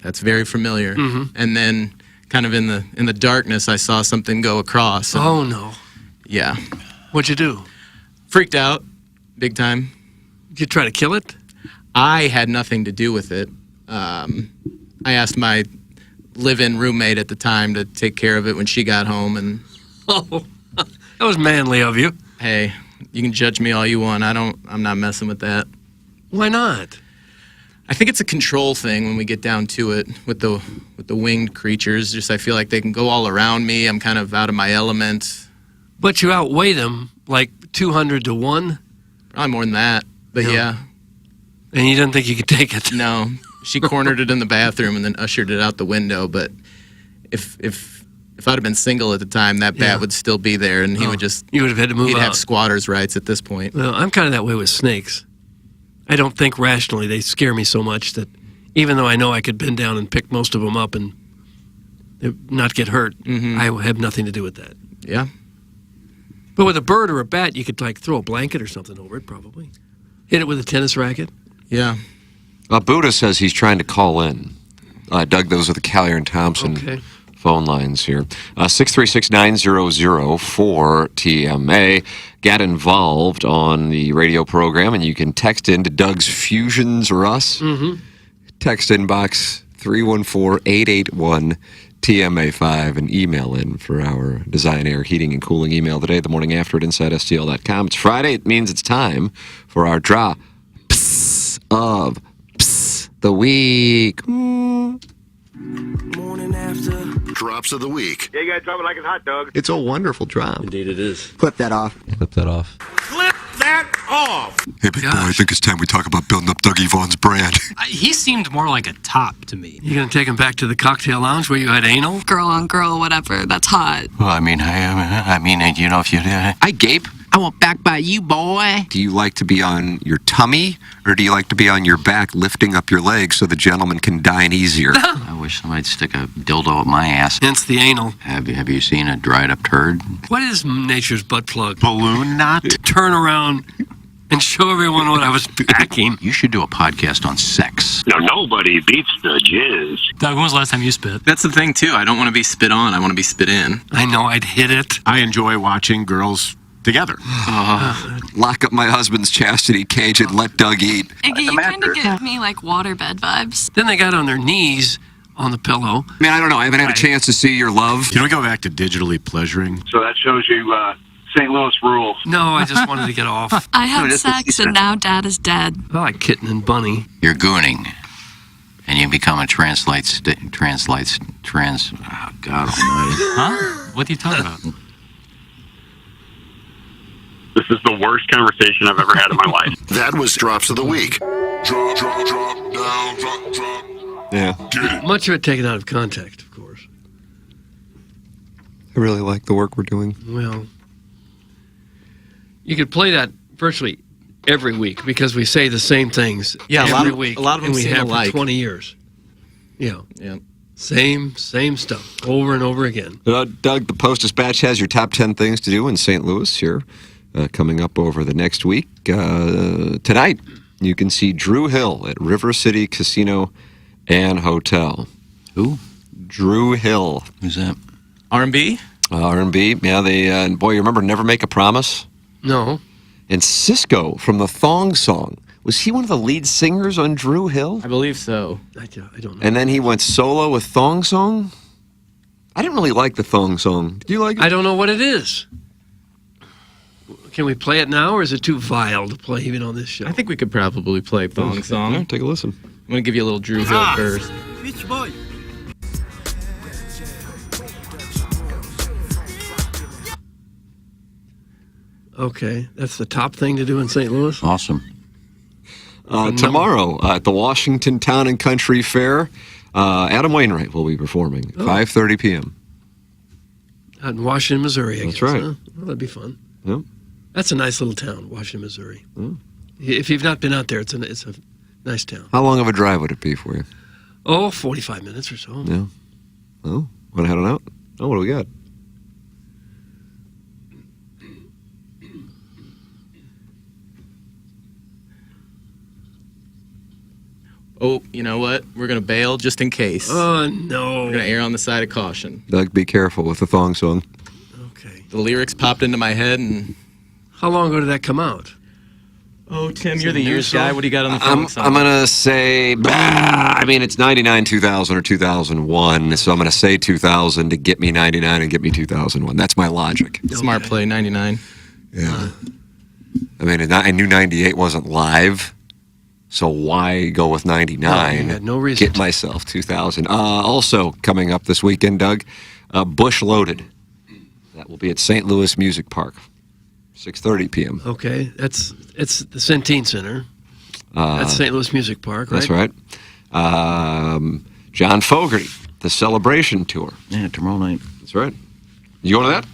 S3: That's very familiar.
S13: Mhm.
S3: And then, kind of in the darkness, I saw something go across. And,
S13: Oh, no.
S3: yeah.
S13: What'd you do?
S3: Freaked out, big time.
S13: Did you try to kill it?
S3: I had nothing to do with it. I asked my live-in roommate at the time to take care of it when she got home, and
S13: Oh, that was manly of you.
S3: hey, you can judge me all you want. I'm not messing with that.
S13: Why not?
S3: I think it's a control thing when we get down to it with the winged creatures. Just I feel like they can go all around me. I'm kind of out of my element.
S13: But you outweigh them like 200 to 1?
S3: Probably more than that, but yeah.
S13: And you didn't think you could take it?
S3: No. She cornered it in the bathroom and then ushered it out the window. But if I'd have been single at the time, that bat would still be there, and he would just...
S13: You would have had to move
S3: He'd
S13: out.
S3: have squatter's rights at this point.
S13: Well, I'm kind of that way with snakes. I don't think rationally. They scare me so much that even though I know I could bend down and pick most of them up and not get hurt, I have nothing to do with that.
S3: Yeah.
S13: But with a bird or a bat, you could like throw a blanket or something over it, probably. Hit it with a tennis racket.
S3: Yeah.
S9: Buddha says he's trying to call in. Doug, those are the Collier and Thompson phone lines here. 636-900-4TMA. Get involved on the radio program, and you can text into Doug's Fusions or Us. Text inbox 314-881-TMA5 and email in for our Design Air Heating and Cooling email today, the morning after at InsideSTL.com. It's Friday. It means it's time for our Drops of the Week.
S2: Morning after. Drops of the Week.
S1: Yeah, you gotta drop it like it's hot dog.
S9: It's a wonderful drop.
S4: Indeed it is.
S9: Clip that off. Clip that off.
S1: Clip that off.
S9: Hey, big boy, I think it's time we talk about building up Dougie Vaughn's brand.
S4: He seemed more like a top to me.
S13: You gonna take him back to the cocktail lounge where you had anal?
S5: Girl on girl, whatever. That's hot.
S24: Well, I mean, you know, if you...
S9: I gape.
S4: I want back by you, boy.
S9: Do you like to be on your tummy, or do you like to be on your back lifting up your legs so the gentleman can dine easier?
S24: I wish somebody'd stick a dildo up my ass.
S13: Hence the anal.
S24: Have you seen a dried up turd?
S13: What is nature's butt plug?
S24: Balloon knot?
S13: Turn around and show everyone what I was packing.
S24: You should do a podcast on sex.
S1: No, nobody beats the jizz.
S4: Doug, when was the last time you spit?
S3: That's the thing, too. I don't want to be spit on. I want to be spit in.
S13: I know, I'd hit it.
S6: I enjoy watching girls together.
S9: Lock up my husband's chastity cage and let Doug eat.
S5: Iggy, you kind of give me like waterbed vibes.
S13: Then they got on their knees on the pillow.
S9: I mean, I don't know. I haven't had a chance to see your love.
S6: Can we go back to digitally pleasuring?
S1: So that shows you St. Louis rules.
S13: No, I just wanted to get off.
S5: I had sex and now Dad is dead.
S13: I like kitten and bunny.
S24: You're gooning. And you become a oh, God almighty.
S4: Huh? What are you talking about?
S1: This is the worst conversation I've ever had in my life.
S2: That was Drops of the Week.
S25: Drop, drop, drop, down, drop, drop.
S9: Yeah.
S13: Much of it taken out of context, of course.
S9: I really like the work we're doing.
S13: Well, you could play that virtually every week because we say the same things every week.
S3: A lot of them
S13: we
S3: seem
S13: have
S3: alike.
S13: for 20 years. Yeah.
S3: Yeah.
S13: Same stuff over and over again.
S9: Doug, the Post-Dispatch has your top 10 things to do in St. Louis here. Coming up over the next week. Tonight, you can see Drew Hill at River City Casino and Hotel.
S24: Who?
S9: Drew Hill.
S24: Who's that?
S3: R&B?
S9: R&B. Yeah, they, boy, you remember Never Make a Promise?
S13: No.
S9: And Cisco from the Thong Song. Was he one of the lead singers on Drew Hill?
S3: I believe so.
S13: I don't know.
S9: And then he went solo with Thong Song? I didn't really like the Thong Song. Did you like it?
S13: I don't know what it is. Can we play it now, or is it too vile to play even on this show?
S3: I think we could probably play Thong Song.
S9: Yeah, take a listen.
S3: I'm going to give you a little Drew Hill first.
S1: Beach boy.
S13: Okay, that's the top thing to do in St. Louis?
S24: Awesome.
S9: Tomorrow at the Washington Town and Country Fair, Adam Wainwright will be performing at 5:30 p.m.
S13: Out in Washington, Missouri, I guess.
S9: right.
S13: Huh? Well, that'd be fun.
S9: Yep.
S13: That's a nice little town, Washington, Missouri. If you've not been out there, it's a nice town.
S9: How long of a drive would it be for you?
S13: Oh, 45 minutes or so.
S9: Yeah. Oh, want to head on out? Oh, what do we got?
S3: Oh, you know what? We're going to bail just in case.
S13: Oh, no.
S3: We're going to err on the side of caution.
S9: Doug, be careful with the Thong Song.
S13: Okay.
S3: The lyrics popped into my head and...
S13: How long ago did that come out?
S3: Oh, Tim, you're the years guy. What do you got on the Thong Song?
S9: I'm going to say... I mean, it's 99, 2000, or 2001, so I'm going to say 2000 to get me 99 and get me 2001. That's my logic.
S3: Smart play, 99.
S9: Yeah. I mean, I knew 98 wasn't live. So why go with 99?
S13: No, you had no reason.
S9: Get myself 2000. Also coming up this weekend, Doug, Busch Loaded. That will be at St. Louis Music Park, 6:30 p.m.
S13: Okay, it's the Centene Center. That's St. Louis Music Park, right?
S9: That's right. John Fogerty, the Celebration Tour.
S24: Yeah, tomorrow night.
S9: That's right. You going to that?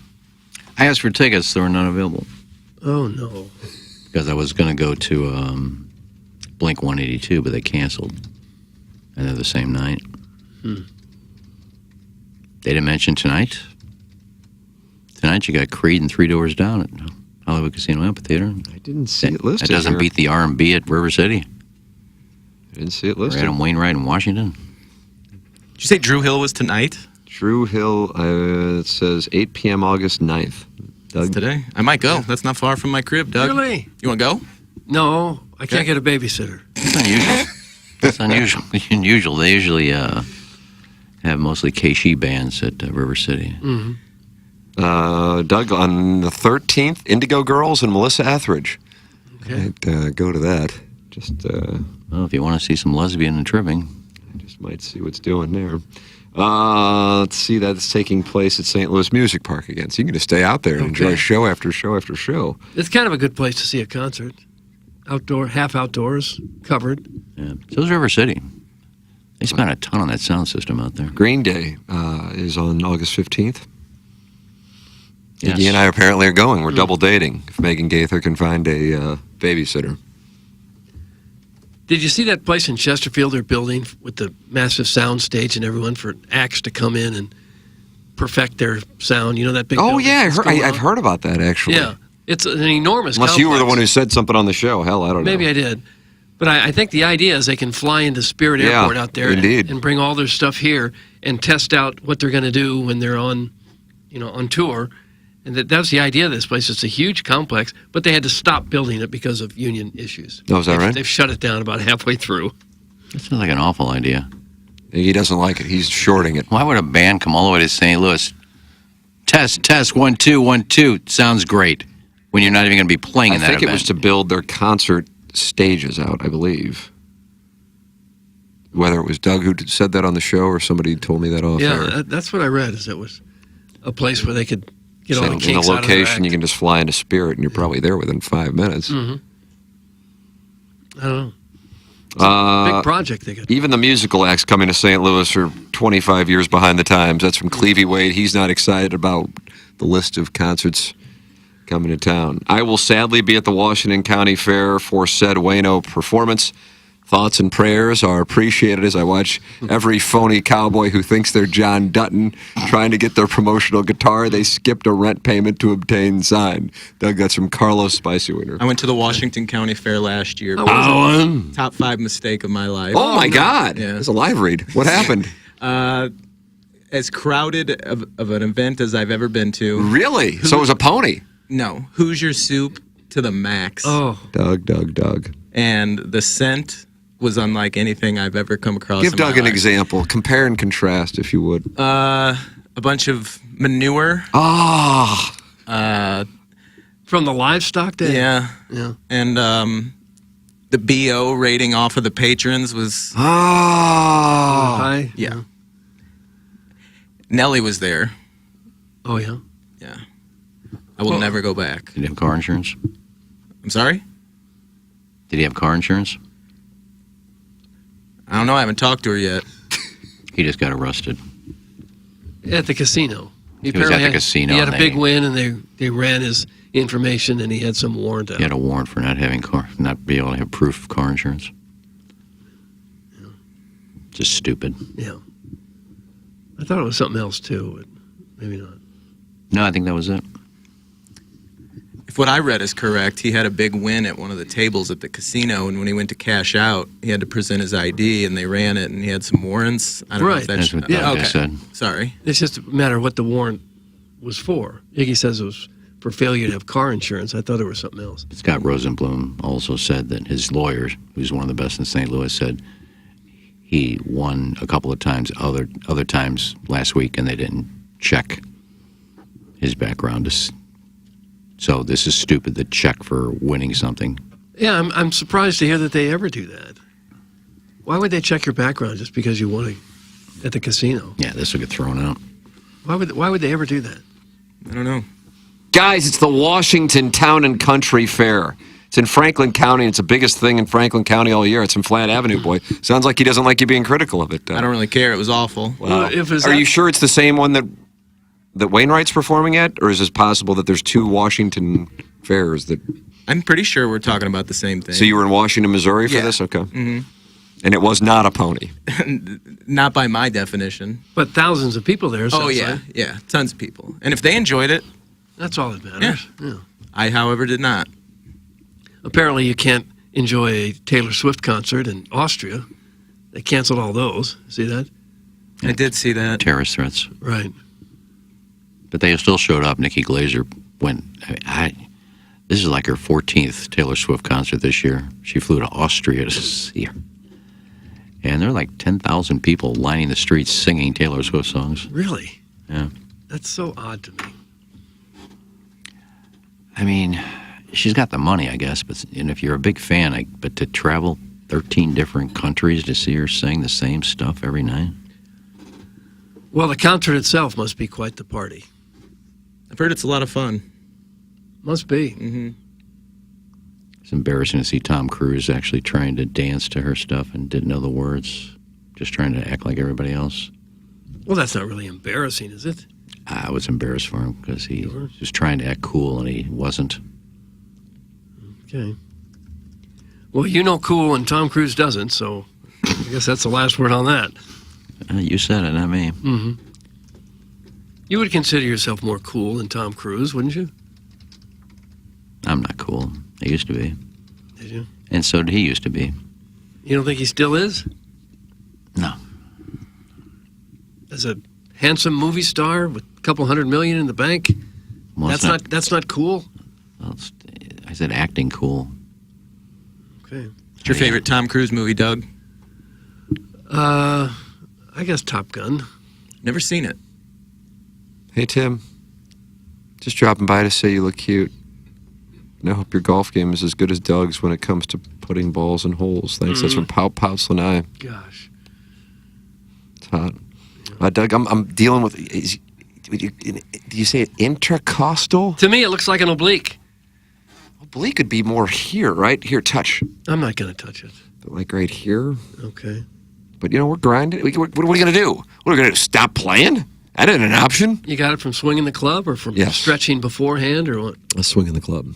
S24: I asked for tickets. They were not available.
S13: Oh, no.
S24: Because I was going to go to Blink 182, but they canceled. And they're the same night. They didn't mention tonight. tonight. You got Creed and Three Doors Down at Hollywood Casino Amphitheater.
S9: I didn't see it listed.
S24: That doesn't
S9: here.
S24: beat the R&B at River City.
S9: I didn't see it listed.
S24: Adam Wainwright in Washington.
S3: Did you say Drew Hill was tonight?
S9: Drew Hill, it says 8 p.m. August 9th. Doug?
S3: Today? I might go. That's not far from my crib, Doug.
S13: Really?
S3: You want to go?
S13: No, I can't get a babysitter.
S24: It's unusual. It's unusual. They usually have mostly KC bands at River City.
S13: Mm-hmm.
S9: Doug, on the 13th, Indigo Girls and Melissa Etheridge.
S13: Okay.
S9: Might, go to that. Just
S24: well, if you want to see some lesbian and tripping,
S9: I just might see what's doing there. Let's see, that's taking place at St. Louis Music Park again. So you can just stay out there and enjoy show after show after show.
S13: It's kind of a good place to see a concert. Outdoor, half outdoors, covered.
S24: Yeah. So is River City. They spent a ton on that sound system out there.
S9: Green Day is on August 15th.
S24: Yes.
S9: Iggy and I apparently are going. We're double dating. If Megan Gaither can find a babysitter.
S13: Did you see that place in Chesterfield they're building with the massive sound stage and everyone for acts to come in and perfect their sound? You know that big building
S9: Yeah,
S13: that's going
S9: I've
S13: on?
S9: heard about that, actually.
S13: Yeah, it's an enormous
S9: Unless you were the
S13: complex.
S9: one who said something on the show. Hell, I don't know.
S13: Maybe I did. But I think the idea is they can fly into Spirit
S9: Yeah,
S13: Airport out there and bring all their stuff here and test out what they're going to do when they're on tour. And that's the idea of this place. It's a huge complex, but they had to stop building it because of union issues.
S9: Oh, is that right?
S13: They've shut it down about halfway through.
S24: That sounds like an awful idea.
S9: He doesn't like it. He's shorting it.
S24: Why would a band come all the way to St. Louis? Test, 1, 2, 1, 2. Sounds great. When you're not even going to be playing in that event.
S9: I think it was to build their concert stages out, I believe. Whether it was Doug who said that on the show or somebody told me that off air.
S13: Yeah, that's what I read, is it was a place where they could get all the
S9: in
S13: kinks
S9: the
S13: out of their
S9: location,
S13: act.
S9: you can just fly into Spirit, and you're probably there within 5 minutes.
S13: Mm-hmm. I don't know. It's a big project they got.
S9: Even the musical acts coming to St. Louis are 25 years behind the times. That's from Clevie Wade. He's not excited about the list of concerts coming to town. I will sadly be at the Washington County Fair for said Wayno performance. Thoughts and prayers are appreciated as I watch every phony cowboy who thinks they're John Dutton trying to get their promotional guitar. They skipped a rent payment to obtain signed. Doug, that's from Carlos Spicy Wiener.
S3: I went to the Washington County Fair last year. Top 5 mistake of my life.
S9: Oh, my God.
S3: Yeah.
S9: It's a live read. What happened?
S3: As crowded of an event as I've ever been to.
S9: Really? So it was a pony?
S3: No. Hoosier soup to the max.
S13: Oh.
S9: Doug.
S3: And the scent was unlike anything I've ever come across.
S9: Give
S3: in my
S9: Doug an
S3: life.
S9: example. Compare and contrast, if you would.
S3: A bunch of manure.
S13: From the livestock day?
S3: Yeah.
S13: Yeah.
S3: And the BO rating off of the patrons was...
S13: High?
S3: Yeah. Nelly was there.
S13: Oh, yeah?
S3: Yeah. I will never go back.
S24: Did he have car insurance?
S3: I'm sorry?
S24: Did he have car insurance?
S3: I don't know. I haven't talked to her yet.
S24: He just got arrested.
S13: At the casino.
S24: He was at the casino.
S13: He had a
S24: and
S13: big win, and they ran his information, and he had some warrant out.
S24: He had a warrant for not being able to have proof of car insurance.
S13: Yeah.
S24: Just stupid.
S13: Yeah. I thought it was something else, too, but maybe not.
S24: No, I think that was it.
S3: If what I read is correct, he had a big win at one of the tables at the casino, and when he went to cash out, he had to present his ID, and they ran it, and he had some warrants. I don't know if
S24: That's what Doug just said.
S3: Sorry.
S13: It's just a matter of what the warrant was for. Iggy says it was for failure to have car insurance. I thought it was something else.
S24: Scott Rosenblum also said that his lawyer, who's one of the best in St. Louis, said he won a couple of times, other times last week, and they didn't check his background. So this is stupid, the check for winning something.
S13: Yeah, I'm surprised to hear that they ever do that. Why would they check your background just because you won at the casino?
S24: Yeah, this will get thrown out.
S13: Why would they ever do that?
S3: I don't know.
S9: Guys, it's the Washington Town and Country Fair. It's in Franklin County. It's the biggest thing in Franklin County all year. It's in Flat Avenue, boy. Sounds like he doesn't like you being critical of it.
S3: I don't really care. It was awful.
S9: Wow. Are you sure it's the same one that Wainwright's performing at, or is it possible that there's two Washington fairs that...
S3: I'm pretty sure we're talking about the same thing.
S9: So you were in Washington, Missouri for this? Okay.
S3: Mm-hmm.
S9: And it was not a pony.
S3: Not by my definition.
S13: But thousands of people there.
S3: Oh, yeah. Yeah. Tons of people. And if they enjoyed it,
S13: That's all that matters. Yeah.
S3: I, however, did not.
S13: Apparently, you can't enjoy a Taylor Swift concert in Austria. They canceled all those. See that?
S3: I did see that.
S24: Terrorist threats.
S13: Right.
S24: But they still showed up. Nikki Glaser went. This is like her 14th Taylor Swift concert this year. She flew to Austria to see her. And there are like 10,000 people lining the streets singing Taylor Swift songs.
S13: Really?
S24: Yeah.
S13: That's so odd to me.
S24: I mean, she's got the money, I guess. And if you're a big fan, but to travel 13 different countries to see her sing the same stuff every night?
S13: Well, the concert itself must be quite the party.
S3: I've heard it's a lot of fun.
S13: Must be.
S3: Mm-hmm.
S24: It's embarrassing to see Tom Cruise actually trying to dance to her stuff and didn't know the words, just trying to act like everybody else.
S13: Well, that's not really embarrassing, is it?
S24: I was embarrassed for him because he was trying to act cool and he wasn't.
S13: Okay. Well, you know cool and Tom Cruise doesn't, so I guess that's the last word on that.
S24: You said it, not me.
S13: Mm-hmm. You would consider yourself more cool than Tom Cruise, wouldn't you?
S24: I'm not cool. I used to be.
S13: Did you?
S24: And so did he used to be.
S13: You don't think he still is?
S24: No.
S13: As a handsome movie star with a couple $100 million in the bank?
S24: Well,
S13: that's not cool?
S24: Well, I said acting cool.
S13: Okay.
S3: What's your favorite Tom Cruise movie, Doug?
S13: I guess Top Gun.
S3: Never seen it.
S9: Hey, Tim. Just dropping by to say you look cute. And I hope your golf game is as good as Doug's when it comes to putting balls in holes. Thanks. That's from Pouts Lanai.
S13: Gosh.
S9: It's hot. Doug, I'm dealing with... do you say it intercostal?
S13: To me, it looks like an oblique.
S9: Oblique could be more here, right? Here, touch.
S13: I'm not going to touch it.
S9: But like right here?
S13: Okay.
S9: But, we're grinding. What are we going to do? What are we going to do? Stop playing? That isn't an option.
S13: You got it from swinging the club or from stretching beforehand or what?
S9: A swing in the club.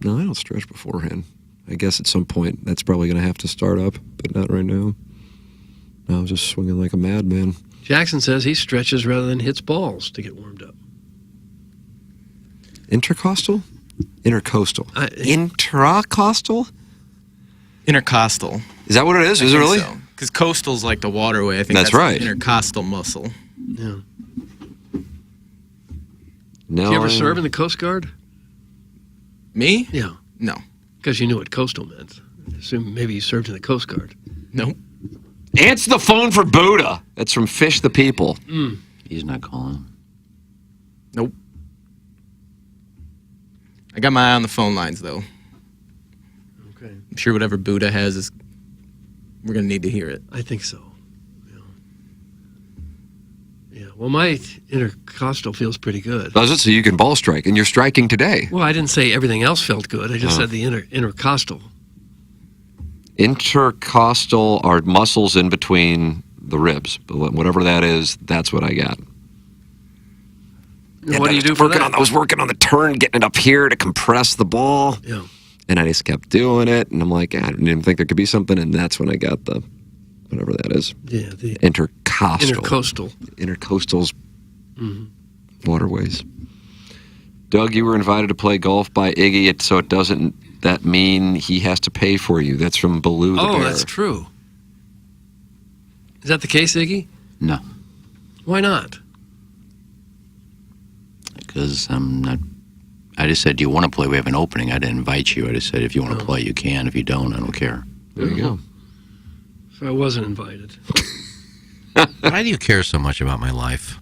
S9: No, I don't stretch beforehand. I guess at some point that's probably going to have to start up, but not right now. No, I'm just swinging like a madman.
S13: Jackson says he stretches rather than hits balls to get warmed up.
S9: Intercostal? Intercoastal. Intracostal?
S3: Intercostal.
S9: Is that what it is? Is it really?
S3: Because coastal's like the waterway. I think that's
S9: right.
S3: The intercostal muscle.
S13: Yeah.
S9: No.
S13: Did you ever serve in the Coast Guard?
S3: Me?
S13: Yeah.
S3: No.
S13: Because you knew what coastal meant. I assume maybe you served in the Coast Guard.
S3: Nope.
S9: Answer the phone for Buddha. That's from Fish the People.
S24: He's not calling.
S3: Nope. I got my eye on the phone lines, though.
S13: Okay.
S3: I'm sure whatever Buddha has is... We're going to need to hear it.
S13: I think so. Yeah. Well, my intercostal feels pretty good.
S9: Does it? So you can ball strike, and you're striking today.
S13: Well, I didn't say everything else felt good. I just said the intercostal.
S9: Intercostal are muscles in between the ribs. But whatever that is, that's what I got.
S13: What do you do for that?
S9: I was working on the turn, getting it up here to compress the ball.
S13: Yeah.
S9: And I just kept doing it, and I'm like, I didn't even think there could be something, and that's when I got the, whatever that is.
S13: Yeah, the
S9: intercostal. Intercoastals, waterways. Doug, you were invited to play golf by Iggy, so it doesn't that mean he has to pay for you? That's from Baloo the Bear.
S13: Oh, that's true. Is that the case, Iggy?
S24: No.
S13: Why not?
S24: Because I'm not... I just said, do you want to play? We have an opening. I didn't invite you. I just said, if you want to play, you can. If you don't, I don't care.
S9: There you go.
S13: So I wasn't invited.
S24: Why do you care so much about my life?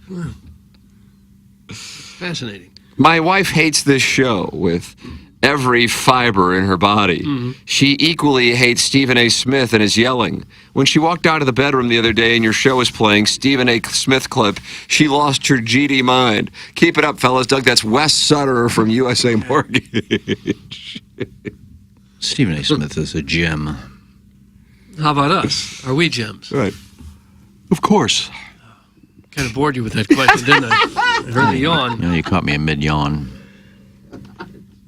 S13: Fascinating.
S9: My wife hates this show with every fiber in her body. She equally hates Stephen A. Smith and his yelling. When she walked out of the bedroom the other day and your show was playing Stephen A. Smith clip, she lost her GD mind. Keep it up, fellas. Doug, that's Wes Sutter from USA Mortgage.
S24: Stephen A. Smith is a gem.
S13: How about us? Are we gems?
S9: Right. Of course.
S13: Kind of bored you with that question, didn't I? I heard the yawn.
S24: Yeah, you caught me in mid-yawn.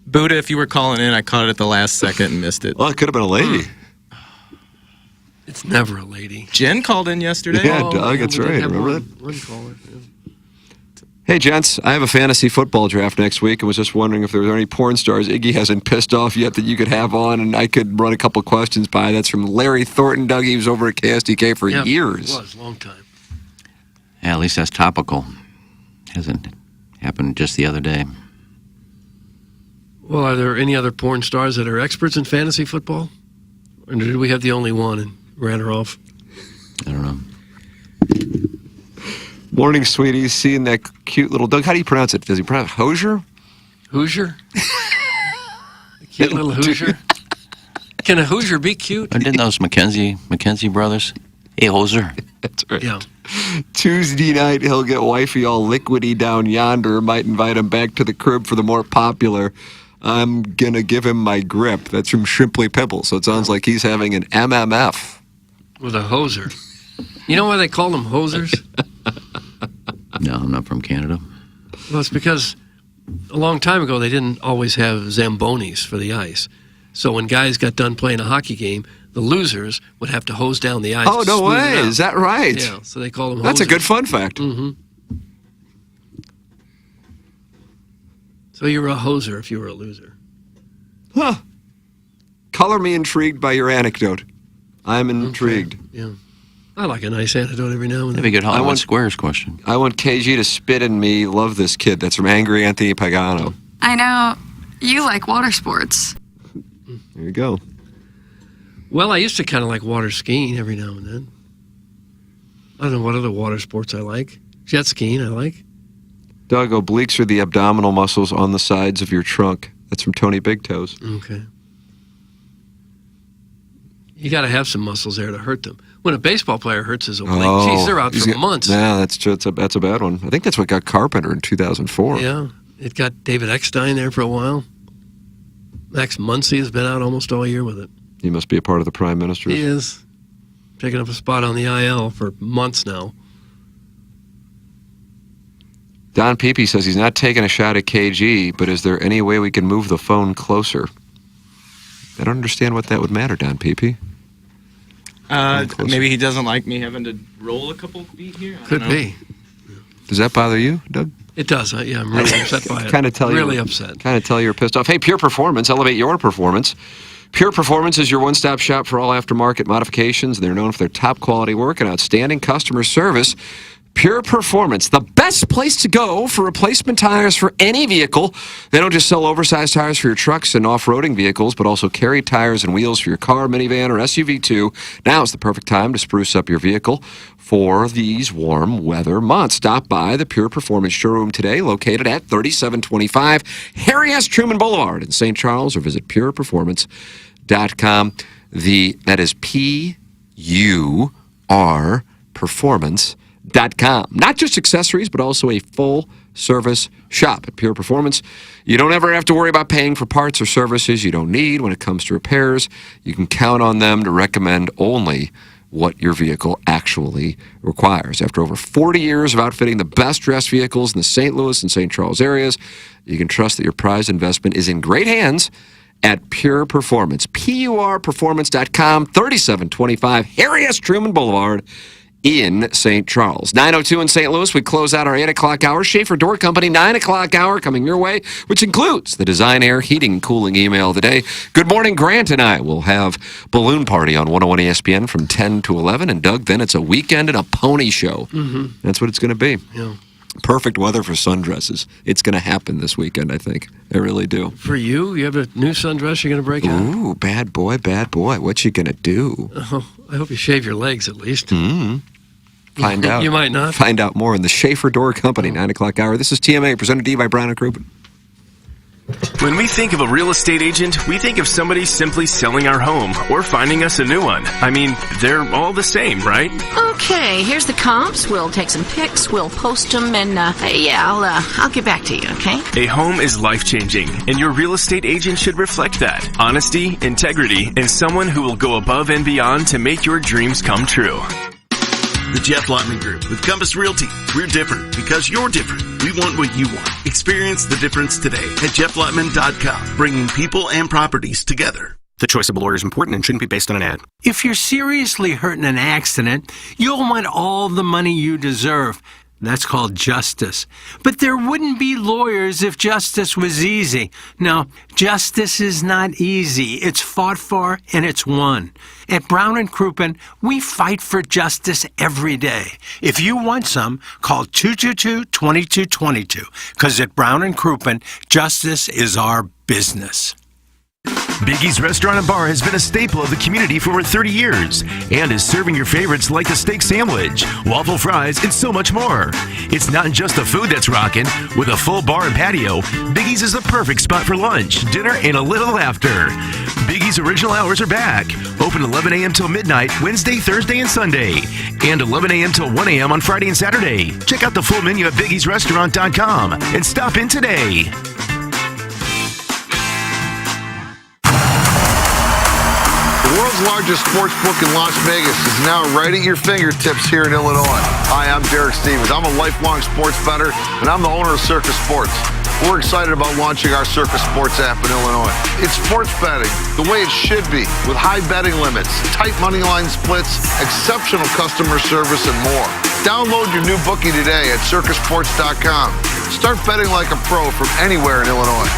S3: Buddha, if you were calling in, I caught it at the last second and missed it.
S9: Well, it could have been a lady.
S13: It's never a lady.
S3: Jen called in yesterday.
S9: Yeah, Doug, that's right. Remember that?
S13: One caller. Yeah.
S9: Hey, gents, I have a fantasy football draft next week and was just wondering if there were any porn stars Iggy hasn't pissed off yet that you could have on and I could run a couple questions by. That's from Larry Thornton. Doug, he was over at KSDK for years.
S13: It was a long time.
S24: Yeah, at least that's topical. Hasn't happened just the other day.
S13: Well, are there any other porn stars that are experts in fantasy football? Or did we have the only one and ran her off?
S24: I don't know.
S9: Morning, sweeties. Seeing that cute little Doug. How do you pronounce it? Does he pronounce it Hoosier?
S13: Hoosier? Cute little Hoosier? Can a Hoosier be cute?
S24: Didn't those McKenzie brothers? Hey, Hoser.
S9: That's right.
S13: Yeah.
S9: Tuesday night, he'll get wifey all liquidy down yonder. Might invite him back to the crib for the more popular I'm gonna give him my grip. That's from Shrimply Pimple. So it sounds like he's having an MMF.
S13: With a hoser. You know why they call them hosers?
S24: No, I'm not from Canada.
S13: Well, it's because a long time ago they didn't always have Zambonis for the ice. So when guys got done playing a hockey game, the losers would have to hose down the ice.
S9: Oh, no way. Is that right?
S13: Yeah, so they call them hosers.
S9: That's a good fun fact.
S13: Mm-hmm. So you were a hoser if you were a loser.
S9: Huh. Color me intrigued by your anecdote. I'm intrigued.
S13: Okay. Yeah. I like a nice anecdote every now and then.
S24: That'd be a good Hollywood Squares question.
S9: I want KG to spit in me. Love this kid. That's from Angry Anthony Pagano.
S5: I know you like water sports.
S9: There you go.
S13: Well, I used to kind of like water skiing every now and then. I don't know what other water sports I like. Jet skiing I like.
S9: Doug, obliques are the abdominal muscles on the sides of your trunk. That's from Tony Big Toes.
S13: Okay. You got to have some muscles there to hurt them. When a baseball player hurts his oblique, geez, they're out for months.
S9: Yeah, that's a bad one. I think that's what got Carpenter in 2004.
S13: Yeah, it got David Eckstein there for a while. Max Muncy has been out almost all year with it.
S9: He must be a part of the Prime Ministers.
S13: He is. Picking up a spot on the IL for months now.
S9: Don Pepe says he's not taking a shot at KG, but is there any way we can move the phone closer? I don't understand what that would matter, Don Pepe.
S3: Maybe he doesn't like me having to roll a couple feet here. I
S13: Could
S3: don't know.
S13: be.
S9: Does that bother you, Doug?
S13: It does. Yeah, I'm really upset by it. Really upset.
S9: Kind of tell you're pissed off. Hey, Pure Performance, elevate your performance. Pure Performance is your one-stop shop for all aftermarket modifications. They're known for their top quality work and outstanding customer service. Pure Performance, the best place to go for replacement tires for any vehicle. They don't just sell oversized tires for your trucks and off-roading vehicles, but also carry tires and wheels for your car, minivan, or SUV too. Now is the perfect time to spruce up your vehicle for these warm weather months. Stop by the Pure Performance showroom today, located at 3725 Harry S. Truman Boulevard in St. Charles, or visit pureperformance.com. That is P-U-R Performance.com. Not just accessories, but also a full-service shop at Pure Performance. You don't ever have to worry about paying for parts or services you don't need when it comes to repairs. You can count on them to recommend only what your vehicle actually requires. After over 40 years of outfitting the best-dressed vehicles in the St. Louis and St. Charles areas, you can trust that your prized investment is in great hands at Pure Performance. PURperformance.com, 3725 Harry S. Truman Boulevard in St. Charles. 9:02 in St. Louis, we close out our 8 o'clock hour. Schaefer Door Company, 9 o'clock hour coming your way, which includes the Design Air Heating and Cooling email of the day. Good morning, Grant and I will have Balloon Party on 101 ESPN from 10 to 11. And Doug, then it's a weekend and a pony show.
S13: Mm-hmm.
S9: That's what it's going to be.
S13: Yeah.
S9: Perfect weather for sundresses. It's going to happen this weekend, I think. I really do.
S13: For you? You have a new sundress you're going to break out?
S9: Ooh, bad boy, bad boy. What you going to do?
S13: Oh, I hope you shave your legs at least.
S9: Mm-hmm. Find out.
S13: You might not.
S9: Find out more in the Schaefer Door Company, 9 o'clock hour. This is TMA, presented to you by Brown & Crouppen.
S7: When we think of a real estate agent, we think of somebody simply selling our home or finding us a new one. I mean, they're all the same, right?
S11: Okay, here's the comps. We'll take some pics, we'll post them, and I'll get back to you, okay?
S7: A home is life-changing, and your real estate agent should reflect that. Honesty, integrity, and someone who will go above and beyond to make your dreams come true.
S16: The Jeff Lotman Group with Compass Realty. We're different because you're different. We want what you want. Experience the difference today at jefflotman.com, bringing people and properties together.
S18: The choice of a lawyer is important and shouldn't be based on an ad.
S20: If you're seriously hurt in an accident, you'll want all the money you deserve. That's called justice. But there wouldn't be lawyers if justice was easy. No, justice is not easy. It's fought for and it's won. At Brown & Crouppen, we fight for justice every day. If you want some, call 222-2222, because at Brown & Crouppen, justice is our business.
S7: Biggie's Restaurant and Bar has been a staple of the community for over 30 years and is serving your favorites like the steak sandwich, waffle fries, and so much more. It's not just the food that's rocking. With a full bar and patio, Biggie's is the perfect spot for lunch, dinner, and a little laughter. Biggie's original hours are back. Open 11 a.m. till midnight, Wednesday, Thursday, and Sunday. And 11 a.m. till 1 a.m. on Friday and Saturday. Check out the full menu at biggiesrestaurant.com and stop in today.
S8: The world's largest sports book in Las Vegas is now right at your fingertips here in Illinois. Hi, I'm Derek Stevens. I'm a lifelong sports bettor, and I'm the owner of Circus Sports. We're excited about launching our Circus Sports app in Illinois. It's sports betting the way it should be, with high betting limits, tight money line splits, exceptional customer service, and more. Download your new bookie today at circusports.com. Start betting like a pro from anywhere in Illinois.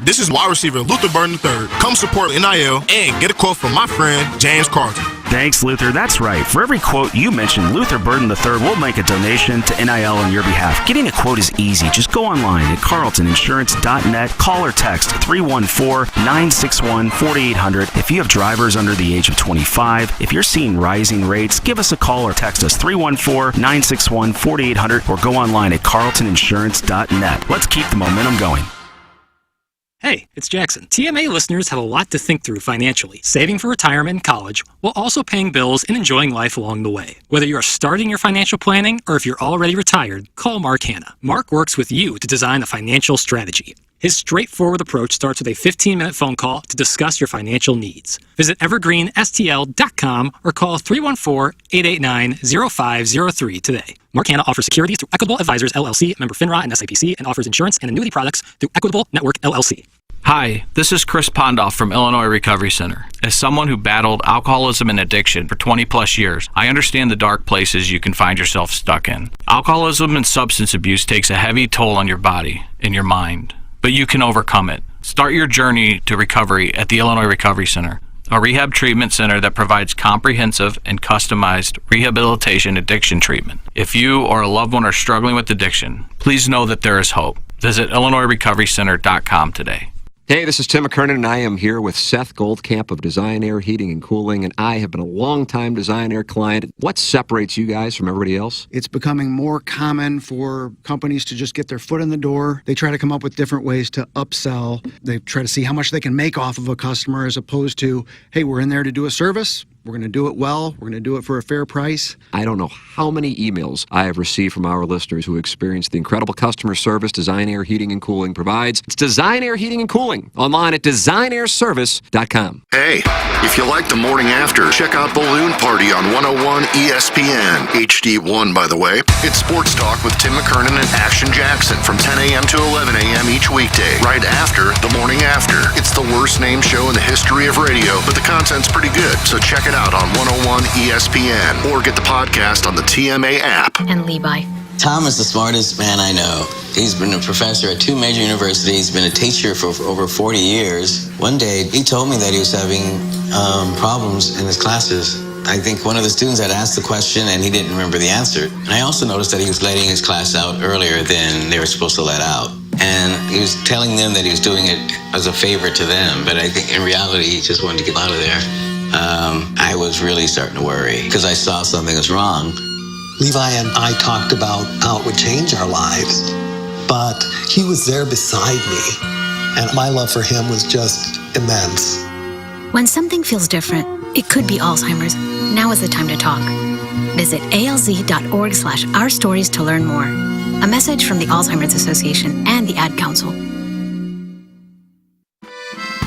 S14: This is wide receiver Luther Burden III. Come support NIL and get a quote from my friend James Carlton.
S18: Thanks, Luther. That's right. For every quote you mention, Luther Burden III will make a donation to NIL on your behalf. Getting a quote is easy. Just go online at carltoninsurance.net. Call or text 314-961-4800. If you have drivers under the age of 25, if you're seeing rising rates, give us a call or text us 314-961-4800 or go online at carltoninsurance.net. Let's keep the momentum going.
S4: Hey, it's Jackson. TMA listeners have a lot to think through financially, saving for retirement and college, while also paying bills and enjoying life along the way. Whether you are starting your financial planning or if you're already retired, call Mark Hanna. Mark works with you to design a financial strategy. His straightforward approach starts with a 15-minute phone call to discuss your financial needs. Visit evergreenstl.com or call 314-889-0503 today. Mark Hanna offers securities through Equitable Advisors, LLC, member FINRA and SIPC, and offers insurance and annuity products through Equitable Network, LLC.
S17: Hi, this is Chris Pondoff from Illinois Recovery Center. As someone who battled alcoholism and addiction for 20 plus years, I understand the dark places you can find yourself stuck in. Alcoholism and substance abuse takes a heavy toll on your body and your mind, but you can overcome it. Start your journey to recovery at the Illinois Recovery Center, a rehab treatment center that provides comprehensive and customized rehabilitation addiction treatment. If you or a loved one are struggling with addiction, please know that there is hope. Visit IllinoisRecoveryCenter.com today.
S9: Hey, this is Tim McKernan, and I am here with Seth Goldcamp of Design Air Heating and Cooling, and I have been a long-time Design Air client. What separates you guys from everybody else?
S19: It's becoming more common for companies to just get their foot in the door. They try to come up with different ways to upsell. They try to see how much they can make off of a customer as opposed to, hey, we're in there to do a service. We're going to do it well. We're going to do it for a fair price.
S9: I don't know how many emails I have received from our listeners who experience the incredible customer service Design Air Heating and Cooling provides. It's Design Air Heating and Cooling, online at designairservice.com.
S2: Hey, if you like the morning after, check out Balloon Party on 101 ESPN. HD1, by the way. It's Sports Talk with Tim McKernan and Action Jackson from 10 a.m. to 11 a.m. each weekday, right after the morning after. It's the worst named show in the history of radio, but the content's pretty good, so check it out on 101 ESPN or get the podcast on the TMA app.
S26: And Levi.
S21: Tom is the smartest man I know. He's been a professor at 2 major universities, been a teacher for over 40 years. One day, he told me that he was having problems in his classes. I think one of the students had asked the question and he didn't remember the answer. And I also noticed that he was letting his class out earlier than they were supposed to let out. And he was telling them that he was doing it as a favor to them, but I think in reality, he just wanted to get out of there. I was really starting to worry because I saw something was wrong.
S23: Levi and I talked about how it would change our lives, but he was there beside me, and my love for him was just immense.
S26: When something feels different, it could be Alzheimer's. Now is the time to talk. Visit alz.org/ourstories to learn more. A message from the Alzheimer's Association and the Ad Council.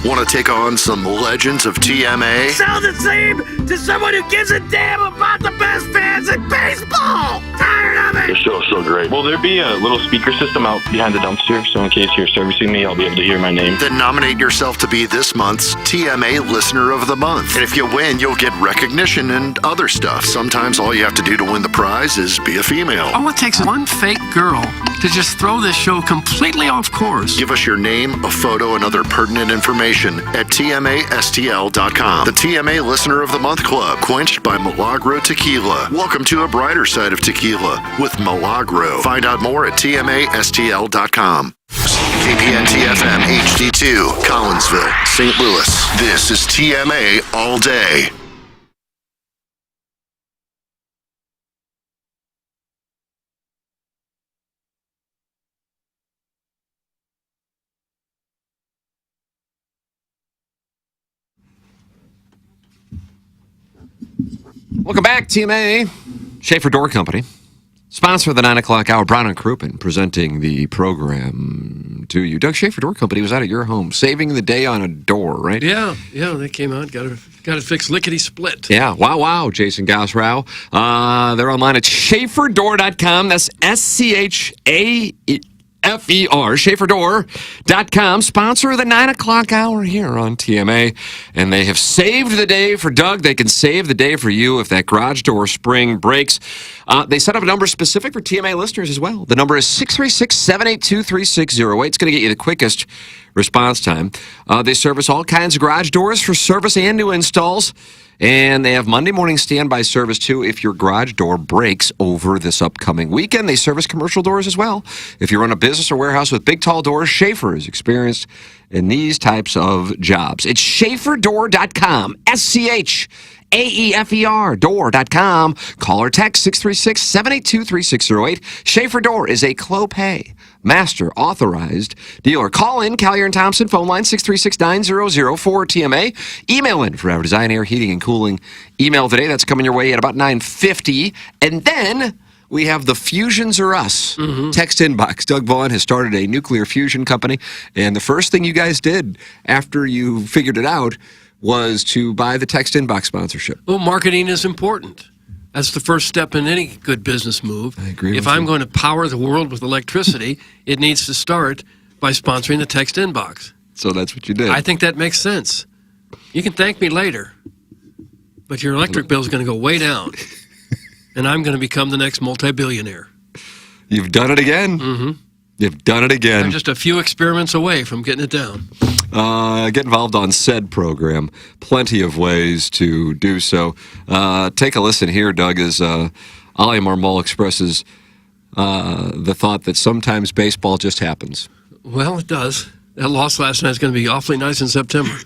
S2: Want to take on some legends of TMA?
S27: Sound the same to someone who gives a damn about the best fans in baseball! Tired of it!
S1: The show's so great. Will there be a little speaker system out behind the dumpster, so in case you're servicing me, I'll be able to hear my name?
S2: Then nominate yourself to be this month's TMA Listener of the Month. And if you win, you'll get recognition and other stuff. Sometimes all you have to do to win the prize is be a female.
S13: All it takes is one fake girl to just throw this show completely off course.
S2: Give us your name, a photo, and other pertinent information at TMASTL.com. The TMA Listener of the Month Club, quenched by Milagro Tequila. Welcome to a brighter side of tequila with Milagro. Find out more at TMASTL.com. KPN-TFM HD2, Collinsville, St. Louis. This is TMA All Day.
S9: Welcome back, TMA. Schaefer Door Company. Sponsor of the 9 o'clock hour, Brown and Crouppen, presenting the program to you. Doug, Schaefer Door Company was out at your home, saving the day on a door, right?
S13: Yeah, they came out, got it fixed lickety-split.
S9: Yeah, wow, Jason Gosrow. They're online at SchaeferDoor.com. That's SCHAFER, SchaeferDoor.com, sponsor of the 9 o'clock hour here on TMA. And they have saved the day for Doug. They can save the day for you if that garage door spring breaks. They set up a number specific for TMA listeners as well. The number is 636-782-3608. It's going to get you the quickest response time. They service all kinds of garage doors for service and new installs. And they have Monday morning standby service, too, if your garage door breaks over this upcoming weekend. They service commercial doors as well. If you run a business or warehouse with big, tall doors, Schaefer is experienced in these types of jobs. It's SchaeferDoor.com, SCHAEFER, door.com. Call or text 636-782-3608. Schaefer Door is a Clopay Master Authorized Dealer. Call in Collier & Thompson, phone line 636-9004-TMA. Email in for our design, air, heating, and cooling email today. That's coming your way at about 9:50. And then we have the Fusions or Us text inbox. Doug Vaughn has started a nuclear fusion company. And the first thing you guys did after you figured it out was to buy the text inbox sponsorship.
S13: Well, marketing is important. That's the first step in any good business move.
S9: I agree
S13: If I'm going to power the world with electricity, it needs to start by sponsoring the text inbox.
S9: So that's what you did.
S13: I think that makes sense. You can thank me later, but your electric bill is going to go way down, and I'm going to become the next multi-billionaire.
S9: You've done it again.
S13: Mm-hmm.
S9: You've done it again.
S13: I'm just a few experiments away from getting it down.
S9: Get involved on said program. Plenty of ways to do so. Take a listen here, Doug, as Ali Marmol expresses the thought that sometimes baseball just happens.
S13: Well, it does. That loss last night is going to be awfully nice in September.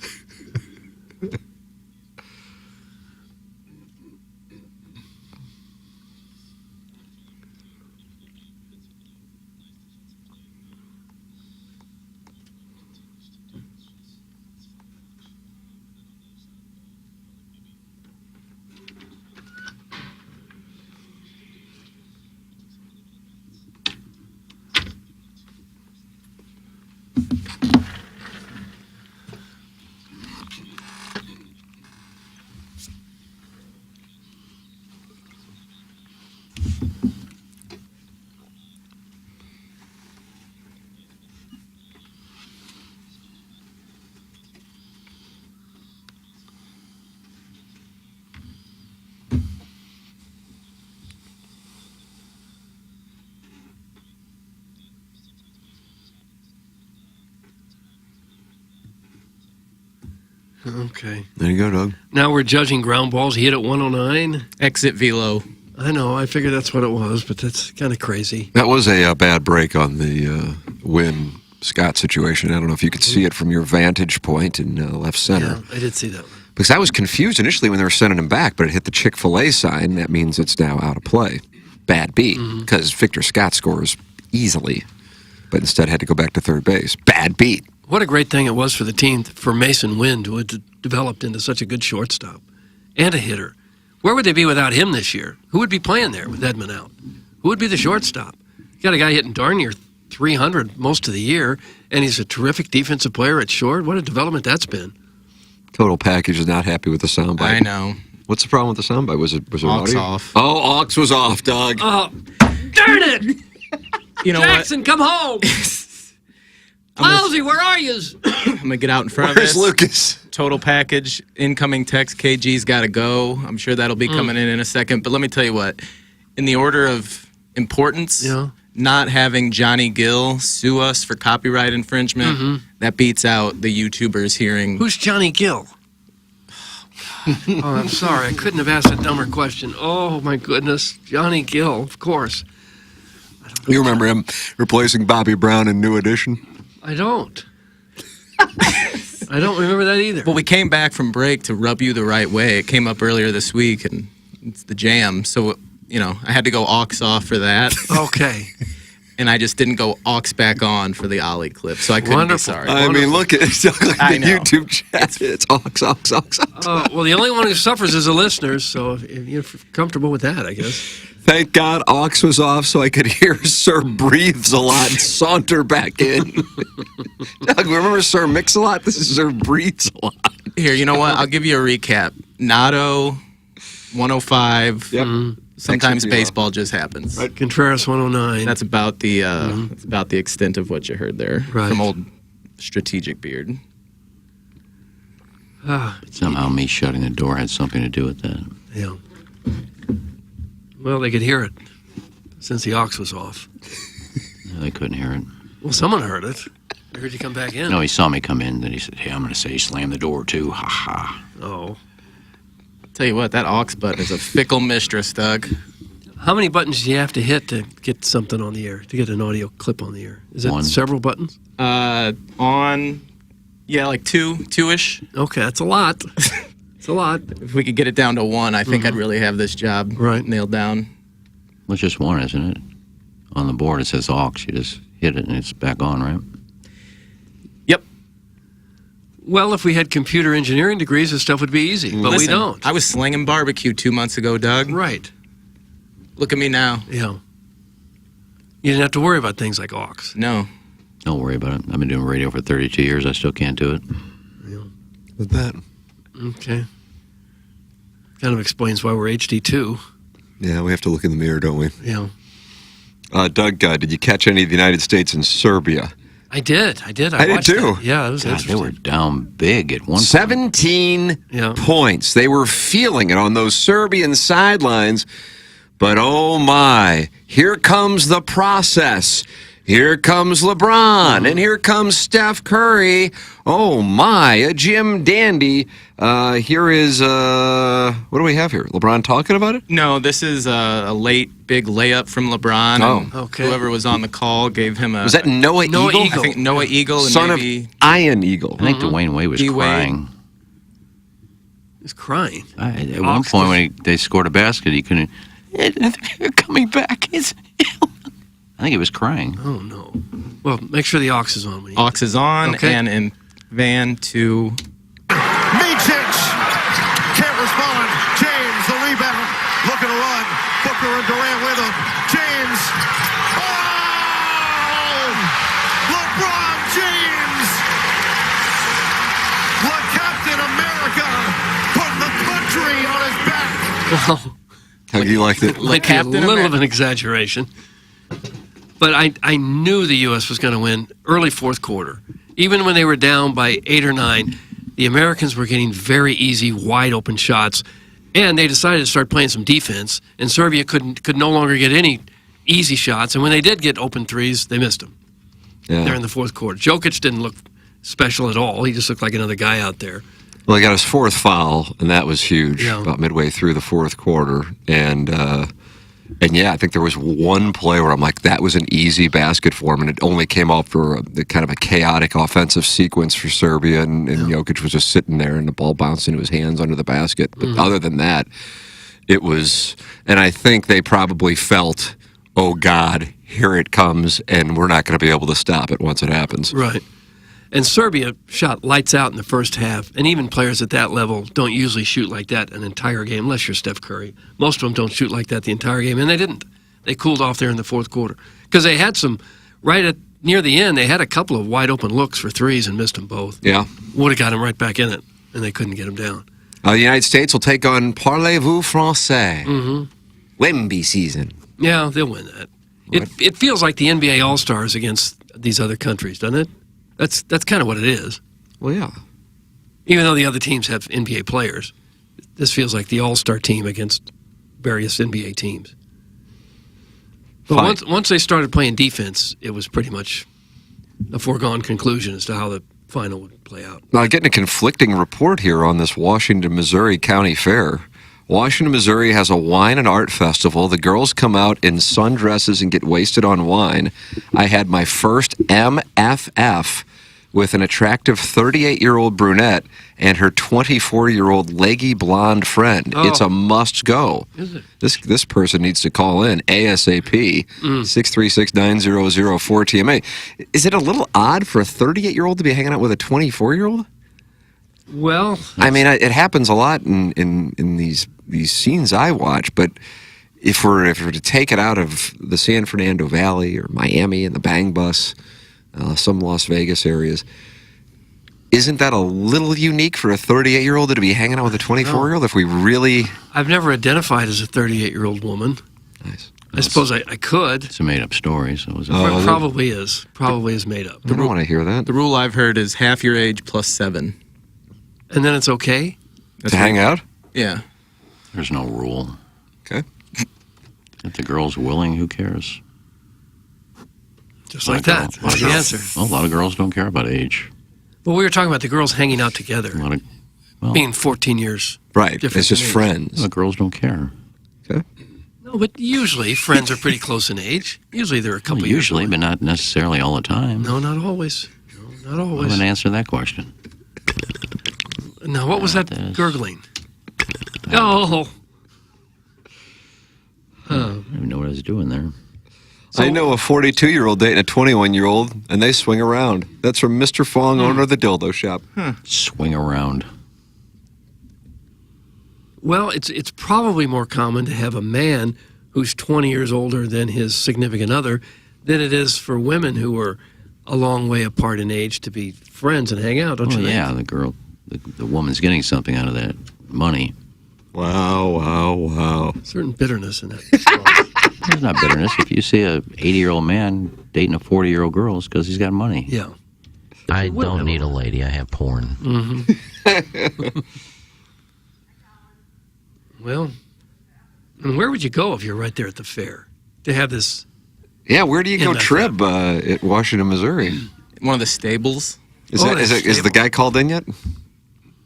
S13: Okay.
S9: There you go, Doug.
S13: Now we're judging ground balls. He hit at 109.
S3: Exit velo.
S13: I know. I figured that's what it was, but that's kind of crazy.
S9: That was a bad break on the Wynn Scott situation. I don't know if you could see it from your vantage point in left center.
S13: Yeah, I did see that one.
S9: Because I was confused initially when they were sending him back, but it hit the Chick-fil-A sign. That means it's now out of play. Bad beat, because Victor Scott scores easily, but instead had to go back to third base. Bad beat.
S13: What a great thing it was for the team for Mason Wynn to have developed into such a good shortstop and a hitter. Where would they be without him this year? Who would be playing there with Edman out? Who would be the shortstop? You got a guy hitting darn near 300 most of the year, and he's a terrific defensive player at short. What a development that's been.
S9: Total package is not happy with the soundbite.
S3: I know.
S9: What's the problem with the soundbite? Was it
S3: Aux
S9: audio?
S3: off.
S9: Oh, aux was off, Doug.
S13: Oh, Darn it!
S3: You know
S13: Jackson, come home. Lousy, where are you?
S3: I'm going to get out in front
S9: Where's
S3: of this.
S9: Lucas?
S3: Total package, incoming text, KG's got to go. I'm sure that'll be coming in a second. But let me tell you what. In the order of importance, not having Johnny Gill sue us for copyright infringement, that beats out the YouTubers hearing.
S13: Who's Johnny Gill? Oh, I'm sorry. I couldn't have asked a dumber question. Oh, my goodness. Johnny Gill, of course.
S9: You remember him replacing Bobby Brown in New Edition?
S13: I don't. I don't remember that either.
S3: Well, we came back from break to rub you the right way. It came up earlier this week, and it's the jam. So, you know, I had to go aux off for that.
S13: Okay.
S3: And I just didn't go aux back on for the Ollie clip, so I couldn't be sorry.
S9: I mean, look at it. Like the YouTube chat. It's aux.
S13: Well, the only one who suffers is the listeners, so if you're comfortable with that, I guess.
S9: Thank God aux was off so I could hear Sir Breathes a lot saunter back in. Doug, remember Sir Mix a lot? This is Sir Breathes a lot.
S3: Here, you know what? I'll give you a recap. Nato, 105.
S9: Yep.
S3: Sometimes baseball just happens.
S13: Right. Contreras 109.
S3: That's about the that's about the extent of what you heard there from old Strategic Beard.
S24: Somehow me shutting the door had something to do with that.
S13: Yeah. Well, they could hear it since the aux was off.
S24: No, they couldn't hear it.
S13: Well, someone heard it. I heard you come back in.
S24: No, he saw me come in, then he said, hey, I'm going to say slam the door too. Ha ha.
S13: Oh.
S3: Tell you what, that aux button is a fickle mistress, Doug.
S13: How many buttons do you have to hit to get something on the air, to get an audio clip on the air? Is it several buttons?
S3: Like two-ish.
S13: Okay, that's a lot. It's a lot.
S3: If we could get it down to one, I think I'd really have this job nailed down.
S24: Well, it's just one, isn't it? On the board it says aux. You just hit it and it's back on, right?
S3: Yep.
S13: Well, if we had computer engineering degrees, this stuff would be easy, but
S3: Listen,
S13: we don't.
S3: I was slinging barbecue 2 months ago, Doug.
S13: Right.
S3: Look at me now.
S13: Yeah. You didn't have to worry about things like aux.
S3: No.
S24: Don't worry about it. I've been doing radio for 32 years. I still can't do it.
S13: Yeah.
S9: With that.
S13: Okay. Kind of explains why we're HD2.
S9: Yeah, we have to look in the mirror, don't we?
S13: Yeah.
S9: Doug, did you catch any of the United States and Serbia?
S13: I did.
S9: I did
S13: watched
S9: too.
S13: That. Yeah, it was
S24: God,
S13: interesting.
S24: they were down big at one
S9: 17 points. They were feeling it on those Serbian sidelines. But oh my, here comes the process. Here comes LeBron, and here comes Steph Curry. Oh my, a Jim Dandy. Here is, what do we have here? LeBron talking about it?
S3: No, this is a late big layup from LeBron.
S9: Oh.
S3: Okay. Whoever was on the call gave him a...
S9: Was that Noah Eagle?
S3: I think Noah Eagle. And
S9: Son
S3: maybe,
S9: of Ian Eagle.
S24: I think Dwayne Wade was crying.
S13: He was crying.
S24: At one point when they scored a basket, he couldn't... They're coming back. I think he was crying.
S13: Oh, no. Well, make sure the aux is on.
S3: Aux is on, and in van to...
S6: Micic can't respond. James, the rebound, looking to run. Booker and Durant with him. James. Oh! LeBron James! What Captain America putting the country on his back.
S9: How you liked it?
S13: Might be a little of an exaggeration. But I knew the U.S. was going to win early fourth quarter. Even when they were down by 8 or 9, the Americans were getting very easy, wide-open shots. And they decided to start playing some defense. And Serbia could no longer get any easy shots. And when they did get open threes, they missed them.
S9: Yeah.
S13: There in the fourth quarter. Jokic didn't look special at all. He just looked like another guy out there.
S9: Well, he got his fourth foul, and that was huge,
S13: Yeah.
S9: about midway through the fourth quarter. And yeah, I think there was one play where I'm like, that was an easy basket for him, and it only came off for kind of a chaotic offensive sequence for Serbia, and Jokic was just sitting there, and the ball bounced into his hands under the basket. But other than that, it was, and I think they probably felt, oh God, here it comes, and we're not going to be able to stop it once it happens.
S13: Right. And Serbia shot lights out in the first half, and even players at that level don't usually shoot like that an entire game, unless you're Steph Curry. Most of them don't shoot like that the entire game, and they didn't. They cooled off there in the fourth quarter. Because they had some, near the end, they had a couple of wide-open looks for threes and missed them both.
S9: Yeah.
S13: Would have got them right back in it, and they couldn't get them down.
S9: The United States will take on Parlez-vous Français. Wemby season.
S13: Yeah, they'll win that. It feels like the NBA All-Stars against these other countries, doesn't it? That's kind of what it is.
S9: Well, yeah.
S13: Even though the other teams have NBA players, this feels like the All-Star team against various NBA teams. But once they started playing defense, it was pretty much a foregone conclusion as to how the final would play out.
S9: Now, getting a conflicting report here on this Washington, Missouri County Fair. Washington, Missouri has a wine and art festival. The girls come out in sundresses and get wasted on wine. I had my first MFF with an attractive 38-year-old brunette and her 24-year-old leggy blonde friend.
S13: Oh.
S9: It's a must-go.
S13: Is it?
S9: This person needs to call in ASAP, 636-9004-TMA. Is it a little odd for a 38-year-old to be hanging out with a 24-year-old?
S13: Well,
S9: I mean, it happens a lot in these scenes I watch, but if we're to take it out of the San Fernando Valley or Miami and the Bang Bus, some Las Vegas areas, isn't that a little unique for a 38-year-old to be hanging out with a 24-year-old? If we really,
S13: I've never identified as a 38-year-old woman.
S9: Nice.
S13: I suppose I could.
S24: It's a made-up story, so
S13: It probably is. Probably is made up.
S9: I don't want to hear that.
S3: The rule I've heard is half your age plus 7.
S13: And then it's okay?
S9: To hang out?
S3: Yeah.
S24: There's no rule.
S9: Okay.
S24: If the girl's willing, who cares?
S13: Just like that. That's the answer.
S24: Well, a lot of girls don't care about age.
S13: Well, we were talking about the girls hanging out together. Being 14 years.
S9: Right.
S13: different
S9: It's just
S13: in age.
S9: friends.
S24: Well, girls don't care.
S9: Okay.
S13: No, but usually friends are pretty close in age. Usually they're a couple years.
S24: Usually, but not necessarily all the time.
S13: No, not always. No, not
S24: Well,
S13: always.
S24: then answer that question.
S13: Now, what was that gurgling? Oh.
S24: I don't even know what I was doing there.
S9: I know a 42-year-old dating a 21-year-old, and they swing around. That's from Mr. Fong, owner of the dildo shop.
S24: Swing around.
S13: Well, it's probably more common to have a man who's 20 years older than his significant other than it is for women who are a long way apart in age to be friends and hang out, don't you think?
S24: Yeah, the woman's getting something out of that money.
S9: Wow.
S13: Certain bitterness in it.
S24: There's not bitterness. If you see a 80-year-old man dating a 40-year-old girl, it's because he's got money.
S13: Yeah.
S24: I don't need a lady. I have porn.
S13: Mm-hmm. Well, and where would you go if you're right there at the fair to have this?
S9: Yeah, where do you go
S13: MFF?
S9: trib at Washington, Missouri?
S3: One of the stables.
S9: Is the guy called in yet?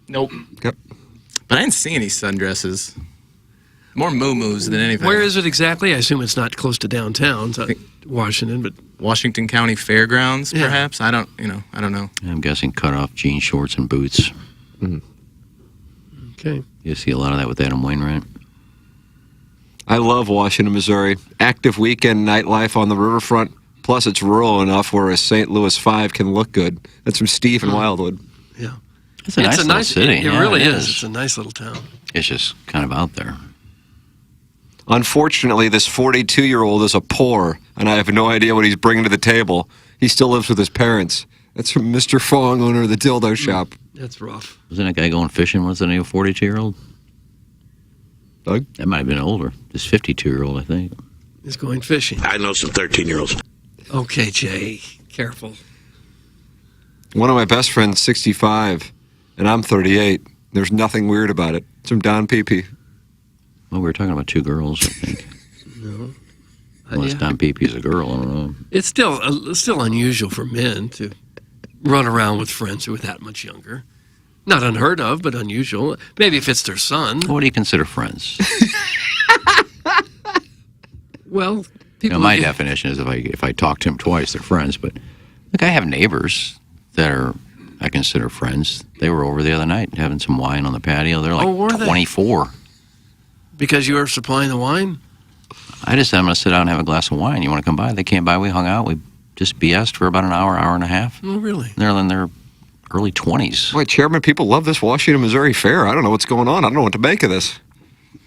S3: Nope.
S9: Yep.
S3: But I didn't see any sundresses. More moo-moos than anything.
S13: Where is it exactly? I assume it's not close to downtown, Washington, but
S3: Washington County Fairgrounds,
S13: Yeah.
S3: perhaps. I don't know.
S24: I'm guessing cut-off jean shorts and boots.
S13: Okay.
S24: You see a lot of that with Adam Wainwright.
S9: I love Washington, Missouri. Active weekend nightlife on the riverfront. Plus, it's rural enough where a St. Louis 5 can look good. That's from Steve in Wildwood.
S13: Yeah.
S24: It's a nice little city.
S13: It
S24: Yeah,
S13: really
S24: it
S13: is.
S24: is.
S13: It's a nice little town.
S24: It's just kind of out there.
S9: Unfortunately, this 42-year-old is a poor, and I have no idea what he's bringing to the table. He still lives with his parents. That's from Mr. Fong, owner of the dildo shop.
S13: That's rough.
S24: Wasn't that guy going fishing? Wasn't he a 42-year-old?
S9: Doug?
S24: That might have been older. This 52-year-old, I think.
S13: He's going fishing.
S5: I know some 13-year-olds.
S13: Okay, Jay. Careful.
S9: One of my best friends, 65, and I'm 38. There's nothing weird about it. It's from Don Peepee.
S24: Well, we were talking about two girls, I think.
S13: No.
S24: Unless
S13: Yeah.
S24: Don Peepee is a girl, I don't know.
S13: It's still unusual for men to run around with friends who are that much younger. Not unheard of, but unusual. Maybe if it's their son.
S24: What do you consider friends?
S13: Well, people.
S24: My
S13: get-
S24: definition is if I talk to them twice, they're friends. But look, I have neighbors that I consider friends. They were over the other night having some wine on the patio. They're like
S13: Oh, were they?
S24: 24.
S13: Because you were supplying the wine?
S24: I just said, I'm going to sit down and have a glass of wine. You want to come by? They came by. We hung out. We just BS'd for about an hour and a half.
S13: Oh, really?
S24: They're in their early 20s.
S9: Boy, Chairman, people love this Washington, Missouri fair. I don't know what's going on. I don't know what to make of this.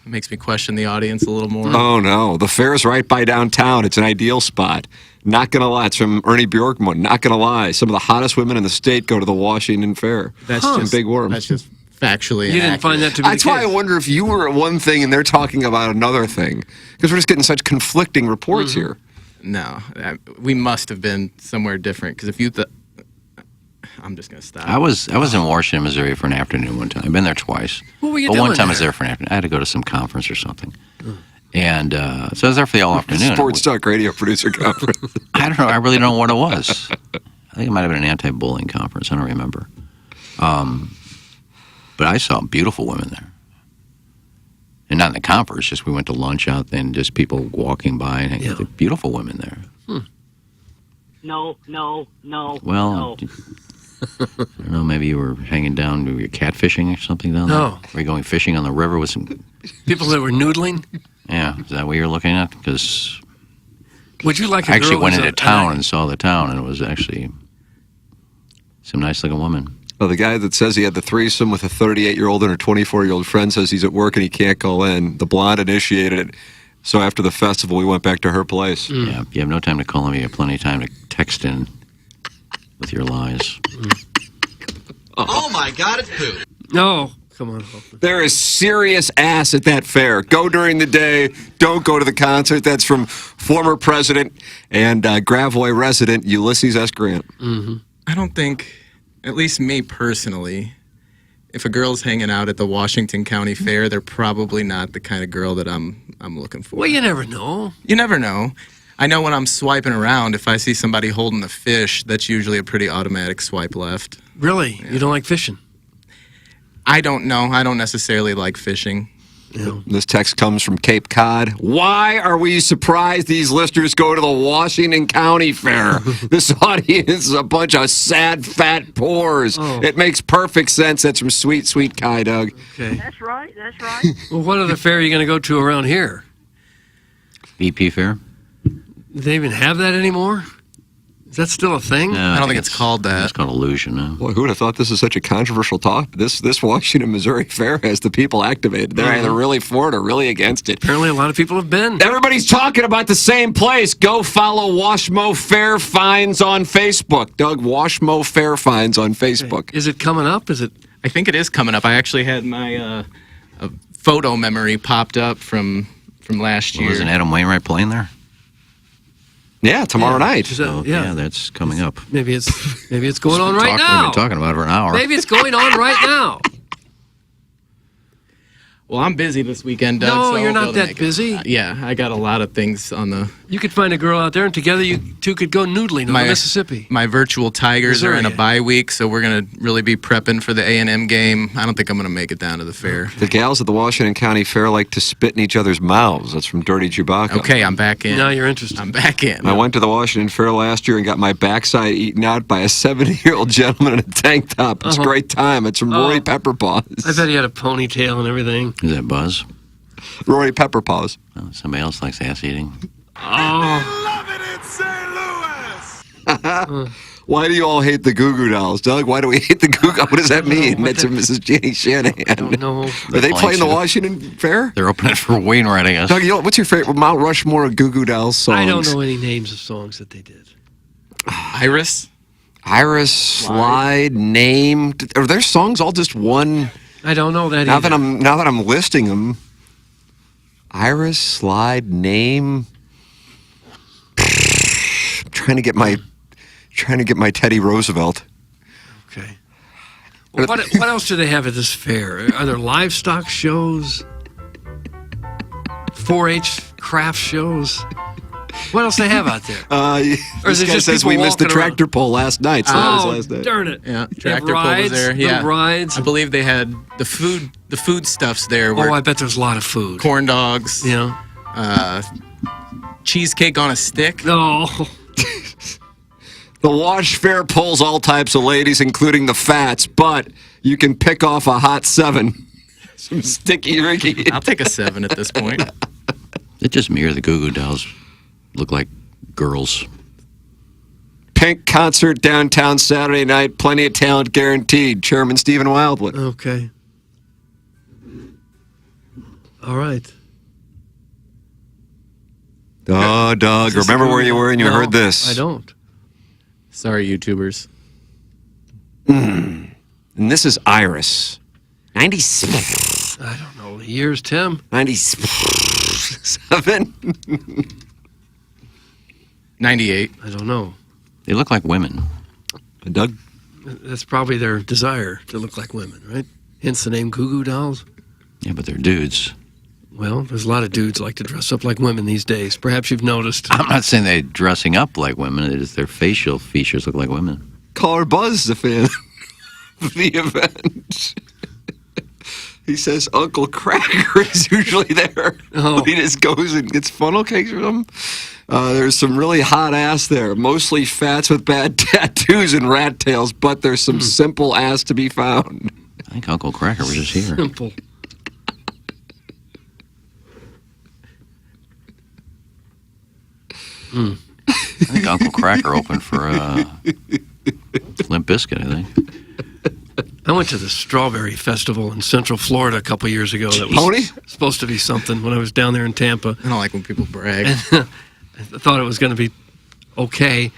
S3: It makes me question the audience a little more.
S9: Oh, no. The fair's right by downtown. It's an ideal spot. Not going to lie. It's from Ernie Bjorkman. Not going to lie. Some of the hottest women in the state go to the Washington Fair.
S3: That's
S9: And
S3: just
S9: Big Worm.
S3: That's just factually.
S13: You didn't find that to be
S9: That's
S13: the
S9: why
S13: case.
S9: I wonder if you were at one thing and they're talking about another thing. Because we're just getting such conflicting reports here.
S3: No, we must have been somewhere different because if you I'm just gonna stop.
S24: I was in Washington, Missouri for an afternoon one time. I've been there twice.
S13: What were you
S24: But
S13: doing
S24: one time I
S13: there?
S24: was there for an afternoon. I had to go to some conference or something. And so I was there for the all afternoon.
S9: Sports Talk Radio producer conference.
S24: I don't know. I really don't know what it was. I think it might have been an anti-bullying conference. I don't remember. But I saw beautiful women there. And not in the conference, just we went to lunch out there and just people walking by and hanging with beautiful women there.
S5: No.
S24: Well, I don't know, maybe you were hanging down, maybe you're catfishing or something down there?
S13: No.
S24: Were you going fishing on the river with some...
S13: People that were noodling?
S24: Yeah, is that what you're looking at? Because
S13: Would you like a
S24: I actually
S13: girl
S24: went
S13: who's
S24: into town and saw the town, and it was actually some nice-looking woman.
S9: Well, the guy that says he had the threesome with a 38-year-old and her 24-year-old friend says he's at work and he can't call in. The blonde initiated it. So after the festival, we went back to her place.
S24: Yeah, you have no time to call me. You have plenty of time to text in with your lies.
S10: Oh my God, it's poop.
S13: No, come on.
S9: There is serious ass at that fair. Go during the day. Don't go to the concert. That's from former president and Gravois resident Ulysses S. Grant.
S3: I don't think, at least me personally, if a girl's hanging out at the Washington County Fair, they're probably not the kind of girl that I'm looking for.
S13: Well, you never know.
S3: You never know. I know when I'm swiping around, if I see somebody holding a fish, that's usually a pretty automatic swipe left.
S13: Really? You don't like fishing?
S3: I don't know. I don't necessarily like fishing.
S9: This text comes from Cape Cod. Why are we surprised these listeners go to the Washington County Fair? This audience is a bunch of sad, fat pores. It makes perfect sense. That's from Sweet, Sweet Kai, Doug.
S13: Okay.
S5: That's right.
S13: Well, what other fair are you going to go to around here?
S24: VP Fair?
S13: Do they even have that anymore? Is that still a thing?
S24: No,
S3: I don't think it's called that.
S24: It's called Illusion now.
S9: Boy, who would have thought this is such a controversial topic? This Washington, Missouri Fair has the people activated. They're either really for it or really against it.
S13: Apparently a lot of people have been.
S9: Everybody's talking about the same place. Go follow Washmo Fair Finds on Facebook. Doug, Washmo Fair Finds on Facebook.
S13: Is it coming up? Is it?
S3: I think it is coming up. I actually had my photo memory popped up from last year.
S24: Isn't Adam Wainwright playing there?
S9: Yeah, tomorrow night.
S24: Yeah, that's coming up.
S13: Maybe it's going on right now.
S24: We've been talking about it for an hour.
S13: Maybe it's going on right now.
S3: Well, I'm busy this weekend, Doug.
S13: No,
S3: so
S13: you're
S3: I'll be able
S13: not
S3: to
S13: that
S3: make it.
S13: busy.
S3: Yeah, I got a lot of things on the...
S13: You could find a girl out there, and together you two could go noodling on the Mississippi.
S3: My virtual Tigers are in a
S13: Missouri.
S3: bye week, so we're going to really be prepping for the A&M game. I don't think I'm going to make it down to the fair.
S9: The gals at the Washington County Fair like to spit in each other's mouths. That's from Dirty Chewbacca.
S3: Okay, I'm back in.
S13: Now you're interested.
S3: I'm back in.
S9: I went to the Washington Fair last year and got my backside eaten out by a 70-year-old gentleman in a tank top. It's a great time. It's from Rory Pepperpaws.
S13: I bet he had a ponytail and everything.
S24: Is that Buzz?
S9: Rory Pepperpaws.
S24: Oh, somebody else likes ass eating.
S9: Why do you all hate the Goo Goo Dolls, Doug? Why do we hate the Goo Goo? What does that mean? That's from Mrs. Jeannie Shanahan.
S13: I don't know.
S9: Are they playing the Washington Fair?
S24: They're opening for Wainwright, I guess.
S9: Doug, what's your favorite Mount Rushmore of Goo Goo Dolls songs?
S13: I don't know any names of songs that they did.
S3: Iris?
S9: Slide, Name. Are their songs all just one?
S13: I don't know that
S9: Now
S13: either.
S9: that I'm listing them. Iris, Slide, Name. I'm trying to get my Teddy Roosevelt.
S13: Okay. Well, what else do they have at this fair? Are there livestock shows? 4-H craft shows? What else they have out there? Or is
S9: This
S13: it
S9: guy
S13: just
S9: says
S13: people
S9: we missed the
S13: walking around?
S9: tractor pull last night. So that was last night.
S13: Darn it.
S3: Yeah,
S13: They have
S3: tractor pull
S13: rides,
S3: was there.
S13: little
S3: Yeah,
S13: rides.
S3: I believe they had the foodstuffs there. Were
S13: Oh, I bet there's a lot of food.
S3: corn dogs.
S13: Yeah.
S3: Cheesecake on a stick.
S13: No.
S9: The Wash Fair pulls all types of ladies, including the fats, but you can pick off a hot 7. Some sticky Ricky.
S3: I'll take a 7 at this point.
S24: It just me or the Goo Goo Dolls look like girls.
S9: Pink concert downtown Saturday night. Plenty of talent guaranteed. Chairman Stephen Wildwood.
S13: Okay. All right.
S9: Oh, Doug, remember where you were and you heard this.
S13: I don't.
S3: Sorry, YouTubers.
S9: And this is Iris. 96.
S13: I don't know the years, Tim.
S9: 97.
S3: 98.
S11: I don't know.
S24: They look like women.
S9: Doug?
S11: That's probably their desire to look like women, right? Hence the name Goo Goo Dolls.
S24: Yeah, but they're dudes.
S11: Well, there's a lot of dudes like to dress up like women these days. Perhaps you've noticed.
S24: I'm not saying they're dressing up like women. It is their facial features look like women.
S9: Caller Buzz is a fan of the event. He says Uncle Cracker is usually there.
S11: Oh.
S9: He just goes and gets funnel cakes for them. There's some really hot ass there, mostly fats with bad tattoos and rat tails, but there's some simple ass to be found.
S24: I think Uncle Cracker was just here.
S11: Simple.
S24: I think Uncle Cracker opened for Limp Bizkit, I think.
S11: I went to the Strawberry Festival in Central Florida a couple years ago. That was supposed to be something when I was down there in Tampa.
S3: I don't like when people brag.
S11: And, I thought it was going to be okay.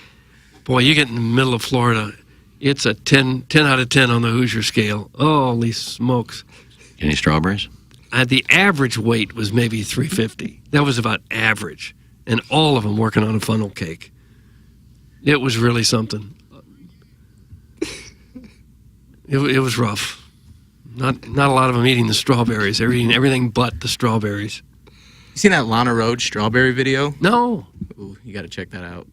S11: Boy, you get in the middle of Florida, it's a 10 out of 10 on the Hoosier scale. Holy smokes.
S24: Any strawberries?
S11: The average weight was maybe 350. That was about average. And all of them working on a funnel cake. It was really something. It was rough. Not a lot of them eating the strawberries. They're eating everything but the strawberries.
S3: You seen that Lana Rhoades strawberry video?
S11: No.
S3: Ooh, you got to check that out.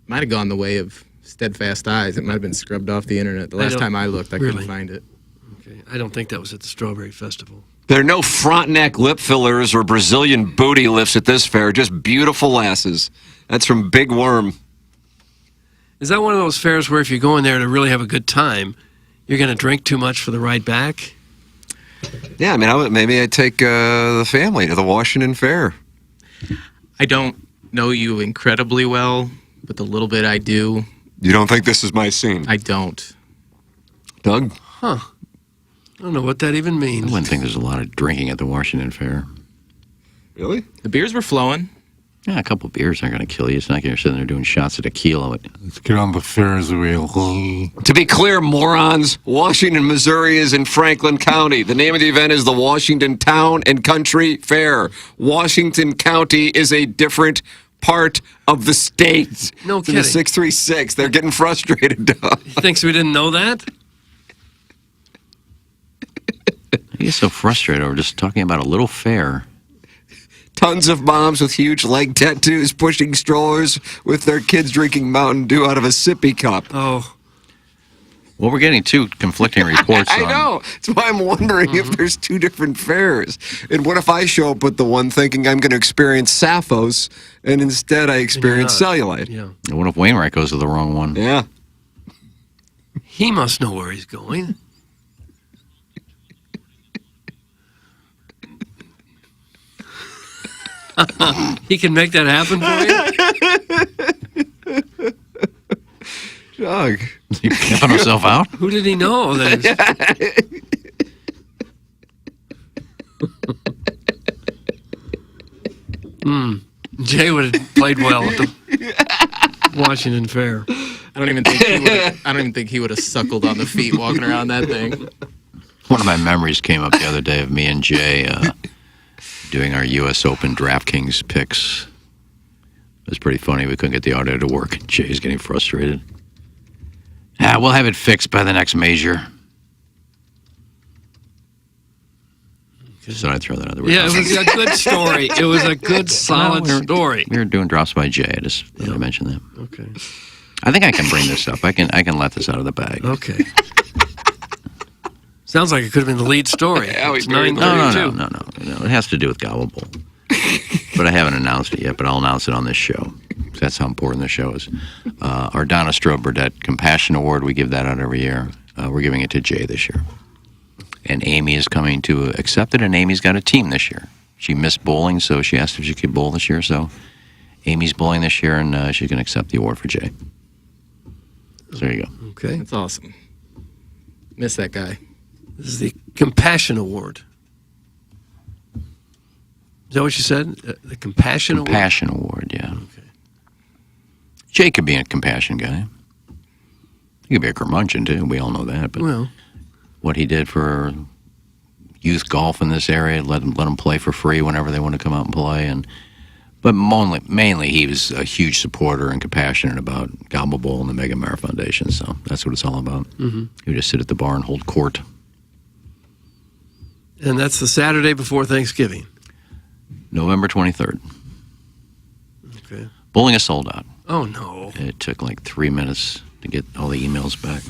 S3: Might have gone the way of Steadfast Eyes. It might have been scrubbed off the internet. The last time I looked, I couldn't find it.
S11: Okay, I don't think that was at the Strawberry Festival.
S9: There are no front neck lip fillers or Brazilian booty lifts at this fair, just beautiful asses. That's from Big Worm.
S11: Is that one of those fairs where if you go in there to really have a good time, you're going to drink too much for the ride back?
S9: Yeah, I mean, maybe I'd take the family to the Washington Fair.
S3: I don't know you incredibly well, but the little bit I do.
S9: You don't think this is my scene?
S3: I don't.
S9: Doug?
S11: Huh. I don't know what that even means.
S24: I wouldn't think there's a lot of drinking at the Washington Fair.
S9: Really?
S3: The beers were flowing.
S24: Yeah, a couple of beers aren't going to kill you. It's not like you're sitting there doing shots of tequila.
S12: Let's get on the Ferris wheel.
S9: To be clear, morons, Washington, Missouri is in Franklin County. The name of the event is the Washington Town and Country Fair. Washington County is a different part of the state.
S11: No
S9: kidding. It's in the 636. They're getting frustrated, Doug.
S11: He thinks we didn't know that?
S24: I get so frustrated over just talking about a little fair.
S9: Tons of moms with huge leg tattoos pushing strollers with their kids drinking Mountain Dew out of a sippy cup.
S11: Oh.
S24: Well, we're getting two conflicting reports
S9: I know. That's why I'm wondering if there's two different fairs. And what if I show up with the one thinking I'm going to experience Sappho's, and instead I experience cellulite?
S11: Yeah.
S24: And what if Wainwright goes to the wrong one?
S9: Yeah.
S11: He must know where he's going. He can make that happen for you?
S9: Doug.
S24: He's pimping himself out?
S11: Who did he know? Jay would have played well at the Washington Fair.
S3: I don't even think he would have suckled on the feet walking around that thing.
S24: One of my memories came up the other day of me and Jay doing our U.S. Open DraftKings picks. It was pretty funny. We couldn't get the audio to work. Jay's getting frustrated. We'll have it fixed by the next major. So I'd throw that out there.
S11: Yeah, it was a good story. It was a good, solid story.
S24: We were doing drops by Jay. I just thought I'd mention that.
S11: Okay.
S24: I think I can bring this up. I can let this out of the bag.
S11: Okay. Sounds like it could have been the lead story. It's 9:32.
S24: No. It has to do with Gobble. But I haven't announced it yet, but I'll announce it on this show. That's how important the show is. Our Donna Stroh Burdette Compassion Award, we give that out every year. We're giving it to Jay this year. And Amy is coming to accept it, and Amy's got a team this year. She missed bowling, so she asked if she could bowl this year. So Amy's bowling this year, and she's going to accept the award for Jay. So there you go.
S11: Okay.
S3: That's awesome. Miss that guy.
S11: This is the Compassion Award. Is that what you said? The Compassion Award?
S24: Compassion Award, yeah. Okay. Jay could be a compassion guy. He could be a curmudgeon, too. We all know that. But
S11: well,
S24: what he did for youth golf in this area, let them play for free whenever they want to come out and play. But mainly, he was a huge supporter and compassionate about Gobble Bowl and the Mega Mara Foundation. So that's what it's all about.
S11: Mhm.
S24: He would just sit at the bar and hold court.
S11: And that's the Saturday before Thanksgiving.
S24: November 23rd.
S11: Okay.
S24: Bowling is sold out.
S11: Oh, no.
S24: It took like 3 minutes to get all the emails back.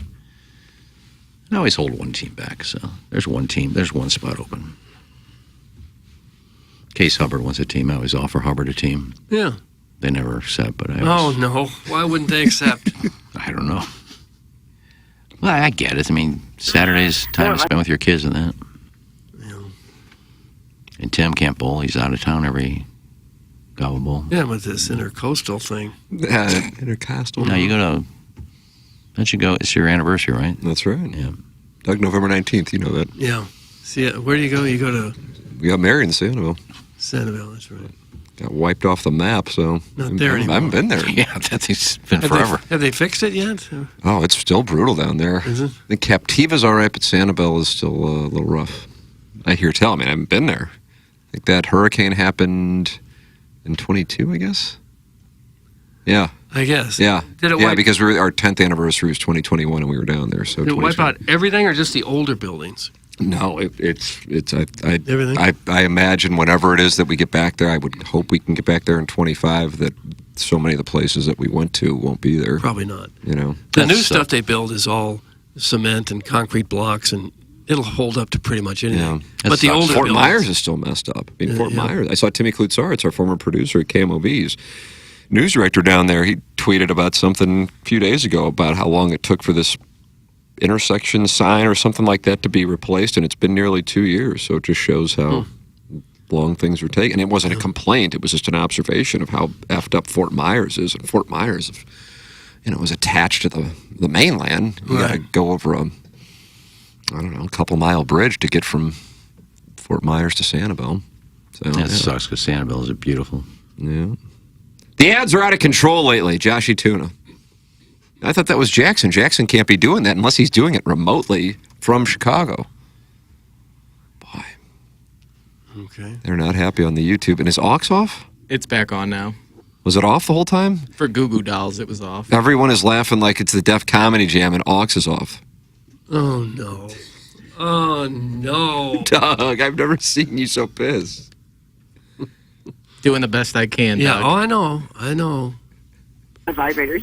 S24: I always hold one team back, so there's one spot open. Case Hubbard wants a team. I always offer Hubbard a team.
S11: Yeah.
S24: They never accept, but I
S11: Oh,
S24: always...
S11: no. Why wouldn't they accept?
S24: I don't know. Well, I get it. I mean, Saturday's time to spend with your kids and that. And Tim can't bowl. He's out of town every Gobble Bowl.
S11: Yeah, with this intercoastal thing.
S9: Intercostal.
S24: No, you go to... Don't you go... It's your anniversary, right?
S9: That's right.
S24: Yeah.
S9: Doug, November 19th, you know that.
S11: Yeah. See, where do you go? You go to
S9: We got married in Sanibel.
S11: Sanibel, that's right.
S9: Got wiped off the map, so...
S11: Not there anymore.
S9: I haven't been there.
S24: Yeah, that's been
S11: Have
S24: forever.
S11: Have they fixed it yet?
S9: Oh, it's still brutal down there.
S11: Is it?
S9: The Captiva's all right, but Sanibel is still a little rough. I hear tell. I mean, I haven't been there. I think that hurricane happened in 22, I guess? Yeah.
S11: I guess.
S9: Yeah.
S11: Did it
S9: yeah,
S11: wipe-
S9: because our 10th anniversary was 2021 and we were down there. So
S11: Did it wipe
S9: 2020.
S11: out everything or just the older buildings?
S9: No, it's
S11: Everything?
S9: I imagine whenever it is that we get back there, I would hope we can get back there in 25, that so many of the places that we went to won't be there.
S11: Probably not.
S9: You know.
S11: The new stuff they build is all cement and concrete blocks, and it'll hold up to pretty much anything.
S9: Yeah.
S11: But the older
S9: Fort
S11: buildings,
S9: Myers is still messed up. I mean, Fort
S11: yeah.
S9: Myers. I saw Timmy Klutzaritz, our former producer at KMOV's news director down there. He tweeted about something a few days ago about how long it took for this intersection sign or something like that to be replaced, and it's been nearly 2 years. So it just shows how long things were taking. It wasn't a complaint; it was just an observation of how effed up Fort Myers is. And Fort Myers, was attached to the mainland. You got to go over a couple mile bridge to get from Fort Myers to Sanibel. So
S24: That sucks because Sanibel is beautiful.
S9: Yeah. The ads are out of control lately, Joshy Tuna. I thought that was Jackson. Jackson can't be doing that unless he's doing it remotely from Chicago.
S11: Okay.
S9: They're not happy on the YouTube. And is aux off?
S3: It's back on now.
S9: Was it off the whole time?
S3: For Goo Goo Dolls, it was off.
S9: Everyone is laughing like it's the Def Comedy Jam and aux is off.
S11: Oh, no. Oh, no.
S9: Doug, I've never seen you so pissed.
S3: Doing the best I can,
S11: Yeah,
S3: Doug.
S11: oh, I know.
S5: A vibrator.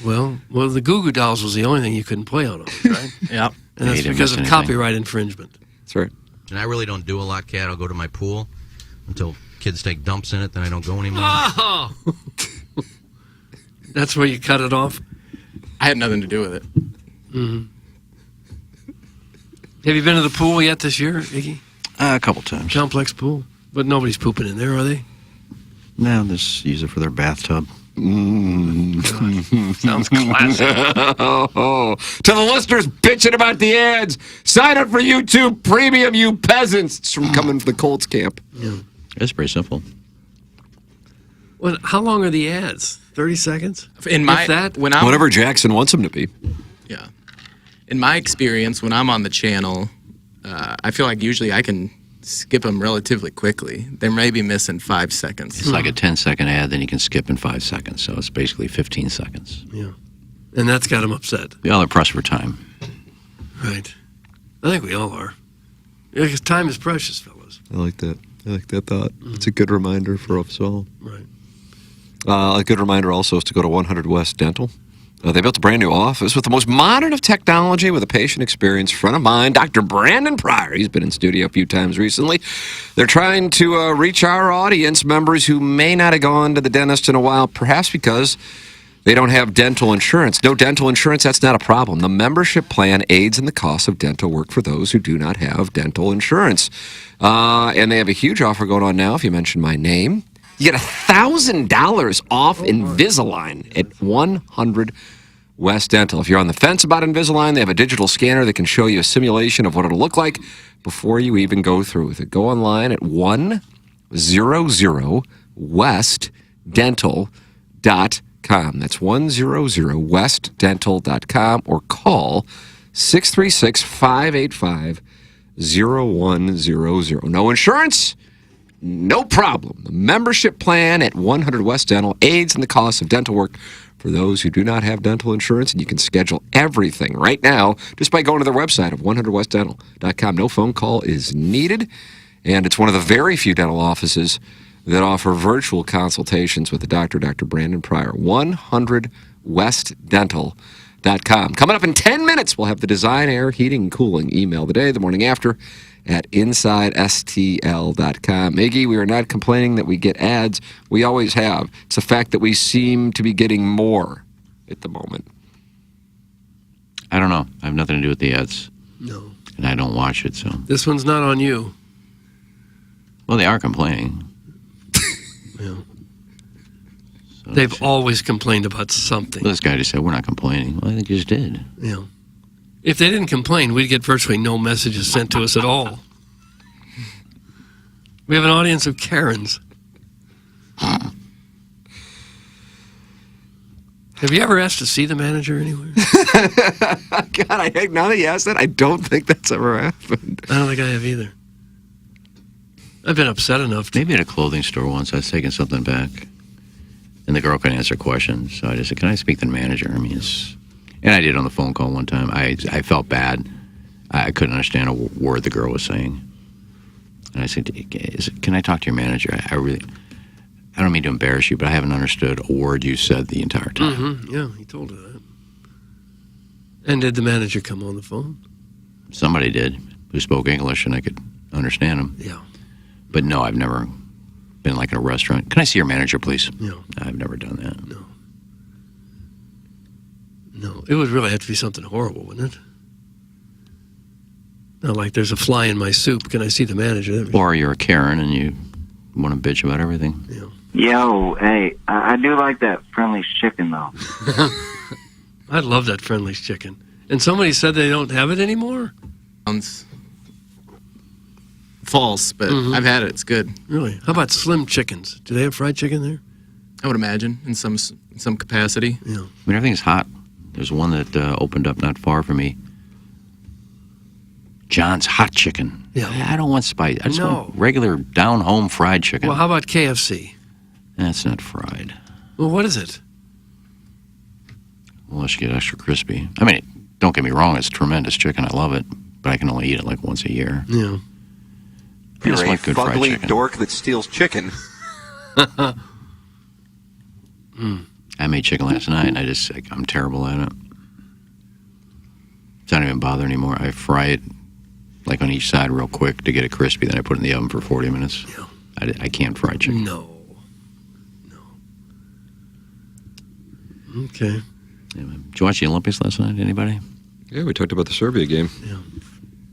S11: Well, the Goo Goo Dolls was the only thing you couldn't play on them, right?
S3: Yep.
S11: And that's because of copyright infringement.
S9: That's right.
S10: And I really don't do a lot, Cat. I'll go to my pool until kids take dumps in it, then I don't go anymore.
S11: Oh! That's where you cut it off?
S3: I had nothing to do with it.
S11: Mm-hmm. Have you been to the pool yet this year, Iggy?
S24: A couple times.
S11: Complex pool. But nobody's pooping in there, are they?
S24: No, they just use it for their bathtub.
S11: Sounds classic.
S9: To the listeners bitching about the ads, sign up for YouTube Premium, you peasants. It's from coming from the Colts camp.
S11: Yeah.
S24: It's pretty simple.
S11: Well, how long are the ads? 30 seconds?
S3: In my
S11: If that?
S9: Whatever Jackson wants them to be.
S3: Yeah. In my experience, when I'm on the channel, I feel like usually I can skip them relatively quickly. They may be missing 5 seconds.
S24: It's like a 10-second ad, then you can skip in 5 seconds. So it's basically 15 seconds.
S11: Yeah. And that's got them upset.
S24: The other pressed for time.
S11: Right. I think we all are. Yeah, because time is precious, fellas.
S9: I like that. I like that thought. It's a good reminder for us all.
S11: Right.
S9: A good reminder also is to go to 100 West Dental. They built a brand new office with the most modern of technology with a patient experience. Friend of mine, Dr. Brandon Pryor. He's been in studio a few times recently. They're trying to reach our audience members who may not have gone to the dentist in a while, perhaps because they don't have dental insurance. No dental insurance, that's not a problem. The membership plan aids in the cost of dental work for those who do not have dental insurance. And they have a huge offer going on now if you mention my name. You get $1,000 off Invisalign at 100 West Dental. If you're on the fence about Invisalign, they have a digital scanner that can show you a simulation of what it'll look like before you even go through with it. Go online at 100westdental.com. That's 100westdental.com or call 636-585-0000. 0100. No insurance? No problem. The membership plan at 100 West Dental aids in the cost of dental work for those who do not have dental insurance, and you can schedule everything right now just by going to their website of 100westdental.com. No phone call is needed, and it's one of the very few dental offices that offer virtual consultations with the doctor, Dr. Brandon Pryor. 100westdental.com. Coming up in 10 minutes, we'll have the Design, Air, Heating, and Cooling email the day, the morning after, at InsideSTL.com. Iggy, we are not complaining that we get ads. We always have. It's the fact that we seem to be getting more at the moment.
S24: I don't know. I have nothing to do with the ads.
S11: No.
S24: And I don't watch it, so.
S11: This one's not on you.
S24: Well, they are complaining.
S11: Yeah. So they've always complained about something.
S24: Well, this guy just said, we're not complaining. Well, I think you just did.
S11: Yeah. If they didn't complain, we'd get virtually no messages sent to us at all. We have an audience of Karens. Have you ever asked to see the manager anywhere?
S9: God, now that you asked that, I don't think that's ever happened.
S11: I don't think I have either. I've been upset enough.
S24: Maybe at a clothing store once, I was taking something back, and the girl couldn't answer questions. So I just said, can I speak to the manager? I mean, and I did on the phone call one time. I felt bad. I couldn't understand a word the girl was saying. And I said, can I talk to your manager? I don't mean to embarrass you, but I haven't understood a word you said the entire time.
S11: Mm-hmm. Yeah, he told her that. And did the manager come on the phone?
S24: Somebody did, who spoke English, and I could understand him.
S11: Yeah.
S24: But no, I've never been like in a restaurant. Can I see your manager, please?
S11: No.
S24: I've never done that.
S11: No. No, it would really have to be something horrible, wouldn't it? Not like there's a fly in my soup. Can I see the manager?
S24: Or you're a Karen and you want to bitch about everything.
S11: Yeah.
S7: Yo, hey, I do like that Friendly's chicken, though.
S11: I love that Friendly's chicken. And somebody said they don't have it anymore?
S3: Sounds false, but I've had it. It's good.
S11: Really? How about Slim Chickens? Do they have fried chicken there?
S3: I would imagine in some capacity.
S11: Yeah.
S24: I mean, everything's hot. There's one that opened up not far from me. John's Hot Chicken.
S11: Yeah.
S24: I don't want spice. I just want regular down-home fried chicken.
S11: Well, how about KFC?
S24: That's not fried.
S11: Well, what is it?
S24: Well, let's get extra crispy. I mean, don't get me wrong. It's tremendous chicken. I love it. But I can only eat it like once a year.
S11: Yeah.
S24: I just want good fried
S15: fugly
S24: chicken.
S15: dork that steals chicken.
S24: I made chicken last night, and I'm terrible at it. It's not even bother anymore. I fry it like on each side real quick to get it crispy. Then I put it in the oven for 40 minutes.
S11: Yeah.
S24: I can't fry chicken.
S11: No. Okay.
S24: Yeah, did you watch the Olympics last night? Anybody?
S9: Yeah, we talked about the Serbia game.
S11: Yeah.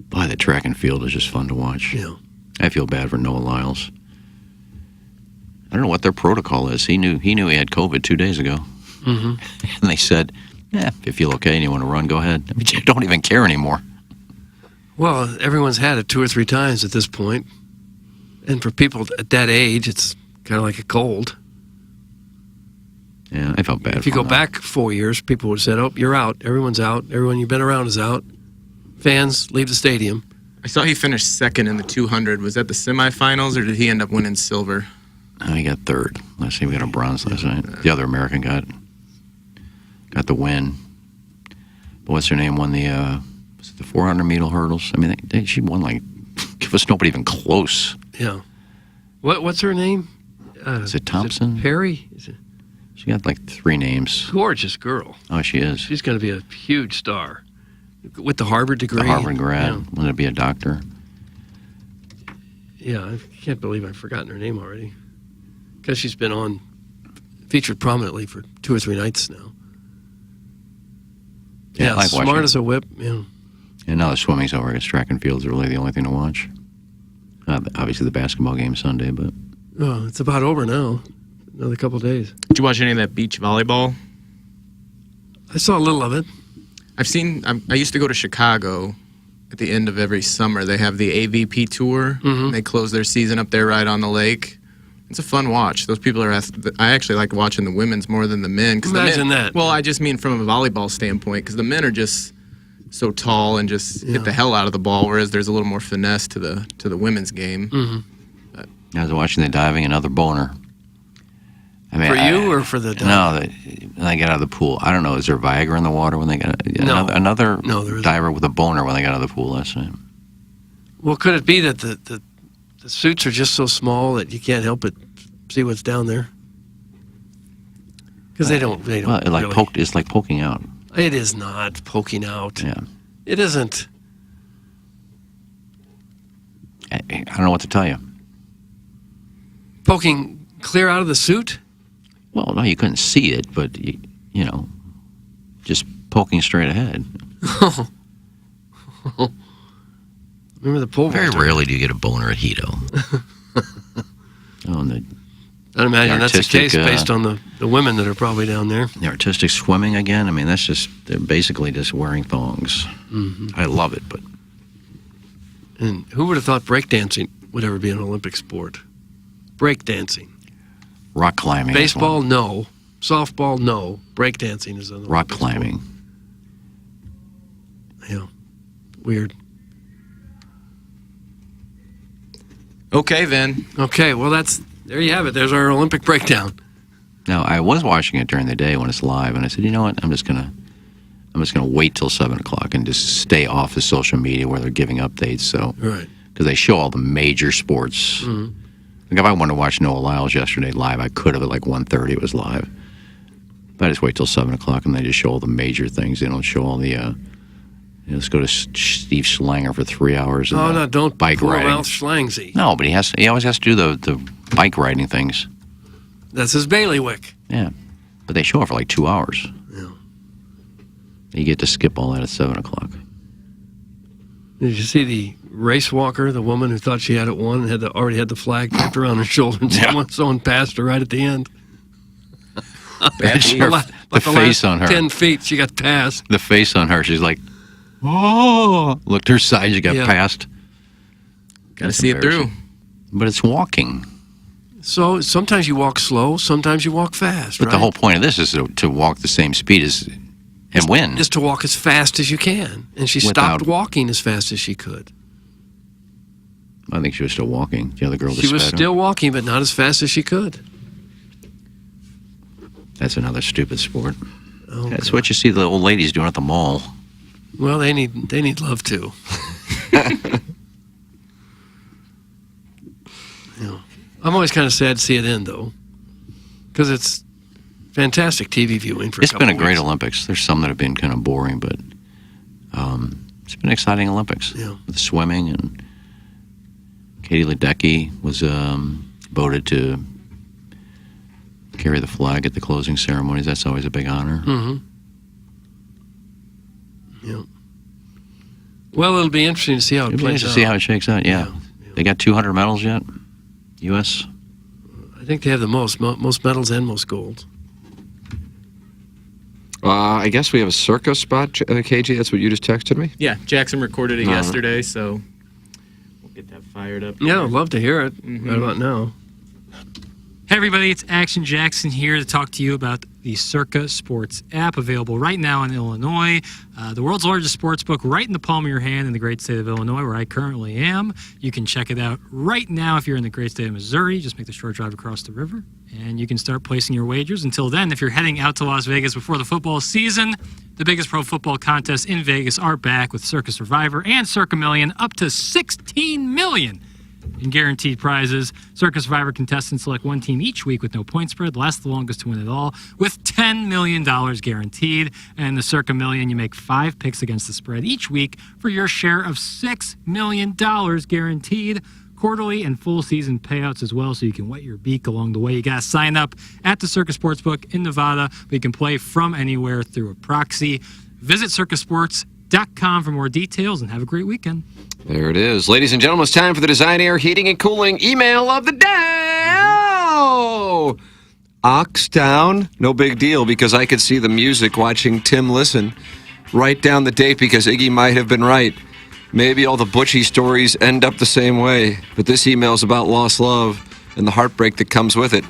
S24: Boy, the track and field is just fun to watch.
S11: Yeah.
S24: I feel bad for Noah Lyles. I don't know what their protocol is. He knew he had COVID 2 days ago.
S11: Mm-hmm.
S24: And they said, if you feel okay and you want to run, go ahead. I mean, you don't even care anymore.
S11: Well, everyone's had it 2 or 3 times at this point. And for people at that age, it's kind of like a cold.
S24: Yeah, I felt bad.
S11: If you go back 4 years, people would have said, oh, you're out. Everyone's out. Everyone you've been around is out. Fans, leave the stadium.
S3: I saw he finished second in the 200. Was that the semifinals, or did he end up winning silver?
S24: He got third. Last night we got a bronze last night. The other American got the win. But what's her name? Won the 400-meter hurdles. I mean, she won like there was nobody even close.
S11: Yeah. What's her name?
S24: Is it Thompson?
S11: Is it Perry? Is it?
S24: She got like 3 names.
S11: Gorgeous girl.
S24: Oh, she is.
S11: She's going to be a huge star. With the Harvard degree.
S24: The Harvard grad.
S11: Yeah.
S24: Want to be a doctor.
S11: Yeah, I can't believe I've forgotten her name already. Because she's been featured prominently for 2 or 3 nights now. Yeah,
S24: like
S11: smart as a whip. Yeah.
S24: And now the swimming's over. I guess track and field's really the only thing to watch. Obviously the basketball game Sunday, but...
S11: Oh, it's about over now. Another couple days.
S3: Did you watch any of that beach volleyball?
S11: I saw a little of it.
S3: I used to go to Chicago at the end of every summer. They have the AVP tour. And they close their season up there right on the lake. It's a fun watch. Those people I actually like watching the women's more than the men.
S11: Imagine that.
S3: Well, I just mean from a volleyball standpoint, because the men are just so tall and just hit the hell out of the ball, whereas there's a little more finesse to the women's game.
S24: I was watching the diving, another boner. I mean,
S11: For you or for the diver?
S24: No, when they get out of the pool. I don't know. Is there Viagra in the water when they get another diver with a boner when they got out of the pool last night?
S11: Well, could it be that the suits are just so small that you can't help but see what's down there? Because they don't.
S24: Well, it's like poking out.
S11: It is not poking out.
S24: Yeah.
S11: It isn't.
S24: I don't know what to tell you.
S11: Poking clear out of the suit?
S24: Well, no, you couldn't see it, but you know, just poking straight ahead.
S11: Remember the pole
S24: Very
S11: vaulter?
S24: rarely do you get a boner at Hito.
S11: I'd imagine that's the case based on the women that are probably down there.
S24: The artistic swimming again. I mean, they're basically just wearing thongs. I love it, but
S11: And who would have thought breakdancing would ever be an Olympic sport? Breakdancing.
S24: rock climbing.
S11: Baseball, no. Softball, no. Breakdancing is another.
S24: Rock climbing.
S11: Yeah. Weird.
S3: Okay, then.
S11: Okay, well, there you have it. There's our Olympic breakdown.
S24: Now, I was watching it during the day when it's live, and I said, you know what? I'm just gonna wait till 7 o'clock and just stay off of social media where they're giving updates. So,
S11: right,
S24: because they show all the major sports.
S11: Mm-hmm.
S24: Like if I wanted to watch Noah Lyles yesterday live, I could have at like 1:30. It was live. But I just wait till 7 o'clock, and they just show all the major things. They don't show all the. Let's go to Steve Schlanger for 3 hours.
S11: Oh no! Don't
S24: bike
S11: pull
S24: riding.
S11: out Schlangsy.
S24: No, but he always has to do the bike riding things.
S11: That's his bailiwick.
S24: Yeah, but they show it for like 2 hours.
S11: Yeah.
S24: You get to skip all that at 7 o'clock.
S11: Did you see the race walker, the woman who thought she had it won and already had the flag wrapped around her shoulder, and someone passed her right at the end?
S24: The face on her.
S11: 10 feet, she got passed.
S24: The face on her, she's like, oh, looked her side, she got passed.
S3: Got to see it through.
S24: But it's walking.
S11: So sometimes you walk slow, sometimes you walk fast.
S24: But the whole point of this is to walk the same speed and win.
S11: Just to walk as fast as you can. And she stopped walking as fast as she could.
S24: I think she was still walking. The other girl
S11: She was
S24: sped
S11: still walking, but not as fast as she could.
S24: That's another stupid sport.
S11: Oh,
S24: That's what you see the old ladies doing at the mall.
S11: Well, they need love too. Yeah. I'm always kind of sad to see it end, though, because it's fantastic TV viewing for.
S24: It's been a
S11: weeks.
S24: great Olympics. There's some that have been kind of boring, but it's been an exciting Olympics.
S11: Yeah.
S24: With swimming, and Katie Ledecky was voted to carry the flag at the closing ceremonies. That's always a big honor.
S11: Mm-hmm. Yeah. Well, it'll be interesting to see how it plays out.
S24: To see how it shakes out. Yeah. They got 200 medals yet, U.S.
S11: I think they have the most medals and most gold.
S9: I guess we have a circa spot, KG. That's what you just texted me?
S3: Yeah, Jackson recorded it yesterday, so we'll get that fired up.
S11: Yeah, I'd love to hear it right about now.
S4: Hey everybody, it's Action Jackson here to talk to you about the Circa Sports app, available right now in Illinois. The world's largest sports book right in the palm of your hand in the great state of Illinois, where I currently am. You can check it out right now if you're in the great state of Missouri. Just make the short drive across the river, and you can start placing your wagers. Until then, if you're heading out to Las Vegas before the football season, the biggest pro football contests in Vegas are back with Circa Survivor and Circa Million, up to $16 million in guaranteed prizes. Circa Survivor contestants select one team each week with no point spread. Last the longest to win it all, with $10 million guaranteed. And the Circa Million, you make 5 picks against the spread each week for your share of $6 million guaranteed. Quarterly and full season payouts as well, so you can wet your beak along the way. You got to sign up at the Circa Sportsbook in Nevada, but you can play from anywhere through a proxy. Visit circasports.com for more details, and have a great weekend.
S9: There it is. Ladies and gentlemen, it's time for the Design Air Heating and Cooling email of the day. Oh! Oxtown, no big deal, because I could see the music watching Tim listen. Write down the date because Iggy might have been right. Maybe all the Butchie stories end up the same way, but this email is about lost love and the heartbreak that comes with it.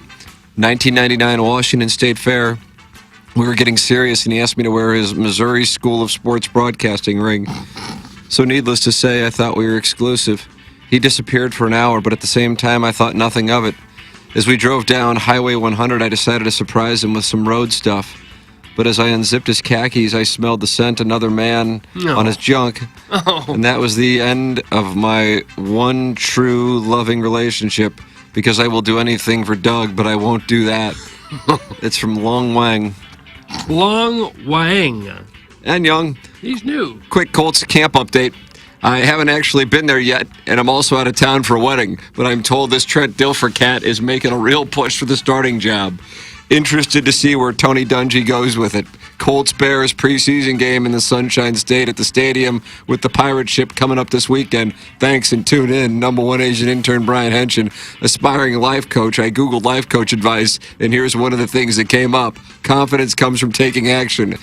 S9: 1999 Washington State Fair. We were getting serious, and he asked me to wear his Missouri School of Sports Broadcasting ring. So needless to say, I thought we were exclusive. He disappeared for an hour, but at the same time, I thought nothing of it. As we drove down Highway 100, I decided to surprise him with some road stuff. But as I unzipped his khakis, I smelled the scent of another man on his junk. And that was the end of my one true loving relationship, because I will do anything for Doug, but I won't do that. It's from Long Wang.
S11: Long Wang.
S9: And Young.
S11: He's new.
S9: Quick Colts camp update. I haven't actually been there yet, and I'm also out of town for a wedding, but I'm told this Trent Dilfer cat is making a real push for the starting job. Interested to see where Tony Dungy goes with it. Colts-Bears preseason game in the Sunshine State at the stadium with the pirate ship coming up this weekend. Thanks and tune in. Number one Asian intern Brian Henshin, aspiring life coach. I Googled life coach advice, and here's one of the things that came up. Confidence comes from taking action.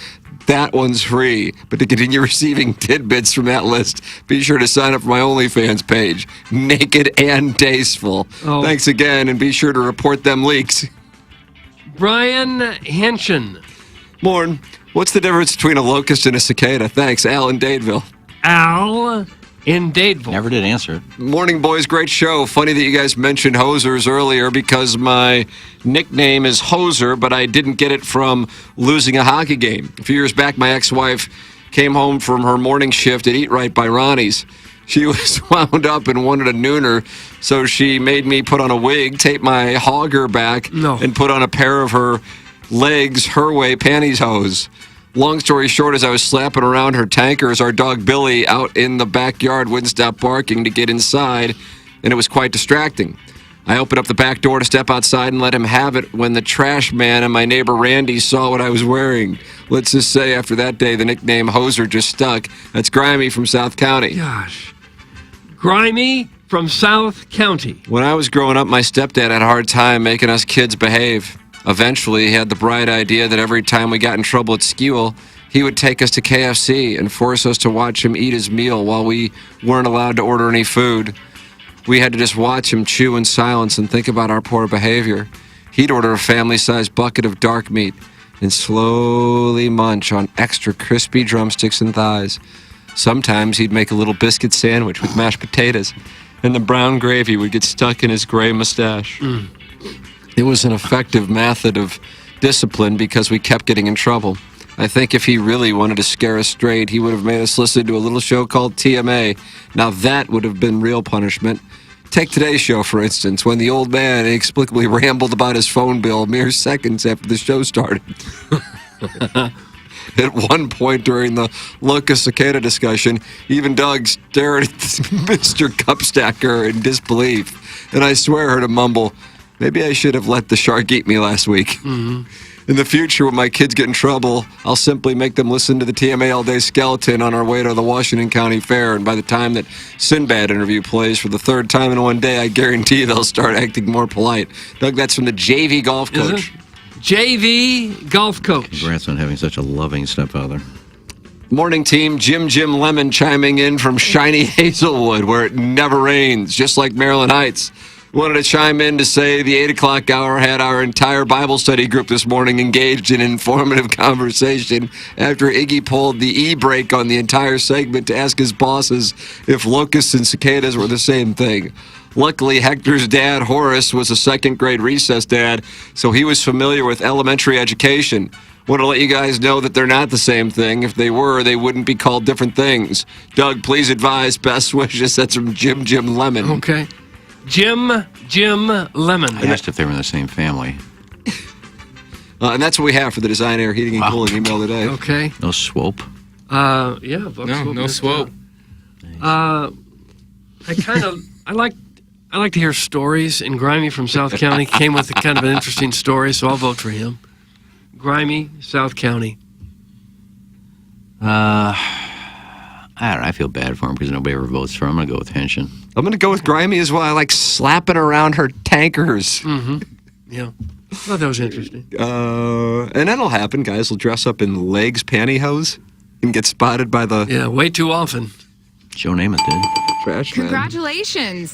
S9: That one's free. But to continue receiving tidbits from that list, be sure to sign up for my OnlyFans page. Naked and tasteful.
S11: Oh.
S9: Thanks again, and be sure to report them leaks.
S11: Brian Henshin.
S9: Morn, what's the difference between a locust and a cicada? Thanks, Al in Dadeville.
S11: Al in Dadeville.
S24: Never did answer it.
S9: Morning, boys. Great show. Funny that you guys mentioned hosers earlier because my nickname is Hoser, but I didn't get it from losing a hockey game. A few years back, my ex-wife came home from her morning shift at Eat Right by Ronnie's. She was wound up and wanted a nooner, so she made me put on a wig, tape my hogger back, and put on a pair of her legs, her way, panties hose. Long story short, as I was slapping around her tankers, our dog Billy out in the backyard wouldn't stop barking to get inside, and it was quite distracting. I opened up the back door to step outside and let him have it when the trash man and my neighbor Randy saw what I was wearing. Let's just say after that day, the nickname Hoser just stuck. That's Grimy from South County.
S11: Gosh. Grimy from South County.
S9: When I was growing up, my stepdad had a hard time making us kids behave. Eventually, he had the bright idea that every time we got in trouble at school, he would take us to KFC and force us to watch him eat his meal while we weren't allowed to order any food. We had to just watch him chew in silence and think about our poor behavior. He'd order a family-sized bucket of dark meat and slowly munch on extra crispy drumsticks and thighs. Sometimes he'd make a little biscuit sandwich with mashed potatoes, and the brown gravy would get stuck in his gray mustache. It was an effective method of discipline because we kept getting in trouble. I think if he really wanted to scare us straight, he would have made us listen to a little show called TMA. Now that would have been real punishment. Take today's show, for instance, when the old man inexplicably rambled about his phone bill mere seconds after the show started. At one point during the locust cicada discussion, even Doug stared at Mr. Cupstacker in disbelief. And I swear I heard him mumble, maybe I should have let the shark eat me last week.
S11: Mm-hmm.
S9: In the future, when my kids get in trouble, I'll simply make them listen to the TMA All Day Skeleton on our way to the Washington County Fair. And by the time that Sinbad interview plays for the third time in one day, I guarantee they'll start acting more polite. Doug, that's from the JV golf coach.
S11: JV golf coach.
S24: Congrats on having such a loving stepfather.
S9: Morning team, Jim Lemon chiming in from shiny Hazelwood, where it never rains, just like Maryland Heights. Wanted to chime in to say the 8 o'clock hour had our entire Bible study group this morning engaged in informative conversation after Iggy pulled the e-brake on the entire segment to ask his bosses if locusts and cicadas were the same thing. Luckily, Hector's dad, Horace, was a second-grade recess dad, so he was familiar with elementary education. Want to let you guys know that they're not the same thing. If they were, they wouldn't be called different things. Doug, please advise. Best wishes. That's from Jim Lemon.
S11: Okay. Jim Lemon.
S24: I asked if they were in the same family.
S9: And that's what we have for the Design Air Heating and Cooling email today.
S11: Okay.
S24: No swope?
S11: Yeah.
S3: No swope.
S11: I like to hear stories, and Grimy from South County came with a kind of an interesting story, so I'll vote for him. Grimy, South County.
S24: I don't know. I feel bad for him because nobody ever votes for him. I'm going to go with Henshin.
S9: I'm going to go with Grimy as well. I like slapping around her tankers.
S11: Mm-hmm. Yeah. I thought that was interesting.
S9: And that'll happen. Guys will dress up in legs pantyhose and get spotted by the...
S11: Yeah, way too often.
S24: Joe Namath did.
S9: Trash man.
S8: Congratulations.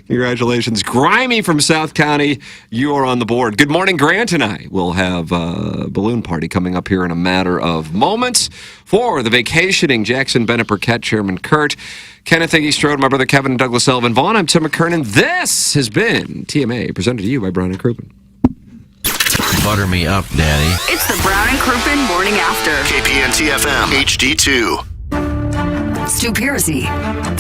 S9: Congratulations. Grimy from South County, you are on the board. Good morning, Grant and I will have a balloon party coming up here in a matter of moments for the vacationing Jackson, Bennett, Burkett, Chairman Kurt, Kenneth Iggy Strode, my brother Kevin, and Douglas Sullivan Vaughn. I'm Tim McKernan. This has been TMA, presented to you by Brown and Crouppen.
S10: Butter me up, Daddy.
S8: It's the Brown and Crouppen Morning After.
S2: KPN TFM HD2.
S8: Stu Piercy, the